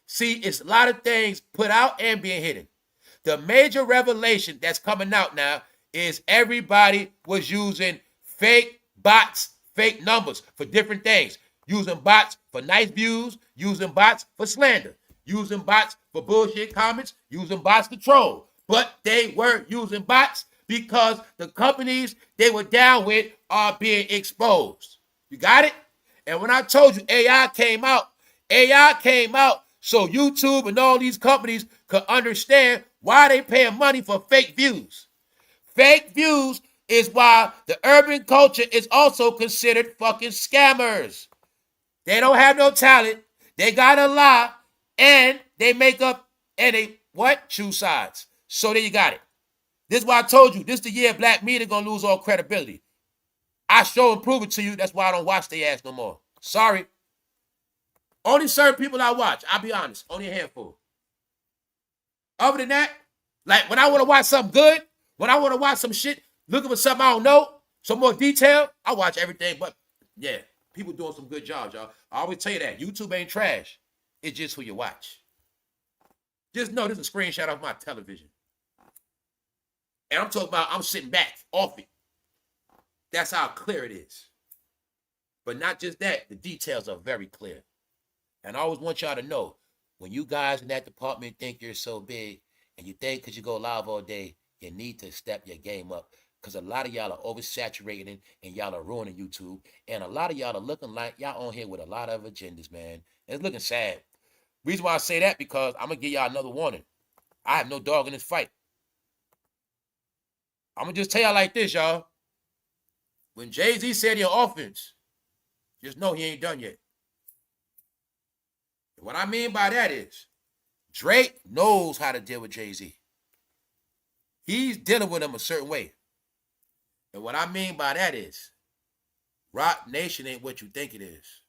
B: it's a lot of things put out and being hidden. The major revelation that's coming out now is everybody was using fake bots, fake numbers for different things. Using bots for nice views, using bots for slander, using bots for bullshit comments, using bots to troll. But they were using bots because the companies they were down with are being exposed. You got it? And when I told you AI came out so YouTube and all these companies could understand why they paying money for fake views. Fake views is why the urban culture is also considered fucking scammers. They don't have no talent. They gotta lie. And they make up and they choose sides. So there you got it. This is why I told you, this is the year black media gonna lose all credibility. I show and prove it to you. That's why I don't watch their ass no more. Sorry. Only certain people I watch. I'll be honest. Only a handful. Other than that, like when I want to watch something good, when I want to watch some shit, looking for something I don't know, some more detail, I watch everything. But yeah, people doing some good jobs, y'all. I always tell you that. YouTube ain't trash. It's just who you watch. Just know this is a screenshot of my television. And I'm talking about I'm sitting back off it. That's how clear it is. But not just that, the details are very clear. And I always want y'all to know, when you guys in that department think you're so big and you think because you go live all day, you need to step your game up. Because a lot of y'all are oversaturating and y'all are ruining YouTube. And a lot of y'all are looking like y'all on here with a lot of agendas, man. It's looking sad. Reason why I say that, because I'm going to give y'all another warning. I have no dog in this fight. I'm going to just tell y'all like this, y'all. When Jay-Z said he on offense, just know he ain't done yet. What I mean by that is, Drake knows how to deal with Jay-Z. He's dealing with him a certain way. And what I mean by that is, Roc Nation ain't what you think it is.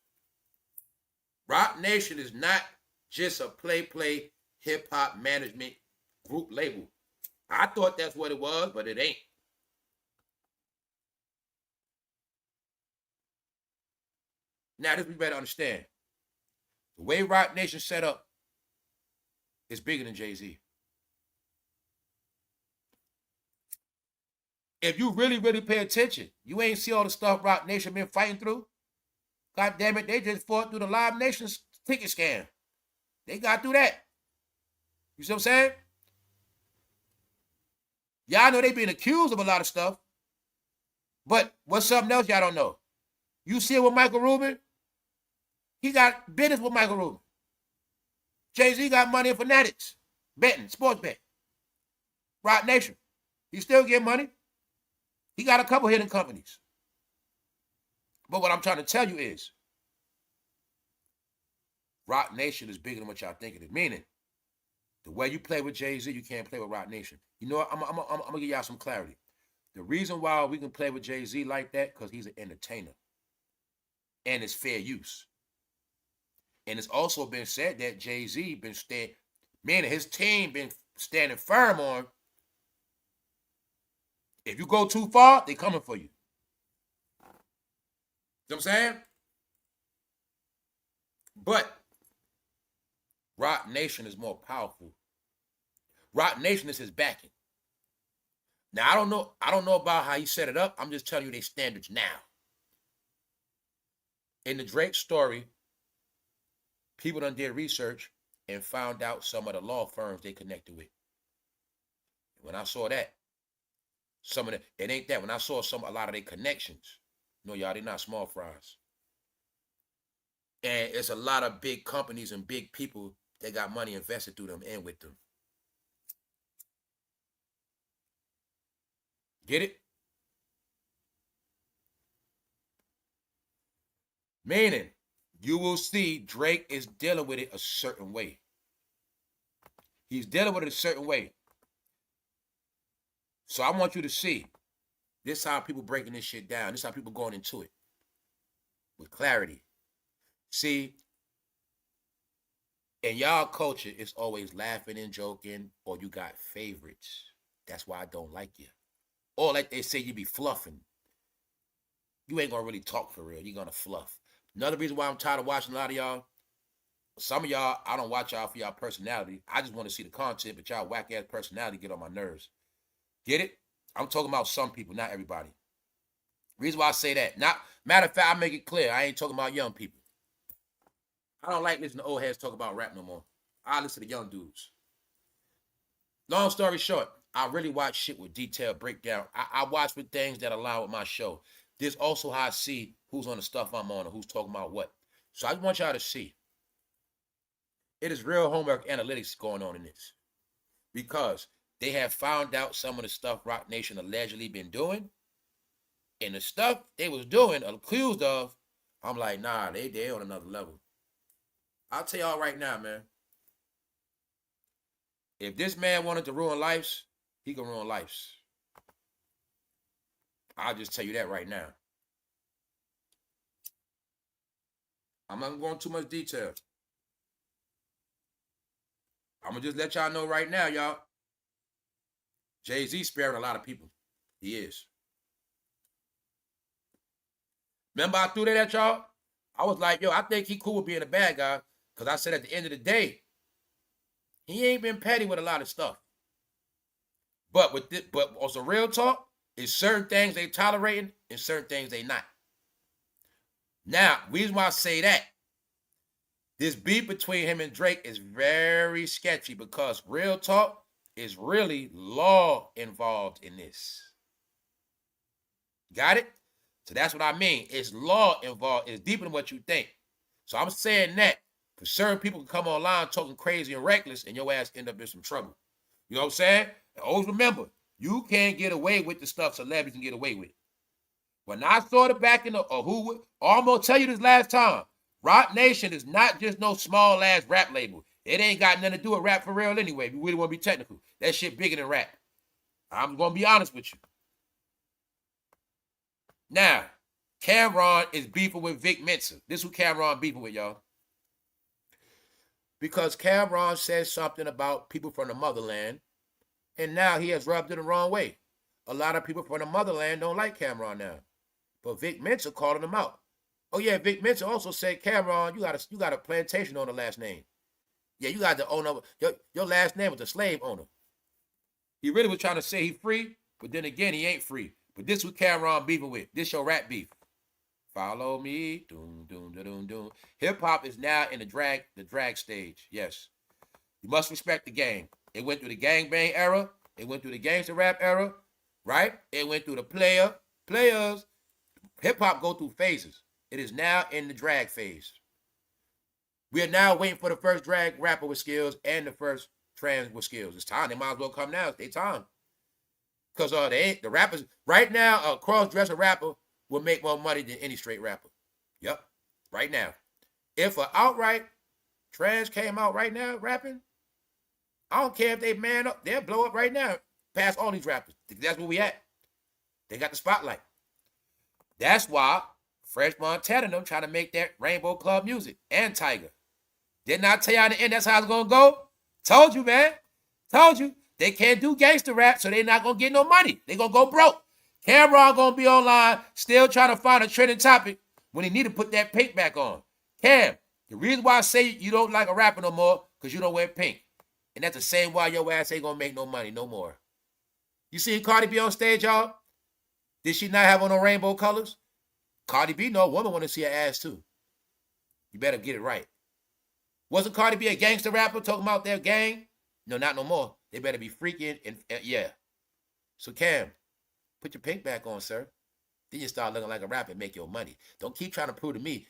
B: Roc Nation is not just a play hip-hop management group label. I thought that's what it was, but it ain't. Now, this we better understand. The way Rock Nation set up is bigger than Jay-Z. If you really, really pay attention, you ain't see all the stuff Rock Nation been fighting through. God damn it, they just fought through the Live Nation's ticket scam. They got through that. You see what I'm saying? Y'all know they been accused of a lot of stuff. But what's something else y'all don't know? You see it with Michael Rubin? He got business with Michael Rubin. Jay-Z got money in fanatics. Betting, sports bet. Rock Nation. He still get money. He got a couple hidden companies. But what I'm trying to tell you is, Rock Nation is bigger than what y'all think it is. Meaning, the way you play with Jay-Z, you can't play with Rock Nation. You know what? I'm going to give y'all some clarity. The reason why we can play with Jay-Z like that, because he's an entertainer. And it's fair use. And it's also been said that Jay-Z been meaning his team been standing firm on, if you go too far, they coming for you. You know what I'm saying? But Rock Nation is more powerful. Rock Nation is his backing. Now, I don't know about how he set it up. I'm just telling you their standards now. In the Drake story, people done did research and found out some of the law firms they connected with. When I saw that, it ain't that. When I saw a lot of their connections, no, y'all, they're not small fries. And it's a lot of big companies and big people that got money invested through them and with them. Get it? Meaning, you will see Drake is dealing with it a certain way. He's dealing with it a certain way. So I want you to see. This is how people breaking this shit down. This is how people going into it. With clarity. See, in y'all culture, it's always laughing and joking, or you got favorites. That's why I don't like you. Or like they say, you be fluffing. You ain't gonna really talk for real. You're gonna fluff. Another reason why I'm tired of watching a lot of y'all, some of y'all, I don't watch y'all for y'all personality. I just want to see the content, but y'all whack ass personality get on my nerves. Get it? I'm talking about some people, not everybody. Reason why I say that. Matter of fact, I make it clear. I ain't talking about young people. I don't like listening to old heads talk about rap no more. I listen to young dudes. Long story short, I really watch shit with detailed breakdown. I watch with things that align with my show. This also how I see who's on the stuff I'm on and who's talking about what. So I just want y'all to see. It is real homework analytics going on in this. Because they have found out some of the stuff Rock Nation allegedly been doing. And the stuff they was doing, accused of, I'm like, nah, they on another level. I'll tell y'all right now, man. If this man wanted to ruin lives, he can ruin lives. I'll just tell you that right now. I'm not going into too much detail. I'm going to just let y'all know right now, y'all. Jay-Z sparing a lot of people. He is. Remember I threw that at y'all? I was like, yo, I think he cool with being a bad guy. Because I said at the end of the day, he ain't been petty with a lot of stuff. But on some real talk, it's certain things they tolerating and certain things they not. Now, reason why I say that, this beef between him and Drake is very sketchy because real talk is really law involved in this. Got it? So that's what I mean. It's law involved. It's deeper than what you think. So I'm saying that for certain people can come online talking crazy and reckless and your ass end up in some trouble. You know what I'm saying? And always remember, you can't get away with the stuff celebrities can get away with. When I saw the back in the, I'm going to tell you this last time, Rock Nation is not just no small ass rap label. It ain't got nothing to do with rap for real anyway, if you really want to be technical. That shit bigger than rap. I'm going to be honest with you. Now, Cameron is beefing with Vic Mensa. This is who Cameron beefing with, y'all. Because Cameron says something about people from the motherland And now he has rubbed it the wrong way. A lot of people from the motherland don't like Cameron now. But Vic Mensa calling him out. Oh yeah, Vic Mensa also said, Cameron, you got a plantation on the last name. Yeah, you got the owner. Your last name was the slave owner. He really was trying to say he free, but then again, he ain't free. But this was Cameron beefing with. This your rap beef. Follow me. Doom, doom, doom, doom. Hip hop is now in the drag stage. Yes. You must respect the game. It went through the gangbang era. It went through the gangster rap era. Right? It went through the players. Hip hop go through phases. It is now in the drag phase. We are now waiting for the first drag rapper with skills and the first trans with skills. It's time. They might as well come now. It's their time. Because the rappers, right now, a cross-dresser rapper will make more money than any straight rapper. Yep. Right now. If an outright trans came out right now rapping, I don't care if they man up. They'll blow up right now past all these rappers. That's where we at. They got the spotlight. That's why Fresh Montana them trying to make that Rainbow Club music and Tiger. Didn't I tell y'all in the end that's how it's going to go? Told you, man. Told you. They can't do gangster rap, so they're not going to get no money. They're going to go broke. Cameron going to be online still trying to find a trending topic when he need to put that pink back on. Cam, the reason why I say you don't like a rapper no more because you don't wear pink. And that's the same why your ass ain't going to make no money no more. You seen Cardi B on stage, y'all? Did she not have on no rainbow colors? Cardi B, no woman want to see her ass too. You better get it right. Wasn't Cardi B a gangster rapper talking about their gang? No, not no more. They better be freaking and yeah. So Cam, put your pink back on, sir. Then you start looking like a rapper and make your money. Don't keep trying to prove to me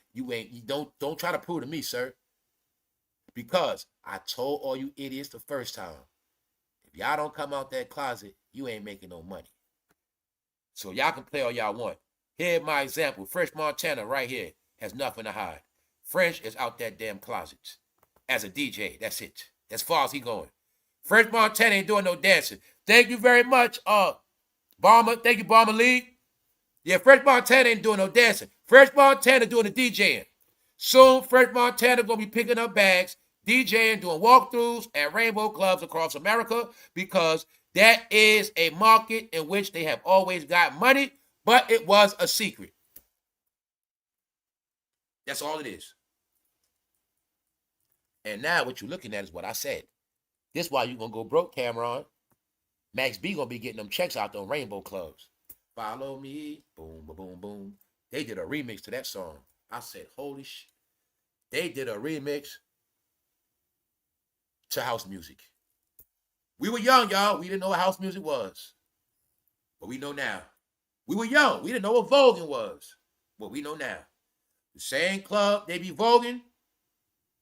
B: don't try to prove to me, sir. Because I told all you idiots the first time, if y'all don't come out that closet, you ain't making no money. So y'all can play all y'all want. Here's my example. Fresh Montana right here has nothing to hide. Fresh is out that damn closet. As a DJ, that's it. As far as he going. Fresh Montana ain't doing no dancing. Thank you very much, Bomber. Thank you, Bomber Lee. Yeah, Fresh Montana ain't doing no dancing. Fresh Montana doing the DJing. Soon, Fresh Montana gonna be picking up bags, DJing, doing walkthroughs at rainbow clubs across America because that is a market in which they have always got money, but it was a secret. That's all it is. And now what you're looking at is what I said. This is why you're going to go broke, Cameron. Max B going to be getting them checks out those rainbow clubs. Follow me. Boom, boom, boom, boom. They did a remix to that song. I said, holy shit. They did a remix to house music. We were young, y'all. We didn't know what house music was. But we know now. We were young. We didn't know what voguing was. But we know now. The same club they be voguing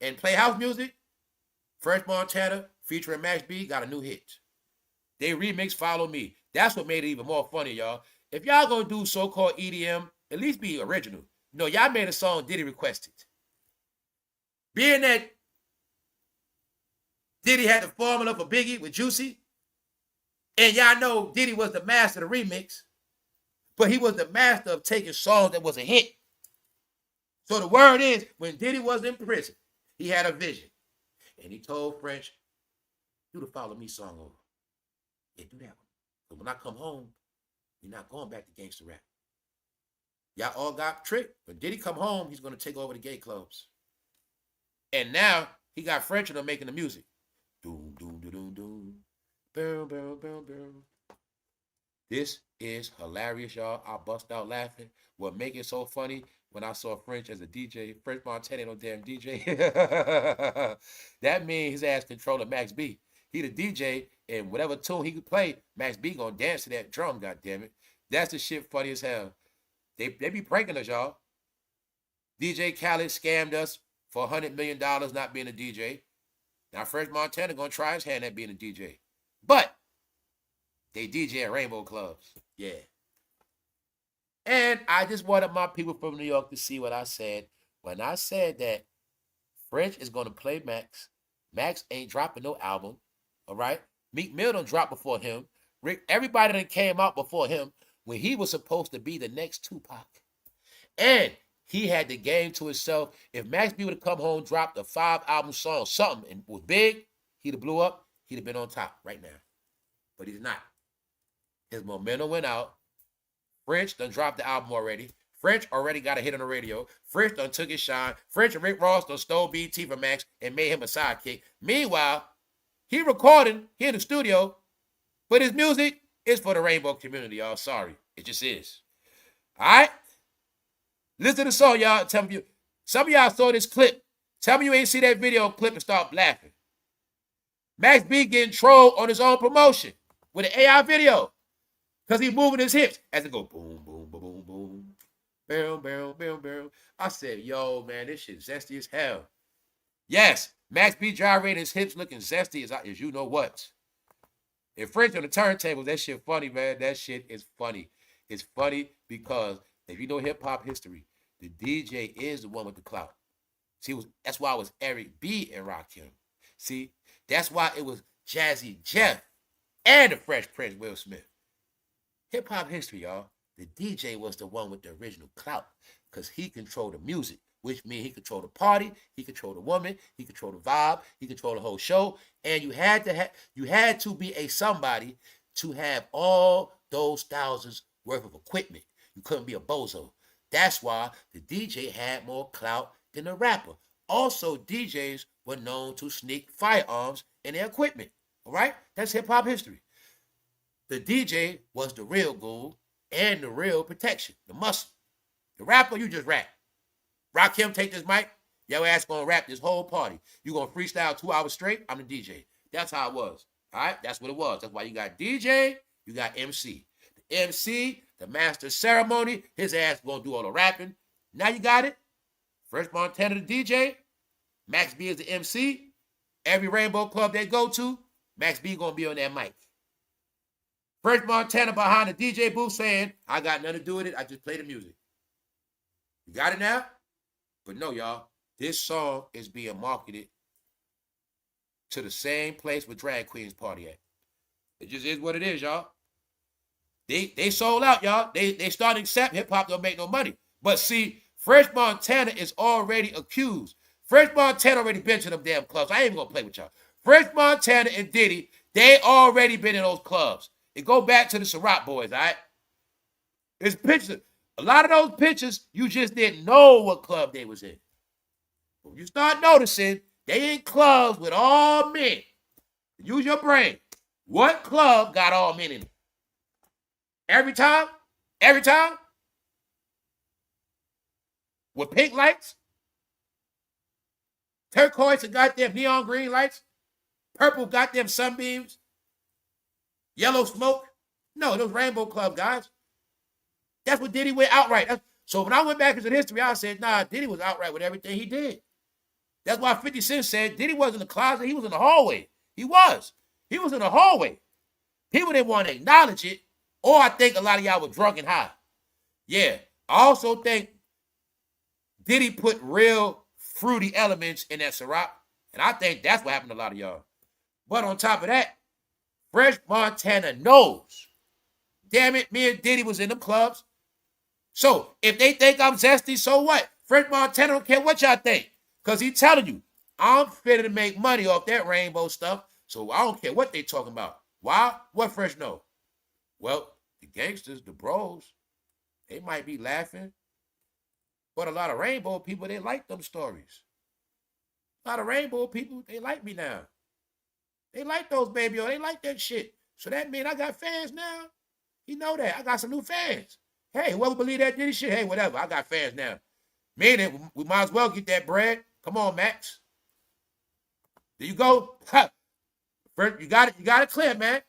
B: and play house music, Fresh Montana featuring Max B got a new hit. They remix Follow Me. That's what made it even more funny, y'all. If y'all gonna do so-called EDM, at least be original. No, y'all made a song Diddy requested. Being that Diddy had the formula for Biggie with Juicy, and y'all know Diddy was the master of the remix, but he was the master of taking songs that was a hit. So the word is, when Diddy was in prison, he had a vision. And he told French, do the Follow Me song over. Yeah, do that one. But when I come home, you're not going back to gangster rap. Y'all all got tricked. When Diddy come home, he's going to take over the gay clubs. And now, he got French and them making the music. Doom, doom, doom, doom, doom. Boom, boom, boom, boom. This is hilarious, y'all. I bust out laughing. What make it so funny, when I saw French as a DJ, French Montana no damn DJ. That means his ass controlling Max B. He the DJ, and whatever tune he could play, Max B gonna dance to that drum, goddammit. That's the shit funny as hell. They be pranking us, y'all. DJ Khaled scammed us for $100 million not being a DJ. Now French Montana gonna try his hand at being a DJ. But they DJ at rainbow clubs. Yeah. And I just wanted my people from New York to see what I said. When I said that French is going to play Max. Max ain't dropping no album. All right? Meek Mill done dropped before him. Everybody that came out before him when he was supposed to be the next Tupac. And he had the game to himself. If Max B would have come home, dropped a 5-album song, something, and was big, he'd have blew up. He'd have been on top right now. but he's not. His momentum went out. French done dropped the album already. French already got a hit on the radio. French done took his shine. French and Rick Ross done stole BT from Max and made him a sidekick. Meanwhile, he recording here in the studio, but his music is for the rainbow community, y'all. Sorry. It just is. All right? Listen to the song, y'all. Tell me some of y'all saw this clip. Tell me you ain't see that video clip and start laughing. Max B getting trolled on his own promotion with an AI video because he's moving his hips as it go boom, boom, boom, boom, boom. Boom, boom, boom, boom. I said, yo, man, this shit zesty as hell. Yes, Max B gyrating his hips looking zesty as you know what. In French on the turntables, that shit funny, man. That shit is funny. It's funny because if you know hip-hop history, the DJ is the one with the clout. See, that's why it was Eric B. and Rakim. See, that's why it was Jazzy Jeff and the Fresh Prince Will Smith. Hip-hop history, y'all. The DJ was the one with the original clout because he controlled the music, which means he controlled the party, he controlled the woman, he controlled the vibe, he controlled the whole show, and you had to be a somebody to have all those thousands worth of equipment. You couldn't be a bozo. That's why the DJ had more clout than the rapper. Also, DJs were known to sneak firearms in their equipment. All right? That's hip-hop history. The DJ was the real ghoul and the real protection, the muscle. The rapper, you just rap. Rakim, take this mic. Your ass gonna rap this whole party. You gonna freestyle 2 hours straight. I'm the DJ. That's how it was. All right? That's what it was. That's why you got DJ, you got MC. The MC, the master of ceremony, his ass gonna do all the rapping. Now you got it. Fresh Montana, the DJ. Max B is the MC. Every Rainbow Club they go to, Max B gonna be on that mic. Fresh Montana behind the DJ booth saying, I got nothing to do with it. I just play the music. You got it now? But no, y'all. This song is being marketed to the same place where drag queens party at. It just is what it is, y'all. They sold out, y'all. They started to accept hip-hop don't make no money. But see, Fresh Montana is already accused. Fresh Montana already been to them damn clubs. I ain't even gonna play with y'all. Fresh Montana and Diddy, they already been in those clubs. It go back to the Ciroc boys, all right? There's pictures. A lot of those pictures, you just didn't know what club they was in. When you start noticing, they in clubs with all men. Use your brain. What club got all men in it? Every time? Every time? With pink lights? Turquoise and goddamn neon green lights? Purple goddamn sunbeams? Yellow smoke? No, those Rainbow Club guys. That's what Diddy went outright. So when I went back into history, I said, nah, Diddy was outright with everything he did. That's why 50 Cent said Diddy wasn't in the closet, he was in the hallway. He was. He was in the hallway. People didn't want to acknowledge it, or I think a lot of y'all were drunk and high. Yeah. I also think Diddy put real fruity elements in that Ciroc, and I think that's what happened to a lot of y'all. But on top of that, Fresh Montana knows. Damn it, me and Diddy was in them clubs. So if they think I'm zesty, so what? Fresh Montana don't care what y'all think. Because he's telling you, I'm fitting to make money off that rainbow stuff. So I don't care what they talking about. Why? What Fresh know? Well, the gangsters, the bros, they might be laughing. But a lot of rainbow people, they like them stories. A lot of rainbow people, they like me now. They like those baby, they like that shit. So that means I got fans now. You know that. I got some new fans. Hey, whoever believe that Diddy shit, hey, whatever. I got fans now. Meaning, we might as well get that bread. Come on, Max. There you go. First, you got it clear, man.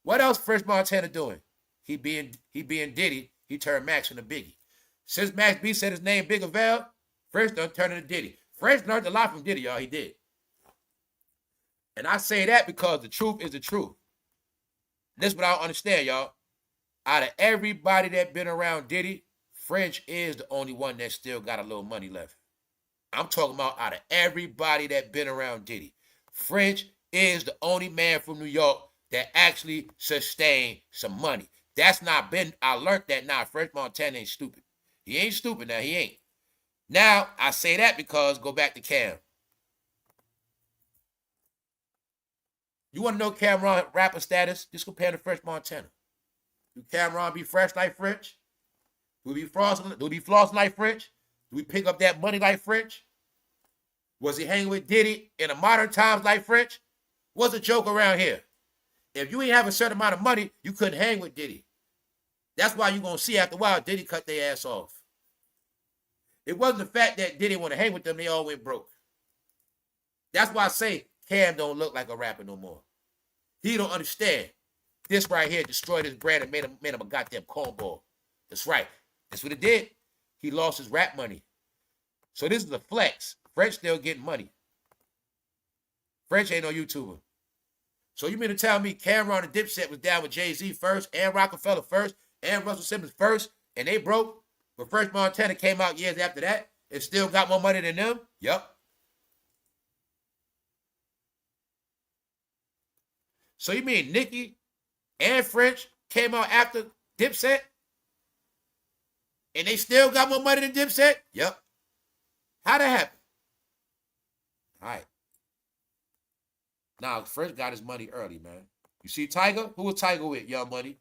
B: What else Fresh Montana doing? He being Diddy, he turned Max into Biggie. Since Max B said his name Big Avell, Fresh done turned into Diddy. Fresh learned a lot from Diddy, y'all. He did. And I say that because the truth is the truth. This is what I don't understand, y'all. Out of everybody that been around Diddy, French is the only one that still got a little money left. I'm talking about out of everybody that been around Diddy. French is the only man from New York that actually sustained some money. That's not been, I learned that now. Fresh Montana ain't stupid. He ain't stupid now, he ain't. Now, I say that because, go back to Cam. You want to know Cameron rapper status? Just compare to French Montana. Do Cameron be fresh like French? Do we be flossing like French? Do we pick up that money like French? Was he hanging with Diddy in the modern times like French? What's a joke around here? If you ain't have a certain amount of money, you couldn't hang with Diddy. That's why you're going to see after a while Diddy cut their ass off. It wasn't the fact that Diddy want to hang with them, they all went broke. That's why I say Cam don't look like a rapper no more. He don't understand. This right here destroyed his brand and made him a goddamn cornball. That's right. That's what it did. He lost his rap money. So this is a flex. French still getting money. French ain't no YouTuber. So you mean to tell me Cameron and Dipset was down with Jay-Z first, and Rockefeller first, and Russell Simmons first, and they broke? But French Montana came out years after that and still got more money than them? Yup. So you mean Nicki and French came out after Dipset? And they still got more money than Dipset? Yup. How'd that happen? All right. Now, French got his money early, man. You see Tiger? Who was Tiger with, Young Money?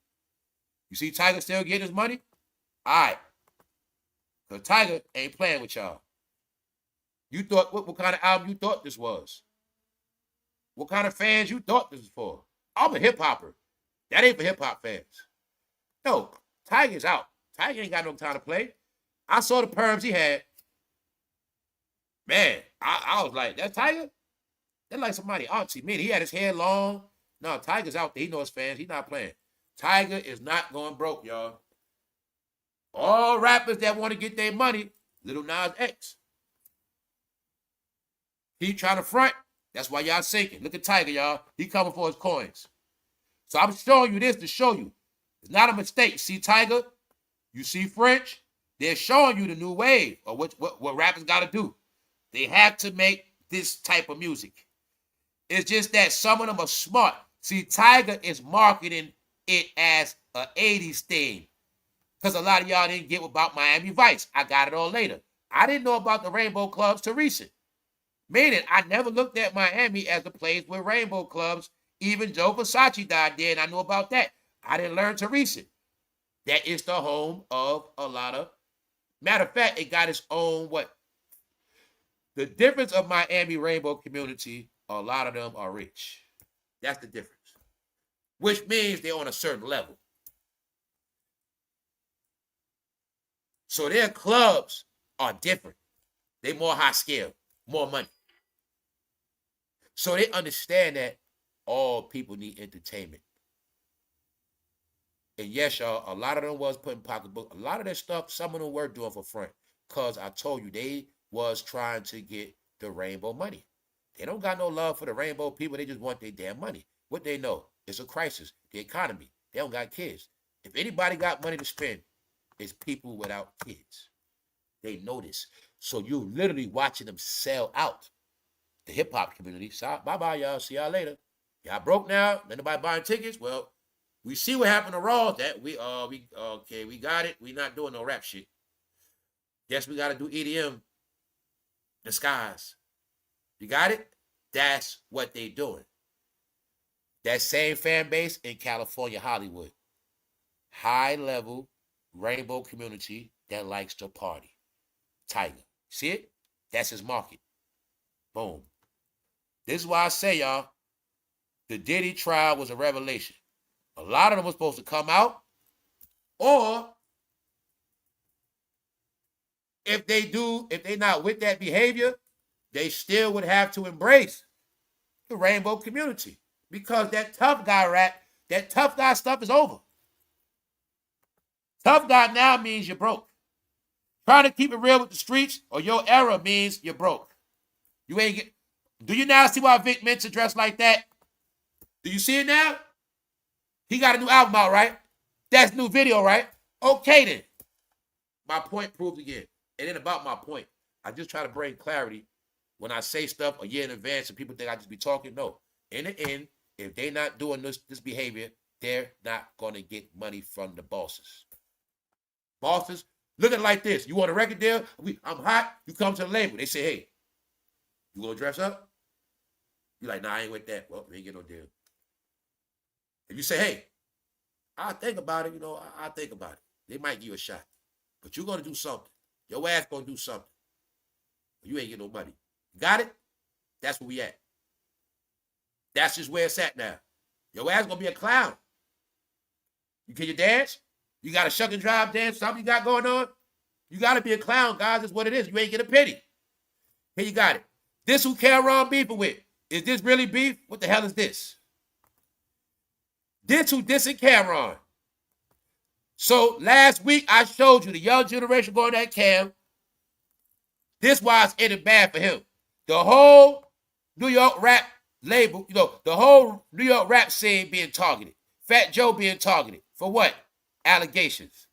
B: You see Tiger still getting his money? All right. Because Tiger ain't playing with y'all. You thought, what kind of album you thought this was? What kind of fans you thought this was for? I'm a hip-hopper. That ain't for hip-hop fans. No, Tiger's out. Tiger ain't got no time to play. I saw the perms he had. Man, I was like, that Tiger? That's like somebody auntie. Man, he had his hair long. No, Tiger's out there. He knows fans. He's not playing. Tiger is not going broke, y'all. All rappers that want to get their money, Lil Nas X. He trying to front. That's why y'all sinking. Look at Tiger, y'all. He coming for his coins. So I'm showing you this to show you. It's not a mistake. You see Tiger? You see French? They're showing you the new wave of what rappers got to do. They have to make this type of music. It's just that some of them are smart. See, Tiger is marketing it as an 80s thing. Because a lot of y'all didn't get about Miami Vice. I got it all later. I didn't know about the Rainbow Clubs till recent. Meaning, I never looked at Miami as a place with rainbow clubs. Even Joe Versace died there, and I knew about that. I didn't learn till recent. That is the home of a lot of... Matter of fact, it got its own what? The difference of Miami rainbow community, a lot of them are rich. That's the difference. Which means they're on a certain level. So their clubs are different. They're more high scale, more money. So they understand that all people need entertainment. And yes, y'all, a lot of them was putting pocketbook. A lot of that stuff, some of them were doing for front. Because I told you, they was trying to get the rainbow money. They don't got no love for the rainbow people. They just want their damn money. What they know, it's a crisis. The economy. They don't got kids. If anybody got money to spend, it's people without kids. They know this. So you literally watching them sell out the hip-hop community. So, bye-bye, y'all. See y'all later. Y'all broke now? Anybody buying tickets? Well, we see what happened to Raw. That we got it. We not doing no rap shit. Guess we got to do EDM. Disguise. You got it? That's what they doing. That same fan base in California, Hollywood. High-level rainbow community that likes to party. Tiger. See it? That's his market. Boom. This is why I say, y'all, the Diddy trial was a revelation. A lot of them were supposed to come out, or if they not with that behavior, they still would have to embrace the rainbow community. Because that tough guy rap, that tough guy stuff is over. Tough guy now means you're broke. Trying to keep it real with the streets or your era means you're broke. You ain't get. Do you now see why Vic Mensa dressed like that? Do you see it now? He got a new album out, right? That's a new video, right? Okay then. My point proved again. And then about my point, I just try to bring clarity when I say stuff a year in advance and people think I just be talking. No. In the end, if they're not doing this behavior, they're not going to get money from the bosses. Bosses, look at it like this. You want a record deal? I'm hot. You come to the label. They say, hey, you going to dress up? You're like, nah, I ain't with that. Well, we ain't get no deal. If you say, hey, I'll think about it, I'll think about it. They might give you a shot. But you're going to do something. Your ass going to do something. You ain't get no money. Got it? That's where we at. That's just where it's at now. Your ass going to be a clown. Can you dance? You got a shuck and drive dance, something you got going on? You got to be a clown, guys. That's what it is. You ain't get a penny. Here you got it. This who Cameron beefing with. Is this really beef? What the hell is this? This who dissing Cameron. So last week I showed you the young generation going at Cam. This why it's ended bad for him. The whole New York rap label, the whole New York rap scene being targeted. Fat Joe being targeted. For what? Allegations.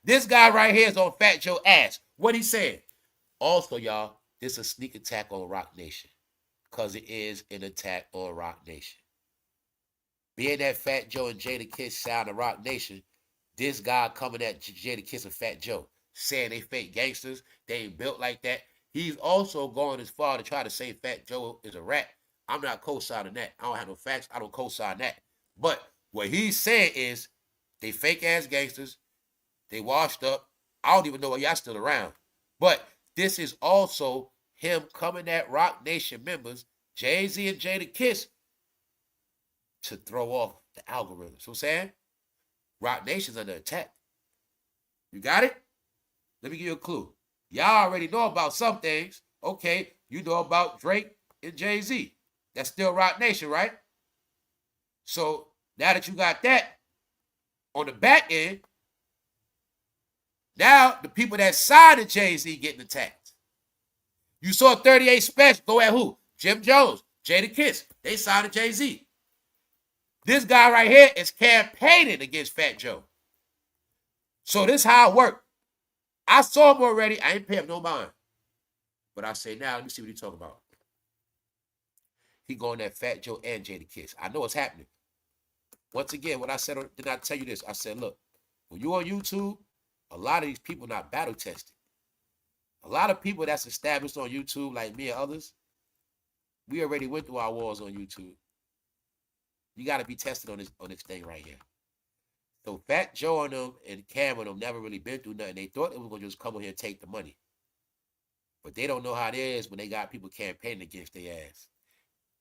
B: This guy right here is on Fat Joe's ass. What he saying? Also, y'all, this is a sneak attack on Rock Nation. Because it is an attack on Rock Nation. Being that Fat Joe and Jadakiss sound of Rock Nation, this guy coming at Jadakiss and Fat Joe, saying they fake gangsters, they ain't built like that. He's also going as far to try to say Fat Joe is a rat. I'm not co-signing that. I don't have no facts. I don't co-sign that. But what he's saying is they fake-ass gangsters. They washed up. I don't even know why y'all still around. But this is also him coming at Rock Nation members, Jay-Z and Jadakiss, to throw off the algorithm. So I'm saying, Rock Nation's under attack. You got it? Let me give you a clue. Y'all already know about some things. Okay, you know about Drake and Jay-Z. That's still Rock Nation, right? So now that you got that on the back end, now the people that signed to Jay-Z getting attacked. You saw 38 Special go at who? Jim Jones, Jadakiss. They signed to Jay-Z. This guy right here is campaigning against Fat Joe. So this is how it worked. I saw him already. I ain't pay him no mind. But I say now, let me see what he's talking about. He going at Fat Joe and Jadakiss. I know what's happening. Once again, what I said, did I tell you this? I said, look, when you're on YouTube, a lot of these people not battle tested. A lot of people that's established on YouTube, like me and others, we already went through our wars on YouTube. You got to be tested on this thing right here. So Fat Joe and them and Cam and them never really been through nothing. They thought they were going to just come over here and take the money. But they don't know how it is when they got people campaigning against their ass.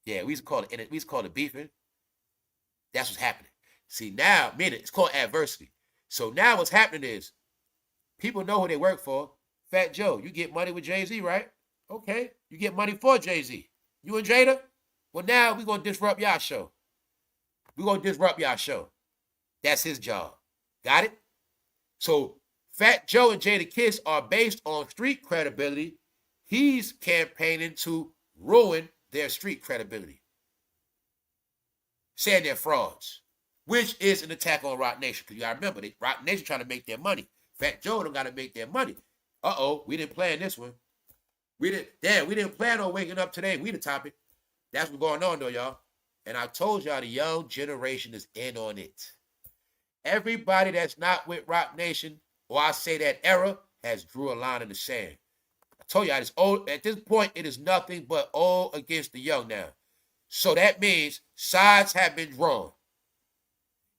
B: Yeah, we used to call it beefing. That's what's happening. See, now, it's called adversity. So now what's happening is people know who they work for. Fat Joe, you get money with Jay-Z, right? Okay, you get money for Jay-Z. You and Jada? Well, now we're going to disrupt y'all show. We're going to disrupt y'all show. That's his job. Got it? So Fat Joe and Jadakiss are based on street credibility. He's campaigning to ruin their street credibility. Saying they're frauds, which is an attack on Rock Nation. Because you got to remember, Rock Nation trying to make their money. Fat Joe don't got to make their money. Uh-oh, we didn't plan this one. We didn't plan on waking up today. We the topic. That's what's going on, though, y'all. And I told y'all the young generation is in on it. Everybody that's not with Rock Nation, or I say that era, has drew a line in the sand. I told y'all it's old. At this point, it is nothing but old against the young now. So that means sides have been drawn.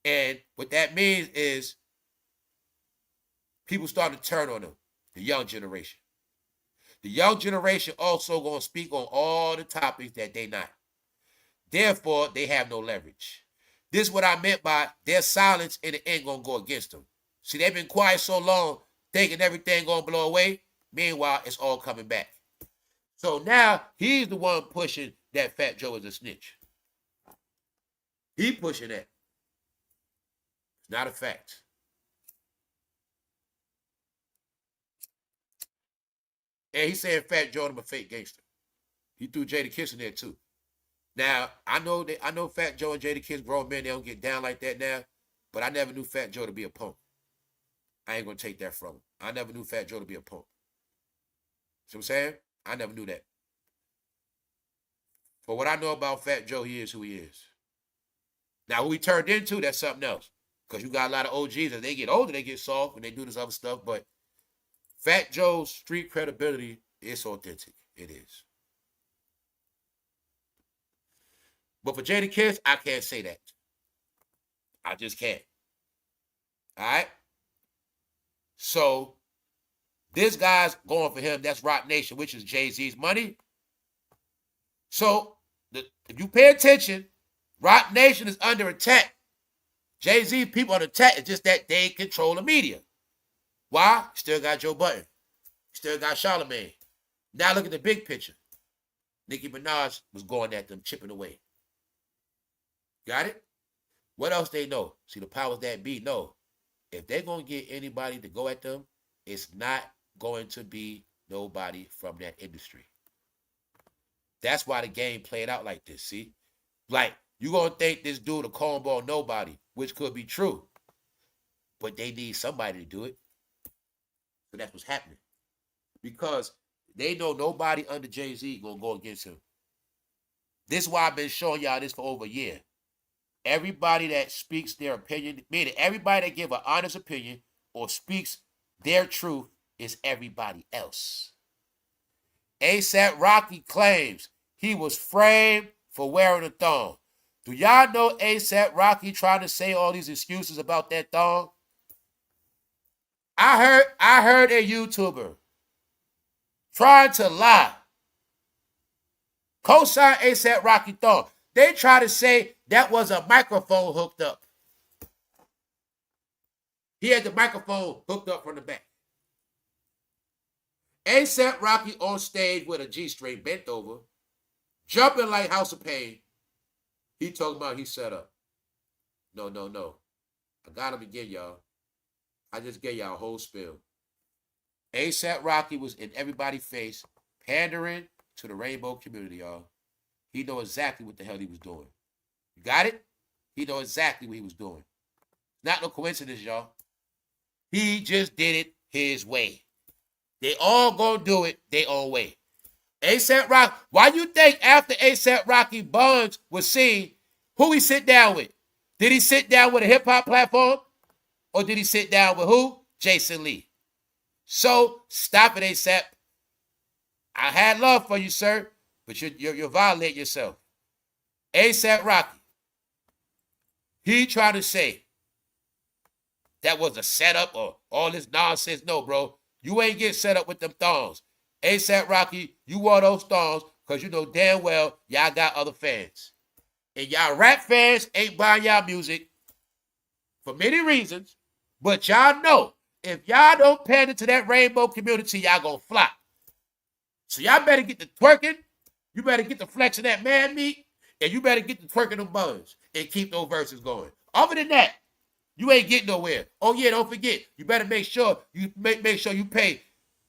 B: And what that means is people starting to turn on them, the young generation. The young generation also going to speak on all the topics that they not. Therefore, they have no leverage. This is what I meant by their silence in the end going to go against them. See, they've been quiet so long, thinking everything going to blow away. Meanwhile, it's all coming back. So now, he's the one pushing that Fat Joe is a snitch. He pushing that. It's not a fact. And he's saying Fat Joe is a fake gangster. He threw Jadakiss in there too. Now, I know Fat Joe and Jadakiss, grown men, they don't get down like that now, but I never knew Fat Joe to be a punk. I ain't going to take that from him. I never knew Fat Joe to be a punk. See what I'm saying? I never knew that. But what I know about Fat Joe, he is who he is. Now, who he turned into, that's something else. Because you got a lot of OGs, as they get older, they get soft when they do this other stuff. But Fat Joe's street credibility is authentic. It is. But for Jadakiss, I can't say that. I just can't. All right? So this guy's going for him. That's Rock Nation, which is Jay-Z's money. So if you pay attention, Rock Nation is under attack. Jay-Z people under attack. It's just that they control the media. Why? Still got Joe Budden. Still got Charlamagne. Now look at the big picture. Nicki Minaj was going at them, chipping away. Got it? What else they know? See, the powers that be know. If they're going to get anybody to go at them, it's not going to be nobody from that industry. That's why the game played out like this, see? Like, you going to think this dude a cornball nobody, which could be true. But they need somebody to do it. So that's what's happening. Because they know nobody under Jay-Z going to go against him. This is why I've been showing y'all this for over a year. Everybody that speaks their opinion, meaning everybody that give an honest opinion or speaks their truth is everybody else. Asaprocky claims he was framed for wearing a thong. Do y'all know Asaprocky trying to say all these excuses about that thong? I heard a YouTuber trying to lie. Co-sign Asaprocky thong. They try to say that was a microphone hooked up. He had the microphone hooked up from the back. Asaprocky on stage with a G-string bent over, jumping like House of Pain. He talking about he set up. No. I got him again, y'all. I just gave y'all a whole spill. Asaprocky was in everybody's face, pandering to the rainbow community, y'all. He know exactly what the hell he was doing. You got it? He know exactly what he was doing. Not no coincidence, y'all. He just did it his way. They all gonna do it their own way. Asaprocky, why you think after Asaprocky Buns was seen, who he sit down with? Did he sit down with a hip-hop platform? Or did he sit down with who? Jason Lee. So, stop it, ASAP. I had love for you, sir, but you're violating yourself. Asaprocky, he tried to say that was a setup or all this nonsense. No, bro. You ain't get set up with them thongs. Asaprocky, you wore those thongs because you know damn well y'all got other fans. And y'all rap fans ain't buying y'all music for many reasons, but y'all know if y'all don't pander to that rainbow community, y'all gonna flop. So y'all better get the twerking, you better get the flexing that man meat, and you better get the twerking them buns and keep those verses going. Other than that, you ain't getting nowhere. Oh yeah, don't forget, you better make sure you make sure you pay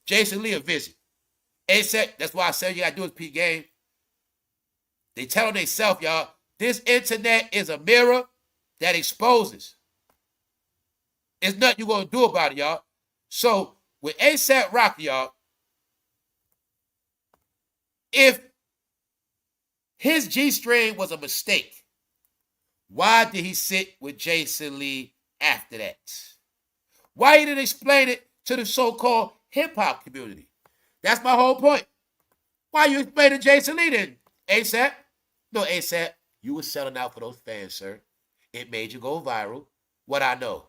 B: Jason Lee a visit. ASAP, that's why I say you gotta do is P game. They telling themselves, y'all, this internet is a mirror that exposes. There's nothing you gonna do about it, y'all. So with Asaprocky, y'all, if his G-string was a mistake, why did he sit with Jason Lee after that? Why he didn't explain it to the so-called hip-hop community? That's my whole point. Why you explain to Jason Lee then, ASAP? No, ASAP, you were selling out for those fans, sir. It made you go viral. What I know,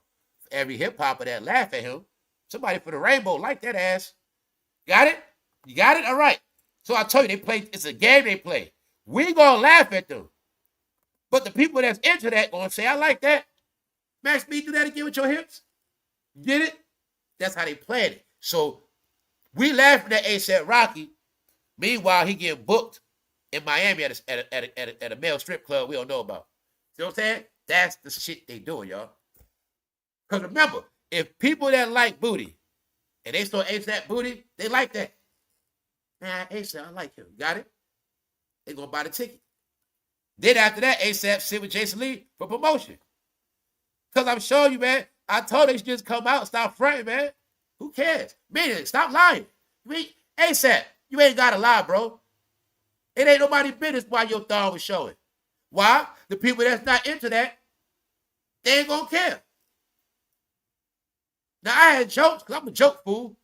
B: every hip-hopper that laugh at him, somebody for the rainbow like that ass. Got it? You got it? All right. So I told you, they play. It's a game they play. We gonna laugh at them. But the people that's into that gonna say, I like that. Max B, do that again with your hips. Get it? That's how they played it. So we laughing at Asaprocky. Meanwhile, he getting booked in Miami at a male strip club we don't know about. See what I'm saying? That's the shit they doing, y'all. Because remember, if people that like booty and they saw ASAP booty, they like that. Man, ASAP, I like him. Got it? They gonna buy the ticket. Then after that, ASAP sit with Jason Lee for promotion. Because I'm showing you, man, I told they should just come out and stop fronting, man. Who cares? Man, stop lying. ASAP, you ain't gotta lie, bro. It ain't nobody's business why your thumb was showing. Why? The people that's not into that, they ain't gonna care. Now, I had jokes, because I'm a joke fool.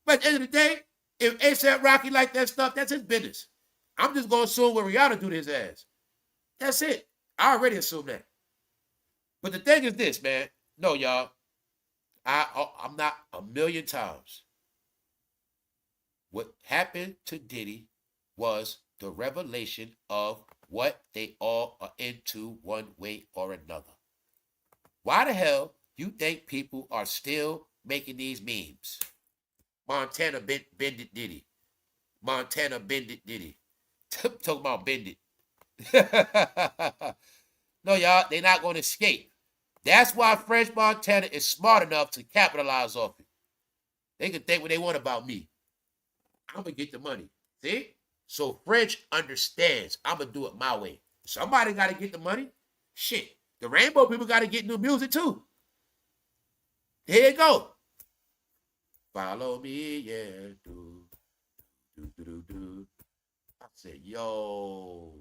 B: But at the end of the day, if Asaprocky like that stuff, that's his business. I'm just going to assume what Rihanna do to his ass. That's it. I already assumed that. But the thing is this, man. No, y'all. I'm not a million times. What happened to Diddy was the revelation of what they all are into one way or another. Why the hell you think people are still making these memes? Montana bended Diddy. Montana bended Diddy. Talking about bended. No, y'all, they're not going to escape. That's why French Montana is smart enough to capitalize off it. They can think what they want about me. I'm going to get the money. See? So French understands I'm going to do it my way. Somebody got to get the money. Shit. The Rainbow people got to get new music too. Here you go. Follow me, yeah. Do. I said, yo.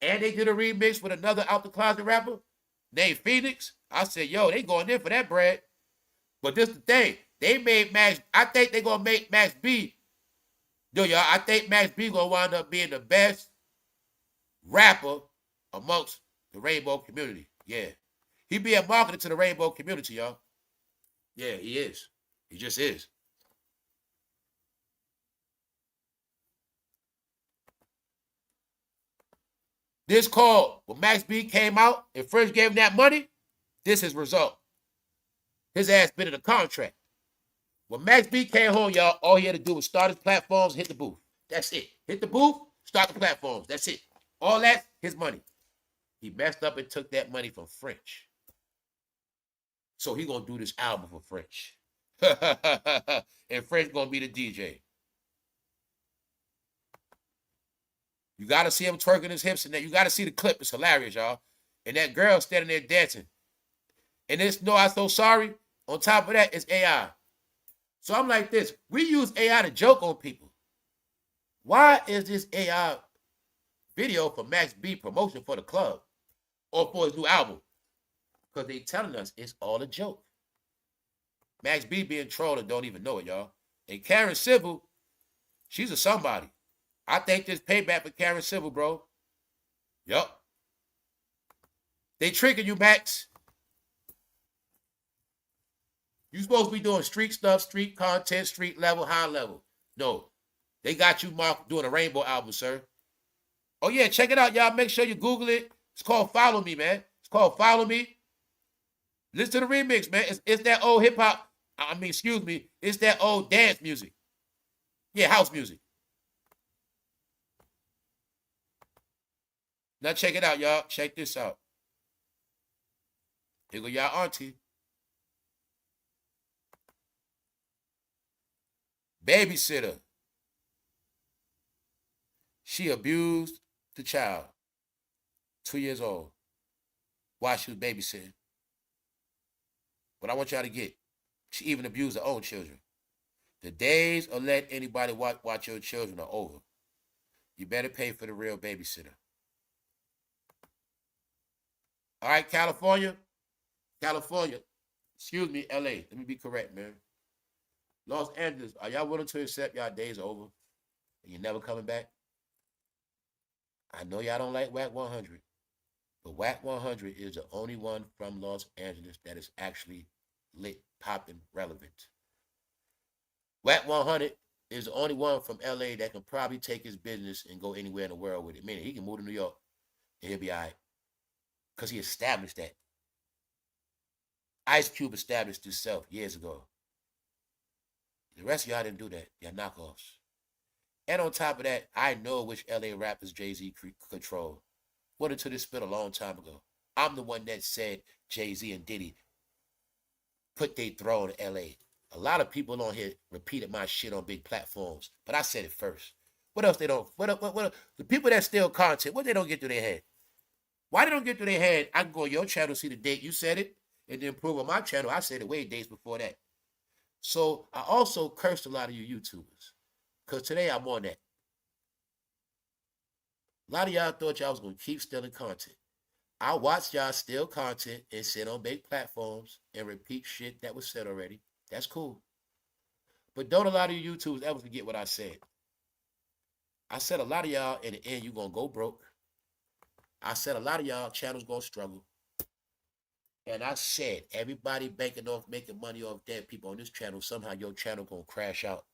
B: And they did a remix with another out the closet rapper named Phoenix. I said, yo, they going in for that bread. But this the thing. They made Max. I think they going to make Max B. Yo, y'all, I think Max B going to wind up being the best rapper amongst the Rainbow community. Yeah. He being marketed to the Rainbow community, y'all. Yeah, he is. He just is. This call, when Max B came out and French gave him that money, this is his result. His ass been in a contract. When Max B came home, y'all, all he had to do was start his platforms, hit the booth. That's it. Hit the booth, start the platforms. That's it. All that, his money. He messed up and took that money from French. So he gonna do this album for French. And French gonna be the DJ. You gotta see him twerking his hips and that. You gotta see the clip. It's hilarious, y'all. And that girl standing there dancing. And this No I So Sorry, on top of that, it's AI. So I'm like this. We use AI to joke on people. Why is this AI video for Max B promotion for the club or for his new album? Because they telling us it's all a joke. Max B being trolled and don't even know it, y'all. And Karen Civil, she's a somebody. I think this payback for Karen Civil, bro. Yup. They tricking you, Max. You supposed to be doing street stuff, street content, street level, high level. No. They got you, Mark, doing a Rainbow album, sir. Oh, yeah, check it out, y'all. Make sure you Google it. It's called Follow Me, man. It's called Follow Me. Listen to the remix, man. It's that old hip-hop. Excuse me. It's that old dance music. Yeah, house music. Now check it out, y'all. Check this out. Here go y'all auntie. Babysitter. She abused the child. 2 years old. While she was babysitting. But I want y'all to get. She even abused her own children. The days of letting anybody watch your children are over. You better pay for the real babysitter. All right, California. Excuse me, LA. Let me be correct, man. Los Angeles, are y'all willing to accept y'all days are over and you're never coming back? I know y'all don't like Whack 100, but Whack 100 is the only one from Los Angeles that is actually lit, popping, relevant. Whack 100 is the only one from LA that can probably take his business and go anywhere in the world with it. Meaning he can move to New York and he'll be all right. Because he established that. Ice Cube established himself years ago. The rest of y'all didn't do that. Y'all knockoffs. And on top of that, I know which LA rappers Jay-Z control. Went into this spit a long time ago. I'm the one that said Jay-Z and Diddy put their throne in LA. A lot of people on here repeated my shit on big platforms, but I said it first. What else they don't? What the people that steal content, what they don't get through their head? Why they don't get through their head? I can go on your channel, see the date you said it, and then prove on my channel I said it way days before that. So I also cursed a lot of you YouTubers. Because today I'm on that. A lot of y'all thought y'all was going to keep stealing content. I watched y'all steal content and sit on big platforms and repeat shit that was said already. That's cool. But don't a lot of you YouTubers ever forget what I said. I said a lot of y'all in the end you're going to go broke. I said a lot of y'all channels going to struggle. And I said, everybody banking off making money off dead people on this channel, somehow your channel gonna crash out.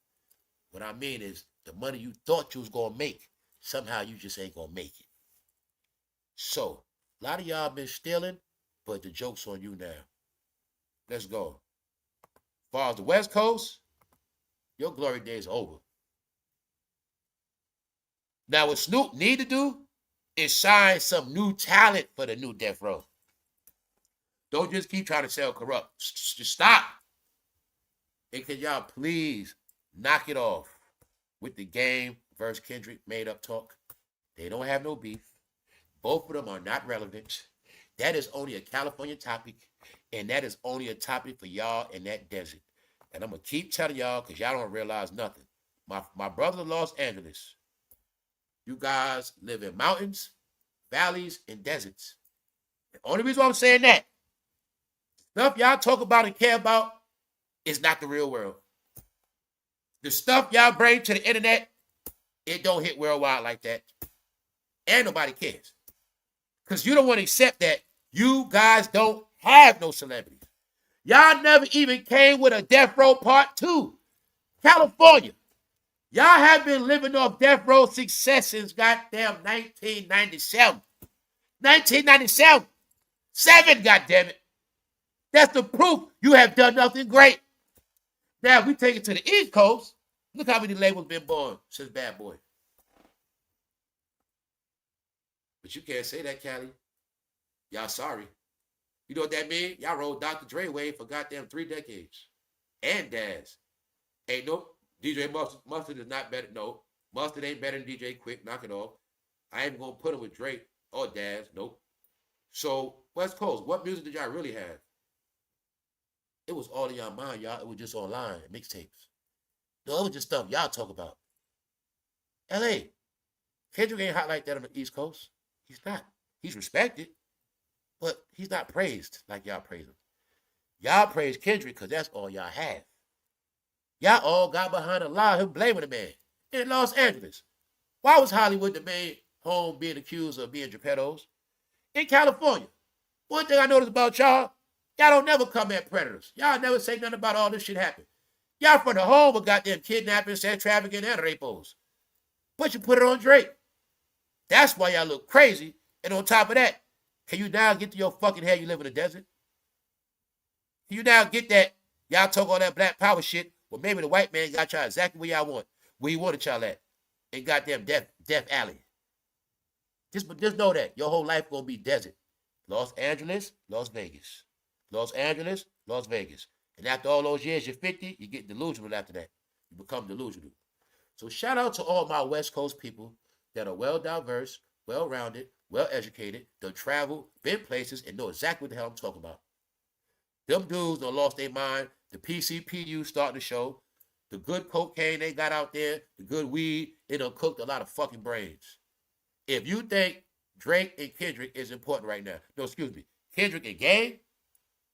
B: What I mean is the money you thought you was gonna make, somehow you just ain't gonna make it. So, a lot of y'all been stealing, but the joke's on you now. Let's go. As far as the West Coast, your glory days are over. Now, what Snoop need to do is sign some new talent for the new Death Row. Don't just keep trying to sell corrupt. Just stop. And can y'all please knock it off with the Game versus Kendrick made up talk? They don't have no beef. Both of them are not relevant. That is only a California topic, and that is only a topic for y'all in that desert. And I'm going to keep telling y'all because y'all don't realize nothing. My brother in Los Angeles, you guys live in mountains, valleys, and deserts. The only reason why I'm saying that, stuff y'all talk about and care about is not the real world. The stuff y'all bring to the internet, it don't hit worldwide like that. And nobody cares. Because you don't want to accept that you guys don't have no celebrities. Y'all never even came with a Death Row Part 2. California. Y'all have been living off Death Row success since goddamn 1997. 1997. 7, goddammit. That's the proof you have done nothing great. Now, if we take it to the East Coast, look how many labels been born since Bad Boy. But you can't say that, Cali. Y'all sorry. You know what that means? Y'all rolled Dr. Dre wave for goddamn 3 decades. And Daz. Ain't no DJ Mustard is not better. No. Mustard ain't better than DJ Quick. Knock it off. I ain't gonna put him with Drake or Daz. Nope. So, West Coast, what music did y'all really have? It was all in y'all mind, y'all. It was just online, mixtapes. No, it was just stuff y'all talk about. LA. Kendrick ain't hot like that on the East Coast. He's not. He's respected, but he's not praised like y'all praise him. Y'all praise Kendrick because that's all y'all have. Y'all all got behind a lie of him blaming the man in Los Angeles. Why was Hollywood the main home being accused of being Geppettos? In California, one thing I noticed about y'all don't never come at predators. Y'all never say nothing about all this shit happening. Y'all from the home of goddamn kidnapping, sex trafficking, and rapos. But you put it on Drake. That's why y'all look crazy. And on top of that, can you now get to your fucking head you live in the desert? Can you now get that y'all talk all that black power shit? Well, maybe the white man got y'all exactly where y'all want. Where he wanted y'all at. In goddamn Death Alley. Just know that. Your whole life gonna be desert. Los Angeles, Las Vegas. Los Angeles, Las Vegas. And after all those years, you're 50, you get delusional after that. You become delusional. So shout out to all my West Coast people that are well-diverse, well-rounded, well-educated, that travel, been places, and know exactly what the hell I'm talking about. Them dudes done lost their mind. The PCPU starting to show. The good cocaine they got out there, the good weed, it done cooked a lot of fucking brains. If you think Drake and Kendrick is important right now, no, excuse me, Kendrick and Game,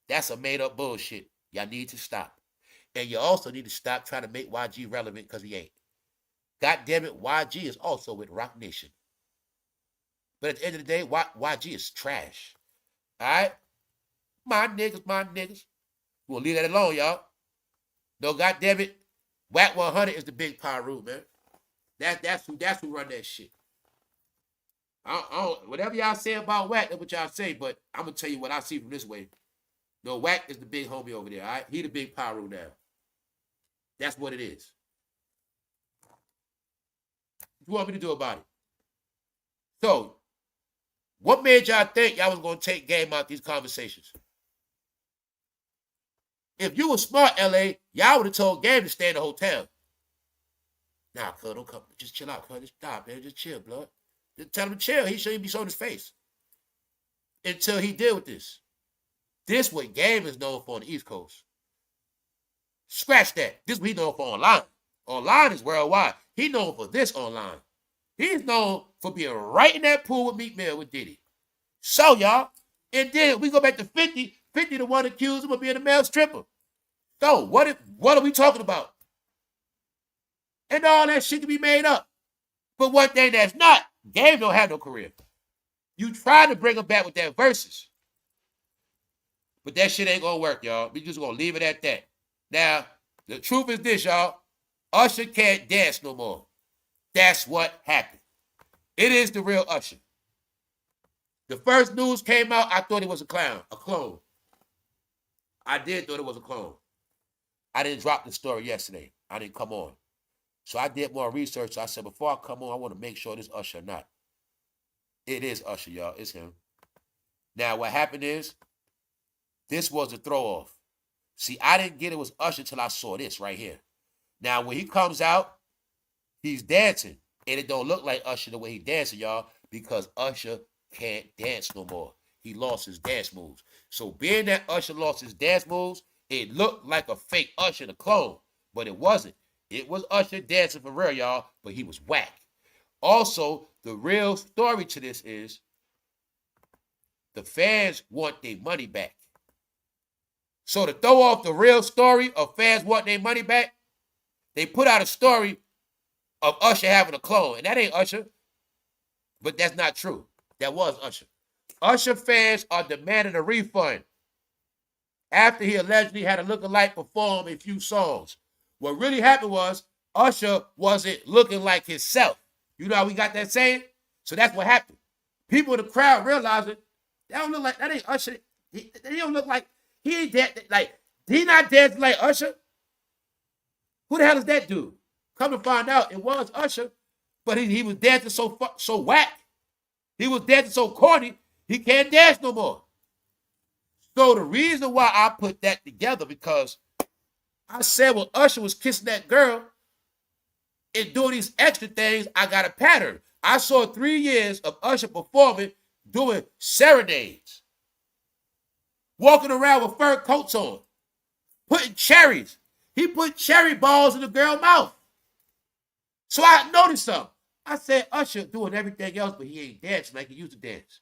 B: that's a made-up bullshit. Y'all need to stop. And you also need to stop trying to make YG relevant because he ain't. God damn it, YG is also with Rock Nation. But at the end of the day, YG is trash. All right? My niggas. We'll leave that alone, y'all. No, God damn it, Whack 100 is the big Pyru, man. That's who run that shit. I don't, whatever y'all say about Whack, that's what y'all say, but I'm going to tell you what I see from this way. No, Whack is the big homie over there, all right? He the big Pyru now. That's what it is. What you want me to do about it? So, what made y'all think y'all was going to take Game out these conversations? If you were smart, LA, y'all would have told Game to stay in the hotel. Nah, cuz, don't come. Just chill out, cuz. Just stop, man. Just chill, blood. Just tell him to chill. He shouldn't be showing his face. Until he deal with this. This what Game is known for on the East Coast. Scratch that. This is what he's known for online. Online is worldwide. He's known for this online. He's known for being right in that pool with Meek Mill with Diddy. So, y'all, and then we go back to 50. 50 the one accused him of being a male stripper. So, what are we talking about? And all that shit can be made up. But one thing that's not, Game don't have no career. You try to bring him back with that verses. But that shit ain't gonna work, y'all. We just gonna leave it at that. Now, the truth is this, y'all. Usher can't dance no more. That's what happened. It is the real Usher. The first news came out, I thought it was a clone. I did thought it was a clone. I didn't drop the story yesterday. I didn't come on. So I did more research. So I said, before I come on, I want to make sure this Usher or not. It is Usher, y'all. It's him. Now, what happened is, this was a throw-off. See, I didn't get it was Usher until I saw this right here. Now, when he comes out, he's dancing. And it don't look like Usher the way he dancing, y'all, because Usher can't dance no more. He lost his dance moves. So being that Usher lost his dance moves, it looked like a fake Usher, the clone, but it wasn't. It was Usher dancing for real, y'all, but he was whack. Also, the real story to this is the fans want their money back. So to throw off the real story of fans want their money back, they put out a story of Usher having a clone. And that ain't Usher. But that's not true. That was Usher. Usher fans are demanding a refund after he allegedly had a lookalike perform a few songs. What really happened was Usher wasn't looking like himself. You know how we got that saying? So that's what happened. People in the crowd realizing that don't look like, that ain't Usher. He don't look like, he ain't that, like, he not dancing like Usher. Who the hell is that dude? Come to find out, it was Usher, but he was dancing so whack. He was dancing so corny, he can't dance no more. So the reason why I put that together, because I said when Usher was kissing that girl and doing these extra things, I got a pattern. I saw 3 years of Usher performing, doing serenades, walking around with fur coats on, putting cherries. He put cherry balls in the girl's mouth. So I noticed something. I said, Usher doing everything else, but he ain't dancing like he used to dance.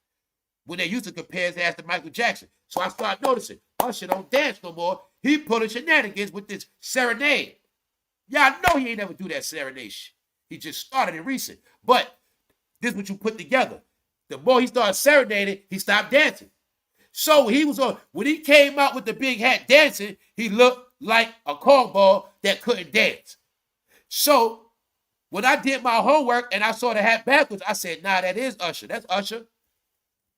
B: When they used to compare his ass to Michael Jackson. So I started noticing, Usher don't dance no more. He pulling shenanigans with this serenade. Y'all know he ain't never do that serenade shit. He just started it recent. But this is what you put together. The more he started serenading, he stopped dancing. So when he came out with the big hat dancing, he looked like a cornball that couldn't dance. So when I did my homework and I saw the hat backwards, I said, nah, that is Usher. That's Usher.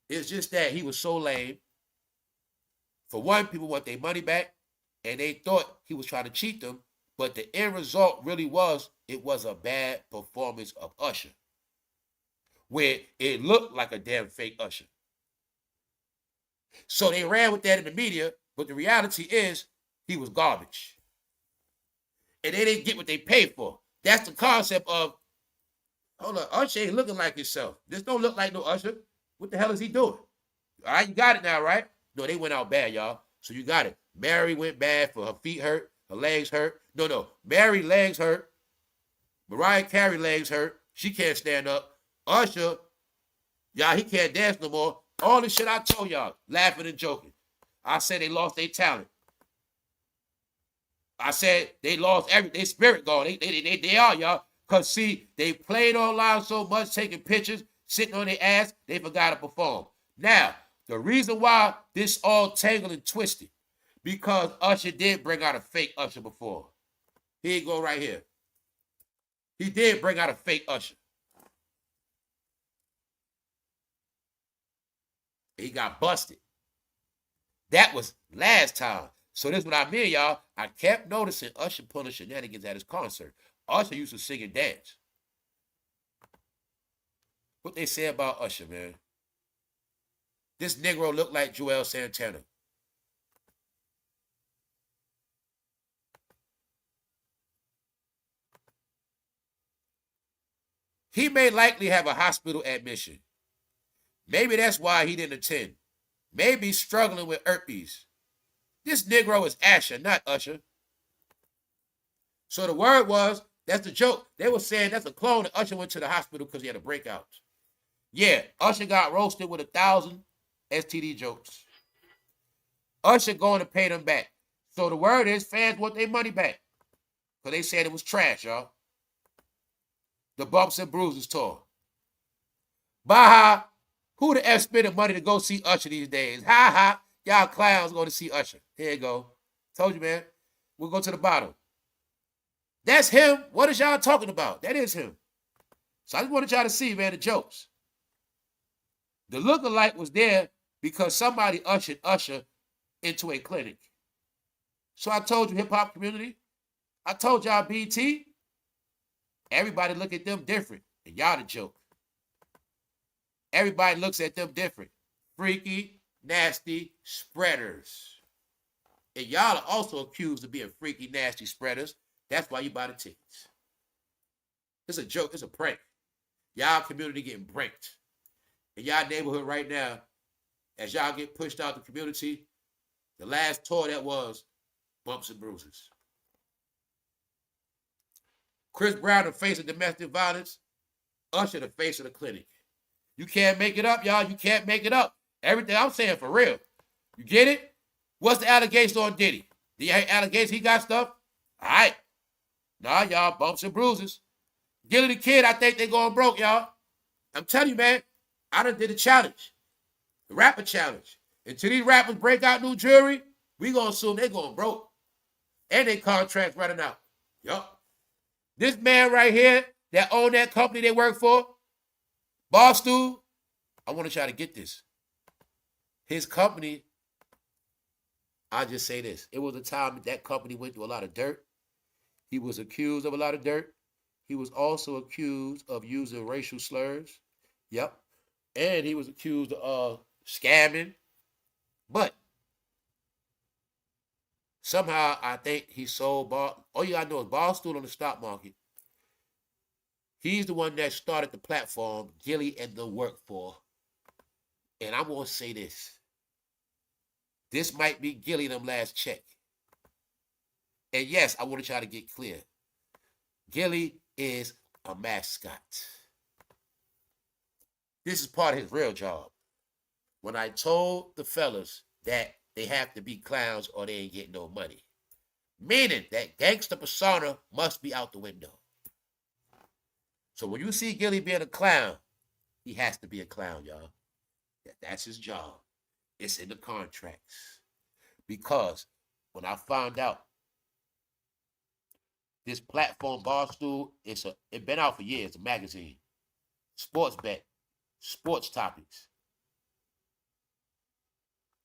B: It's just that he was so lame. For one, people want their money back, and they thought he was trying to cheat them, but the end result really was, it was a bad performance of Usher, where it looked like a damn fake Usher. So they ran with that in the media, but the reality is, he was garbage. And they didn't get what they paid for. That's the concept of, hold on, Usher ain't looking like himself. This don't look like no Usher. What the hell is he doing? All right, you got it now, right? No, they went out bad, y'all. So you got it. Mary went bad for her feet hurt, her legs hurt. No, Mary legs hurt. Mariah Carey legs hurt. She can't stand up. Usher, y'all, he can't dance no more. All the shit I told y'all, laughing and joking. I said they lost their talent. I said they lost their spirit gone. They are, y'all. Because, see, they played online so much, taking pictures, sitting on their ass, they forgot to perform. Now, the reason why this all tangled and twisted, because Usher did bring out a fake Usher before. Here you go right here. He did bring out a fake Usher. He got busted. That was last time. So this is what I mean, y'all. I kept noticing Usher pulling shenanigans at his concert. Usher used to sing and dance. What they say about Usher, man? This Negro looked like Joel Santana. He may likely have a hospital admission. Maybe that's why he didn't attend. Maybe struggling with herpes. This Negro is Asher, not Usher. So the word was, that's the joke. They were saying that's a clone that Usher went to the hospital because he had a breakout. Yeah, Usher got roasted with 1,000 STD jokes. Usher going to pay them back. So the word is fans want their money back. Because they said it was trash, y'all. The Bumps and Bruises tour. Baha, who the F spending money to go see Usher these days? Ha ha. Y'all clowns going to see Usher. Here you go. Told you, man. We'll go to the bottom. That's him. What is y'all talking about? That is him. So I just wanted y'all to see, man, the jokes. The lookalike was there because somebody ushered Usher into a clinic. So I told you, hip-hop community, I told y'all BT, everybody look at them different. And y'all the joke. Everybody looks at them different. Freaky, nasty spreaders. And y'all are also accused of being freaky, nasty spreaders. That's why you buy the tickets. It's a joke. It's a prank. Y'all community getting pranked. In y'all neighborhood right now, as y'all get pushed out the community, the last tour that was bumps and bruises. Chris Brown, the face of domestic violence. Usher, the face of the clinic. You can't make it up, y'all. You can't make it up. Everything I'm saying for real. You get it? What's the allegation on Diddy? The allegation he got stuff? All right. Nah, y'all, bumps and bruises. Gilly the Kid, I think they going broke, y'all. I'm telling you, man, I done did a challenge. The rapper challenge. Until these rappers break out new jewelry, we gonna assume they going broke. And their contracts running out. Yup. This man right here that own that company they work for, Boss Dude, I want to try to get this. His company, I'll just say this. It was a time that company went through a lot of dirt. He was accused of a lot of dirt. He was also accused of using racial slurs. Yep. And he was accused of scamming. But somehow I think he sold all you gotta know is Boss Dude on the stock market. He's the one that started the platform Gilly and the work for. And I'm gonna say this. This might be Gilly and them last check. And yes, I want to try to get clear. Gilly is a mascot. This is part of his real job. When I told the fellas that they have to be clowns or they ain't getting no money. Meaning that gangster persona must be out the window. So when you see Gilly being a clown, he has to be a clown, y'all. That's his job. It's in the contracts. Because when I found out this platform, Barstool, it's been out for years, a magazine. Sports bet, sports topics.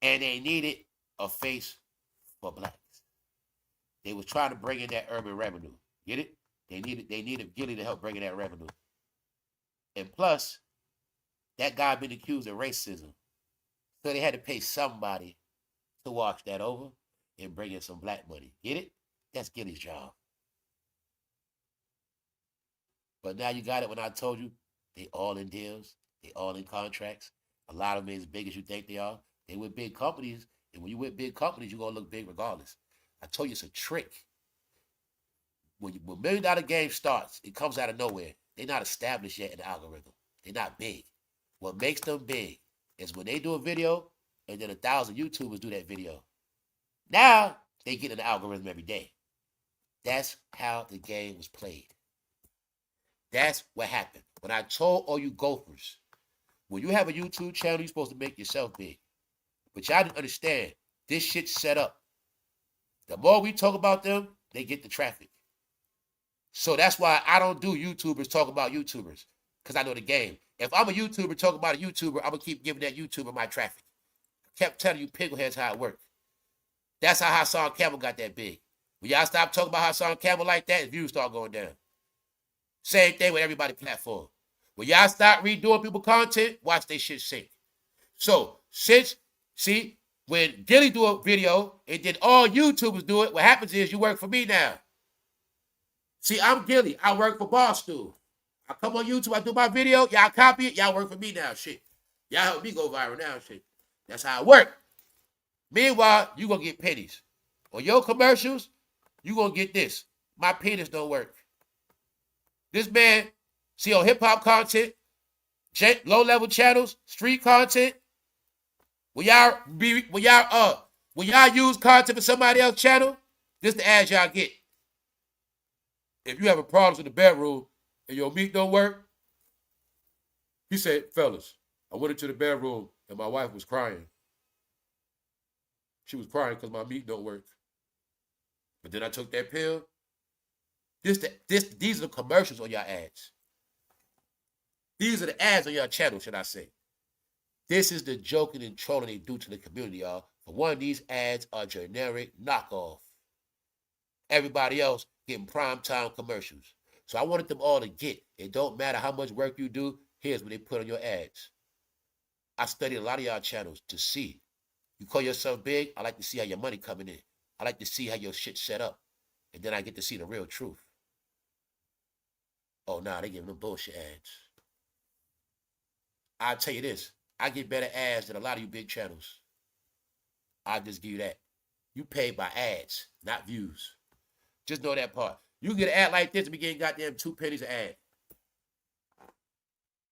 B: And they needed a face for blacks. They was trying to bring in that urban revenue. Get it? They needed Gilly to help bring in that revenue. And plus, that guy been accused of racism. So they had to pay somebody to watch that over and bring in some black money. Get it? That's Gilly's job. But now you got it when I told you they all in deals. They all in contracts. A lot of them ain't as big as you think they are. They with big companies. And when you with big companies, you're going to look big regardless. I told you it's a trick. When $1 million game starts, it comes out of nowhere. They're not established yet in the algorithm. They're not big. What makes them big is when they do a video and then 1,000 YouTubers do that video. Now, they get in the algorithm every day. That's how the game was played. That's what happened. When I told all you gophers, when you have a YouTube channel, you're supposed to make yourself big. But y'all didn't understand. This shit's set up. The more we talk about them, they get the traffic. So that's why I don't do YouTubers talk about YouTubers. Because I know the game. If I'm a YouTuber talking about a YouTuber, I'm going to keep giving that YouTuber my traffic. I kept telling you piggleheads how it worked. That's how Hassan Campbell got that big. When y'all stop talking about Hassan Campbell like that, his views start going down. Same thing with everybody platform. When y'all start redoing people content, watch they shit sink. So, when Gilly do a video and then all YouTubers do it, what happens is you work for me now. See, I'm Gilly. I work for Barstool. I come on YouTube, I do my video, y'all copy it, y'all work for me now, shit. Y'all help me go viral now, shit. That's how it work. Meanwhile, you gonna get pennies. On your commercials, you gonna get this. My penis don't work. This man, see on hip-hop content, low-level channels, street content, when y'all use content for somebody else's channel, this the ads y'all get. If you having problems in the bedroom and your meat don't work, he said, fellas, I went into the bedroom and my wife was crying. She was crying because my meat don't work. But then I took that pill. These are the commercials on your ads. These are the ads on your channel, should I say. This is the joking and trolling they do to the community, y'all. For one, these ads are generic knockoff. Everybody else getting primetime commercials. So I wanted them all to get. It don't matter how much work you do. Here's what they put on your ads. I studied a lot of y'all channels to see. You call yourself big, I like to see how your money coming in. I like to see how your shit set up. And then I get to see the real truth. Oh, nah, they giving them bullshit ads. I'll tell you this. I get better ads than a lot of you big channels. I'll just give you that. You pay by ads, not views. Just know that part. You can get an ad like this and be getting goddamn 2 pennies an ad.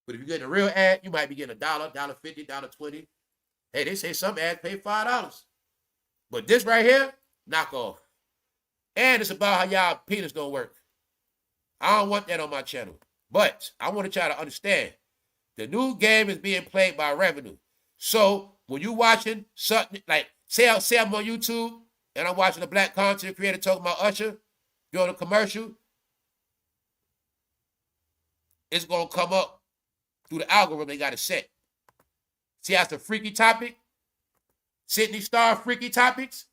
B: But if you're getting a real ad, you might be getting $1, $1.50, $1.20. Hey, they say some ads pay $5. But this right here, knock off. And it's about how y'all penis don't work. I don't want that on my channel. But I want y'all to understand, the new game is being played by revenue. So when you watching something, like say I'm on YouTube and I'm watching a black content creator talking about USHER, doing a commercial, it's going to come up through the algorithm they got it set. See how it's a freaky topic? Sydney Star freaky topics?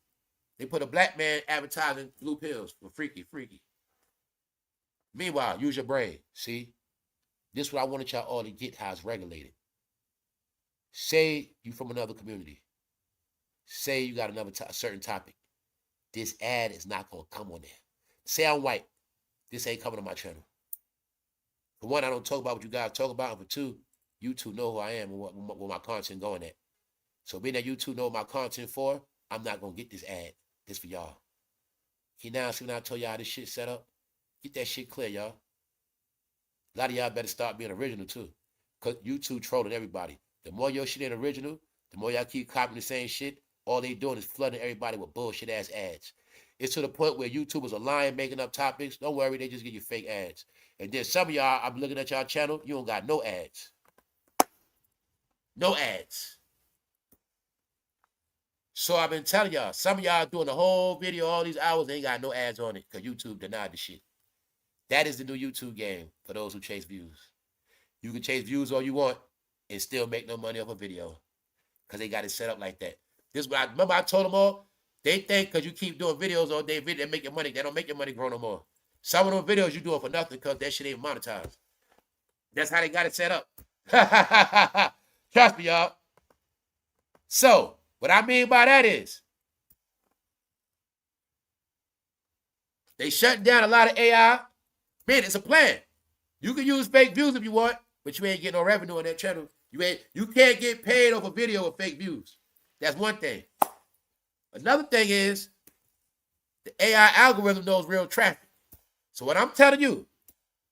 B: They put a black man advertising blue pills for freaky. Meanwhile, use your brain. See? This is what I wanted y'all all to get, how it's regulated. Say you from another community. Say you got a certain topic. This ad is not going to come on there. Say I'm white. This ain't coming on my channel. For one, I don't talk about what you guys talk about. And for two, you two know who I am and what my content going at. So being that you two know what my content for, I'm not going to get this ad. This for y'all. See now, when I told y'all how this shit set up? Get that shit clear, y'all. A lot of y'all better start being original, too. Because YouTube trolling everybody. The more your shit ain't original, the more y'all keep copying the same shit, all they doing is flooding everybody with bullshit-ass ads. It's to the point where YouTubers are lying, making up topics. Don't worry, they just give you fake ads. And then some of y'all, I'm looking at y'all channel, you don't got no ads. No ads. So I've been telling y'all, some of y'all doing the whole video all these hours, they ain't got no ads on it because YouTube denied the shit. That is the new YouTube game for those who chase views. You can chase views all you want and still make no money off a video because they got it set up like that. This is what remember I told them all, they think because you keep doing videos all day, they make your money. They don't make your money grow no more. Some of those videos you doing for nothing because that shit ain't monetized. That's how they got it set up. Trust me, y'all. So, what I mean by that is, they shutting down a lot of AI. Man, it's a plan. You can use fake views if you want, but you ain't getting no revenue on that channel. You can't get paid off a video with fake views. That's one thing. Another thing is, the AI algorithm knows real traffic. So what I'm telling you,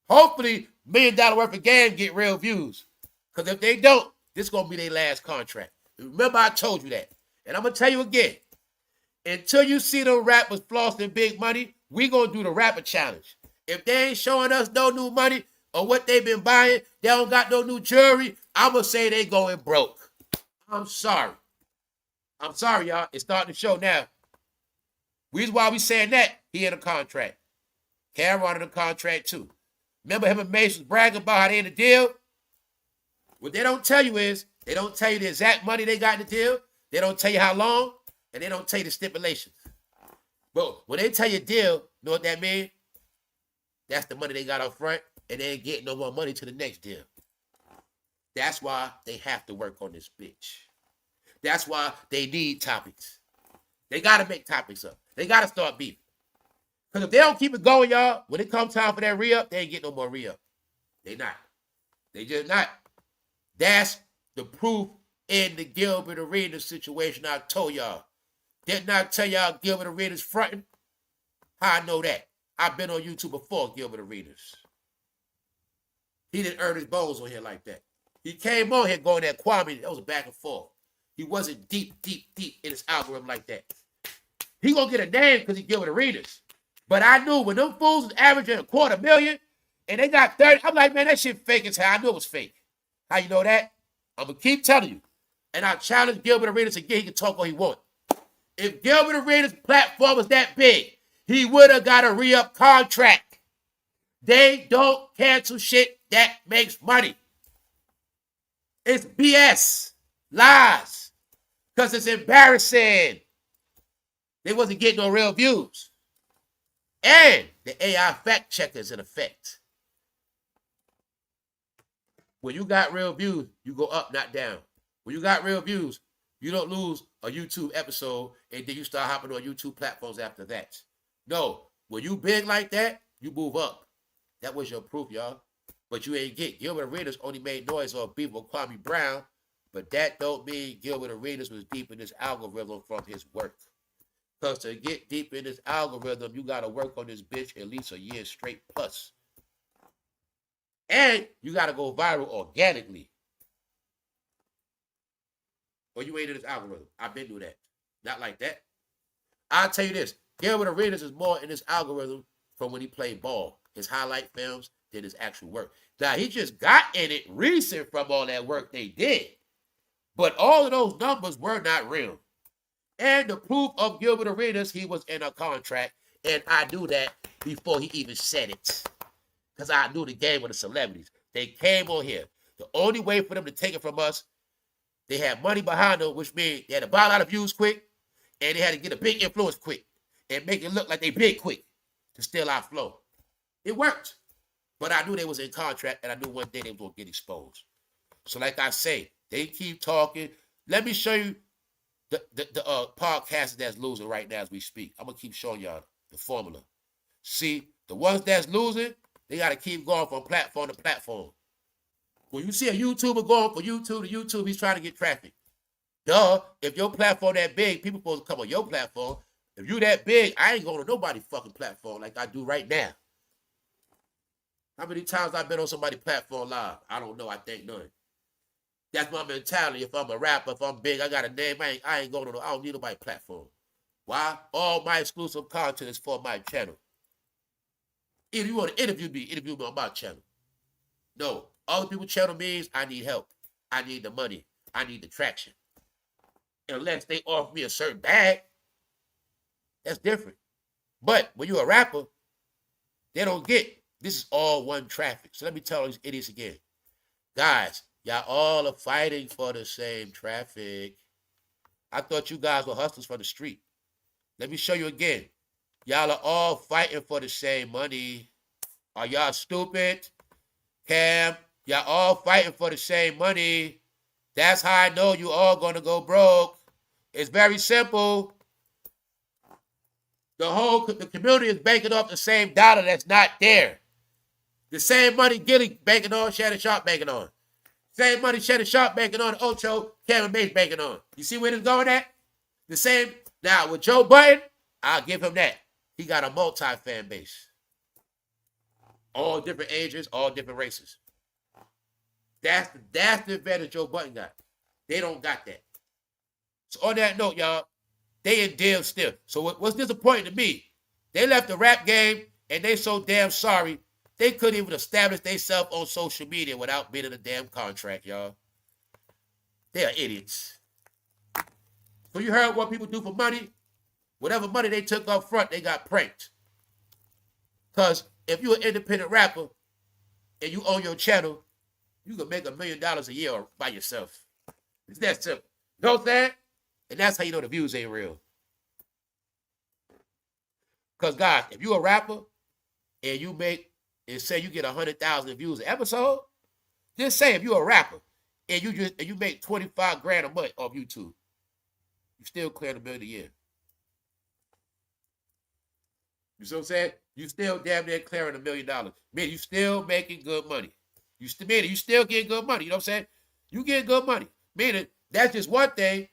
B: hopefully $1 million worth of game get real views. Because if they don't, this is going to be their last contract. Remember I told you that. And I'm going to tell you again. Until you see them rappers flossing big money, we going to do the rapper challenge. If they ain't showing us no new money or what they've been buying, they don't got no new jewelry, I'm going to say they going broke. I'm sorry. I'm sorry, y'all. It's starting to show now. Reason why we saying that, he in a contract. Cameron in a contract too. Remember him and Mace was bragging about how they in the deal? What they don't tell you is, they don't tell you the exact money they got in the deal. They don't tell you how long, and they don't tell you the stipulations. But when they tell you deal, you know what that means? That's the money they got up front, and they ain't getting no more money to the next deal. That's why they have to work on this bitch. That's why they need topics. They got to make topics up. They got to start beefing. Because if they don't keep it going, y'all, when it comes time for that re-up, they ain't get no more re-up. They not. They just not. That's the proof in the Gilbert Arenas situation I told y'all. Didn't I tell y'all Gilbert Arenas fronting? How I know that? I've been on YouTube before Gilbert Arenas. He didn't earn his bones on here like that. He came on here going at Kwame. That was a back and forth. He wasn't deep in his algorithm like that. He gonna get a name because he Gilbert Arenas. But I knew when them fools was averaging $250,000 and they got 30, I'm like, man, that shit fake as hell. I knew it was fake. How you know that? I'm gonna keep telling you. And I challenge Gilbert Arenas again. He can talk all he want. If Gilbert Arenas' platform was that big, he would have got a re-up contract. They don't cancel shit that makes money. It's BS. Lies. Because it's embarrassing. They wasn't getting no real views. And the AI fact checker is in effect. When you got real views, you go up, not down. When you got real views, you don't lose a YouTube episode and then you start hopping on YouTube platforms after that. No, when you big like that, you move up. That was your proof, y'all. But you ain't get. Gilbert Arenas only made noise on beef with Kwame Brown, but that don't mean Gilbert Arenas was deep in this algorithm from his work. Because to get deep in this algorithm, you got to work on this bitch at least a year straight plus. And you got to go viral organically. Or you ain't in this algorithm. I've been through that. Not like that. I'll tell you this. Gilbert Arenas is more in this algorithm from when he played ball. His highlight films than his actual work. Now, he just got in it recent from all that work they did. But all of those numbers were not real. And the proof of Gilbert Arenas, he was in a contract. And I knew that before he even said it. Because I knew the game of the celebrities. They came on here. The only way for them to take it from us, they had money behind them, which means they had to buy a lot of views quick. And they had to get a big influence quick. And make it look like they big quick to steal our flow. It worked. But I knew they was in contract. And I knew one day they was going to get exposed. So like I say, they keep talking. Let me show you the podcast that's losing right now as we speak. I'm going to keep showing y'all the formula. See, the ones that's losing, they got to keep going from platform to platform. When you see a YouTuber going from YouTube to YouTube, he's trying to get traffic. Duh, if your platform that big, people supposed to come on your platform. If you that big, I ain't going to nobody's fucking platform like I do right now. How many times I've been on somebody's platform live? I don't know. I think none. That's my mentality. If I'm a rapper, if I'm big, I got a name. I ain't going to. I don't need nobody's platform. Why? All my exclusive content is for my channel. If you want to interview me on my channel. No, other people's channel means I need help. I need the money. I need the traction. Unless they offer me a certain bag, that's different. But when you're a rapper, they don't get. This is all one traffic. So let me tell these idiots again. Guys, y'all all are fighting for the same traffic. I thought you guys were hustlers from the street. Let me show you again. Y'all are all fighting for the same money. Are y'all stupid? Cam, y'all all fighting for the same money. That's how I know you all gonna go broke. It's very simple. The community is banking off the same dollar that's not there. The same money Gilly banking on, Shannon Sharp banking on. Same money Shannon Sharp banking on, Ocho, Kevin Mace banking on. You see where it's going at? The same. Now, with Joe Budden, I'll give him that. He got a multi-fan base. All different ages, all different races. That's the advantage Joe Budden got. They don't got that. So on that note, y'all, they in deal still. So what's disappointing to me, they left the rap game and they so damn sorry, they couldn't even establish themselves on social media without being in a damn contract, y'all. They are idiots. So you heard what people do for money? Whatever money they took up front, they got pranked. Because if you're an independent rapper and you own your channel, you can make $1 million a year by yourself. It's that simple. You know what I'm saying? And that's how you know the views ain't real. Because, guys, if you're a rapper and you make, and say you get 100,000 views an episode, just say if you're a rapper and you make 25 grand a month off YouTube, you still clearing $1 million a year. You see what I'm saying? You still damn near clearing $1 million. Man, you still making good money. You still getting good money. You know what I'm saying? You getting good money. Meaning, that's just one thing.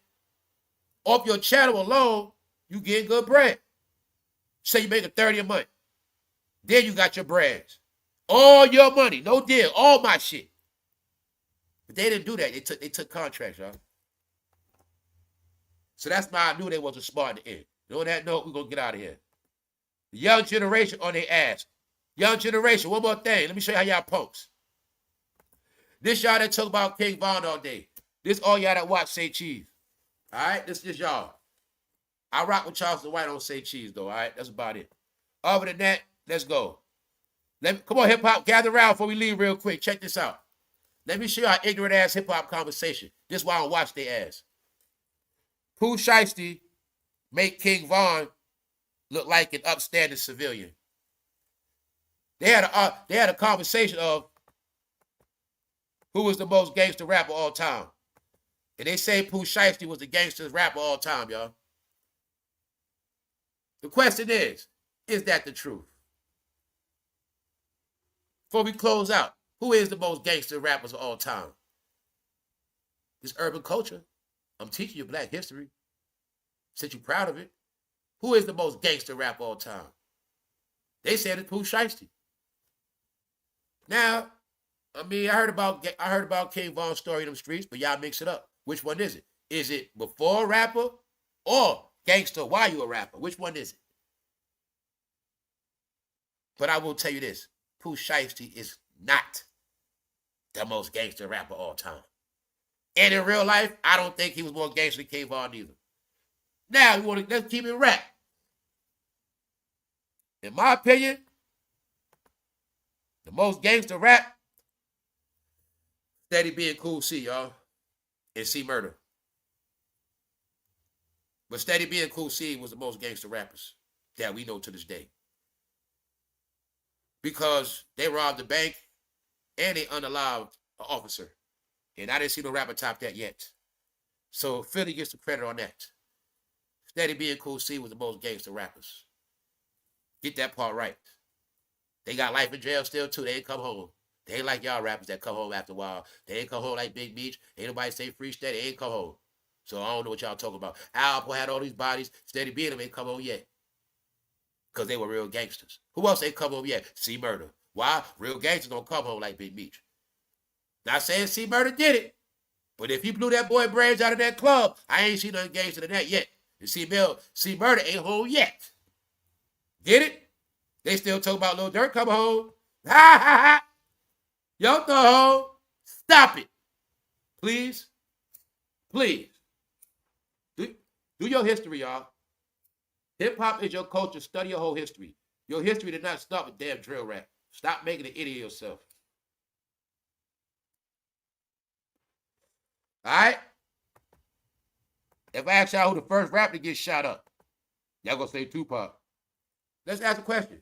B: Off your channel alone, you getting good bread. Say you making 30 a month. Then you got your brands. All your money, no deal, all my shit. But they didn't do that. They took contracts, y'all. So that's why I knew they wasn't smart in the end. And on that note, we're gonna get out of here. The young generation on their ass. Young generation, one more thing. Let me show you how y'all punks. This y'all that talk about King Von all day. This all y'all that watch Say Cheese. All right, this is y'all. I rock with Charleston White on Say Cheese, though, all right? That's about it. Other than that, let's go. Come on, hip-hop, gather around before we leave real quick. Check this out. Let me show you our ignorant-ass hip-hop conversation. This is why I don't watch their ass. Pooh Shiesty make King Von look like an upstanding civilian. They had a conversation of who was the most gangster rapper all time. And they say Pooh Shiesty was the gangsterest rapper all time, y'all. The question is that the truth? Before we close out, who is the most gangster rappers of all time? This urban culture. I'm teaching you black history. Since you're proud of it. Who is the most gangster rapper of all time? They said it's Pooh Shiesty. Now, I mean, I heard about King Von's story in them streets, but y'all mix it up. Which one is it? Is it before rapper or gangster while you a rapper? Which one is it? But I will tell you this. Pooh Shiesty is not the most gangster rapper of all time. And in real life, I don't think he was more gangster than King Von either. Now, let's keep it rap. In my opinion, the most gangster rap, Steady B and Cool C, y'all, and C Murder. But Steady B and Cool C was the most gangster rappers that we know to this day. Because they robbed the bank and they unalived an officer. And I didn't see no rapper top that yet. So Philly gets the credit on that. Steady B and Cool C was the most gangster rappers. Get that part right. They got life in jail still too. They ain't come home. They ain't like y'all rappers that come home after a while. They ain't come home like Big Beach. Ain't nobody say Free Steady. They ain't come home. So I don't know what y'all talking about. Alpo had all these bodies. Steady B and them ain't come home yet. Because they were real gangsters. Who else ain't come home yet? C Murder. Why? Real gangsters don't come home like Big Beach. Not saying C Murder did it. But if he blew that boy brains out of that club, I ain't seen nothing gangster than that yet. And C Murder ain't home yet. Get it? They still talk about Lil Durk coming home. Ha ha ha. Y'all throw home. Stop it. Please. Please. Do your history, y'all. Hip-hop is your culture. Study your whole history. Your history did not start with damn drill rap. Stop making an idiot of yourself. All right? If I ask y'all who the first rapper to get shot up, y'all gonna say Tupac. Let's ask a question.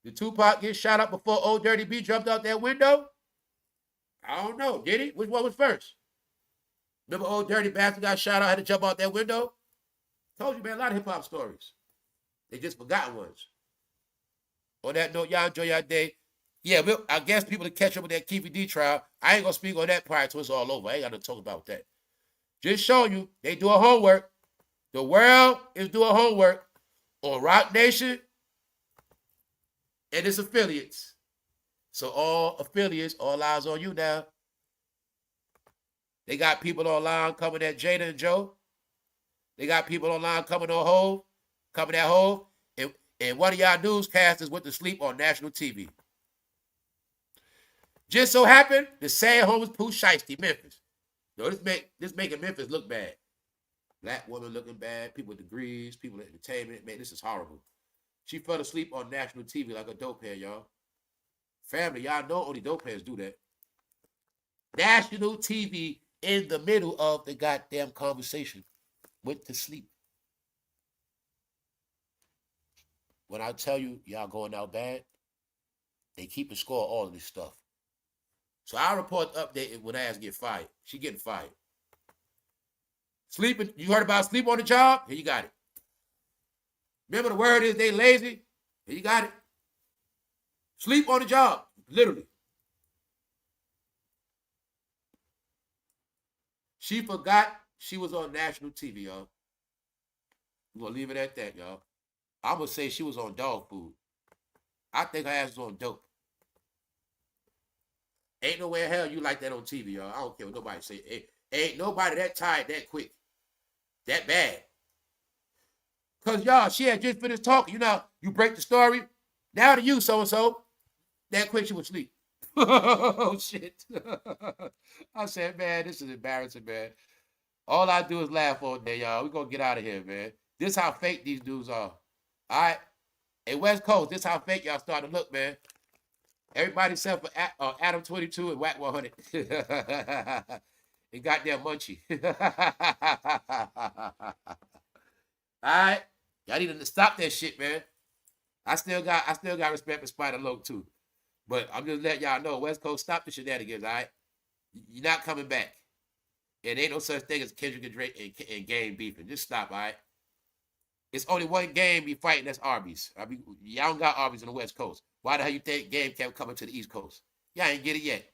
B: Did Tupac get shot up before Old Dirty B jumped out that window? I don't know. Did he? Which one was first? Remember Old Dirty Bastard got shot out, had to jump out that window? Told you, man, a lot of hip-hop stories. They just forgotten ones. On that note, y'all enjoy your day. Yeah, I guess people to catch up with that Keefy D trial. I ain't gonna speak on that part until it's all over. I ain't got to talk about that. Just showing you, they doing homework. The world is doing homework on Rock Nation and its affiliates. So all affiliates, all eyes on you now. They got people online coming at Jada and Joe. They got people online coming on Hove, coming at Hove. And one of y'all newscasters went to sleep on national TV. Just so happened, the same home was Pooh Shiesty, Memphis. No, this making Memphis look bad. Black woman looking bad, people with degrees, people with entertainment. Man, this is horrible. She fell asleep on national TV like a dope head, y'all. Family, y'all know only dope heads do that. National TV in the middle of the goddamn conversation. Went to sleep. When I tell you, y'all going out bad, they keep a score of all of this stuff. So I report the update when ass get fired. She getting fired. Sleeping, you heard about sleep on the job? Here you got it. Remember the word is they lazy? Here you got it. Sleep on the job, literally. She forgot she was on national TV, y'all. We're going to leave it at that, y'all. I'm going to say she was on dog food. I think her ass was on dope. Ain't no way in hell you like that on TV, y'all. I don't care what nobody say. Ain't nobody that tired that quick. That bad. Because, y'all, she had just finished talking. You know, you break the story. Now to you, so-and-so. That quick she would sleep. Oh, shit. I said, man, this is embarrassing, man. All I do is laugh all day, y'all. We're going to get out of here, man. This how fake these dudes are. All right. Hey, West Coast, this how fake y'all starting to look, man. Everybody except for Adam 22 and Whack 100. And goddamn Munchie. All right. Y'all need to stop that shit, man. I still got respect for Spider Loc too. But I'm just letting y'all know, West Coast, stop the shenanigans, all right? You're not coming back. And ain't no such thing as Kendrick and Drake and Game beefing. Just stop, all right? It's only one Game be fighting, that's Arby's. I mean, y'all don't got Arby's on the West Coast. Why the hell you think Game kept coming to the East Coast? Y'all ain't get it yet.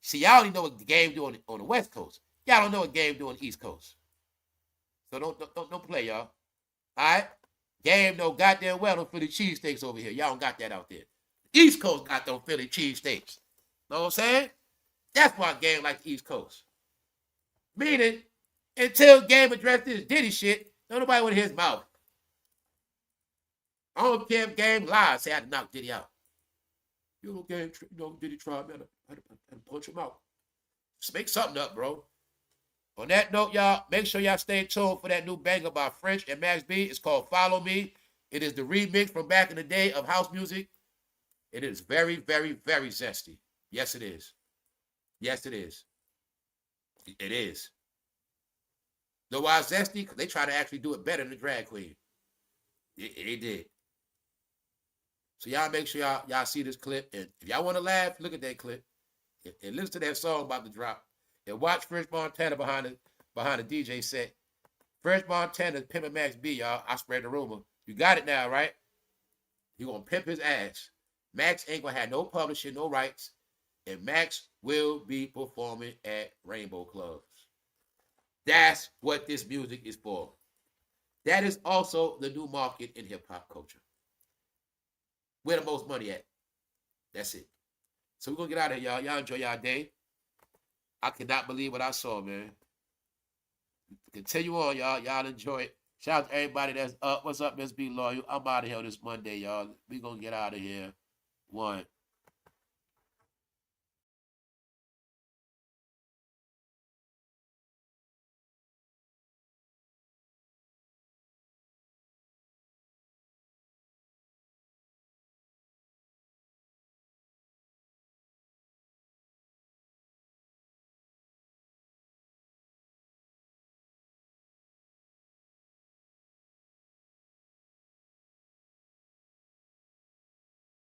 B: See, y'all only know what the Game do on the West Coast. Y'all don't know what Game do on the East Coast. So don't play, y'all. All right? Game know goddamn well them Philly cheesesteaks over here. Y'all don't got that out there. The East Coast got them Philly cheesesteaks. Know what I'm saying? That's why Game like the East Coast. Meaning, until Game addressed this Diddy shit, don't nobody want to hear his mouth. I don't care if Game lies, say I had to knock Diddy out. You know, Game, Diddy tried, man. I had to punch him out. Just make something up, bro. On that note, y'all, make sure y'all stay tuned for that new banger by French and Max B. It's called Follow Me. It is the remix from back in the day of house music. It is very, very, very zesty. Yes, it is. Yes, it is. It is. Know why it's zesty? Because they try to actually do it better than the drag queen. They did. So y'all make sure y'all see this clip. And if y'all want to laugh, look at that clip. And listen to that song about to drop. And watch French Montana behind the DJ set. French Montana pimping Max B, y'all. I spread the rumor. You got it now, right? He gonna pimp his ass. Max ain't gonna have no publishing, no rights. And Max will be performing at Rainbow Clubs. That's what this music is for. That is also the new market in hip-hop culture. Where the most money at? That's it. So we're gonna get out of here, y'all. Y'all enjoy y'all day. I cannot believe what I saw, man. Continue on, y'all. Y'all enjoy it. Shout out to everybody that's up. What's up, Miss B Loyal? I'm out of here this Monday, y'all. We gonna get out of here. One.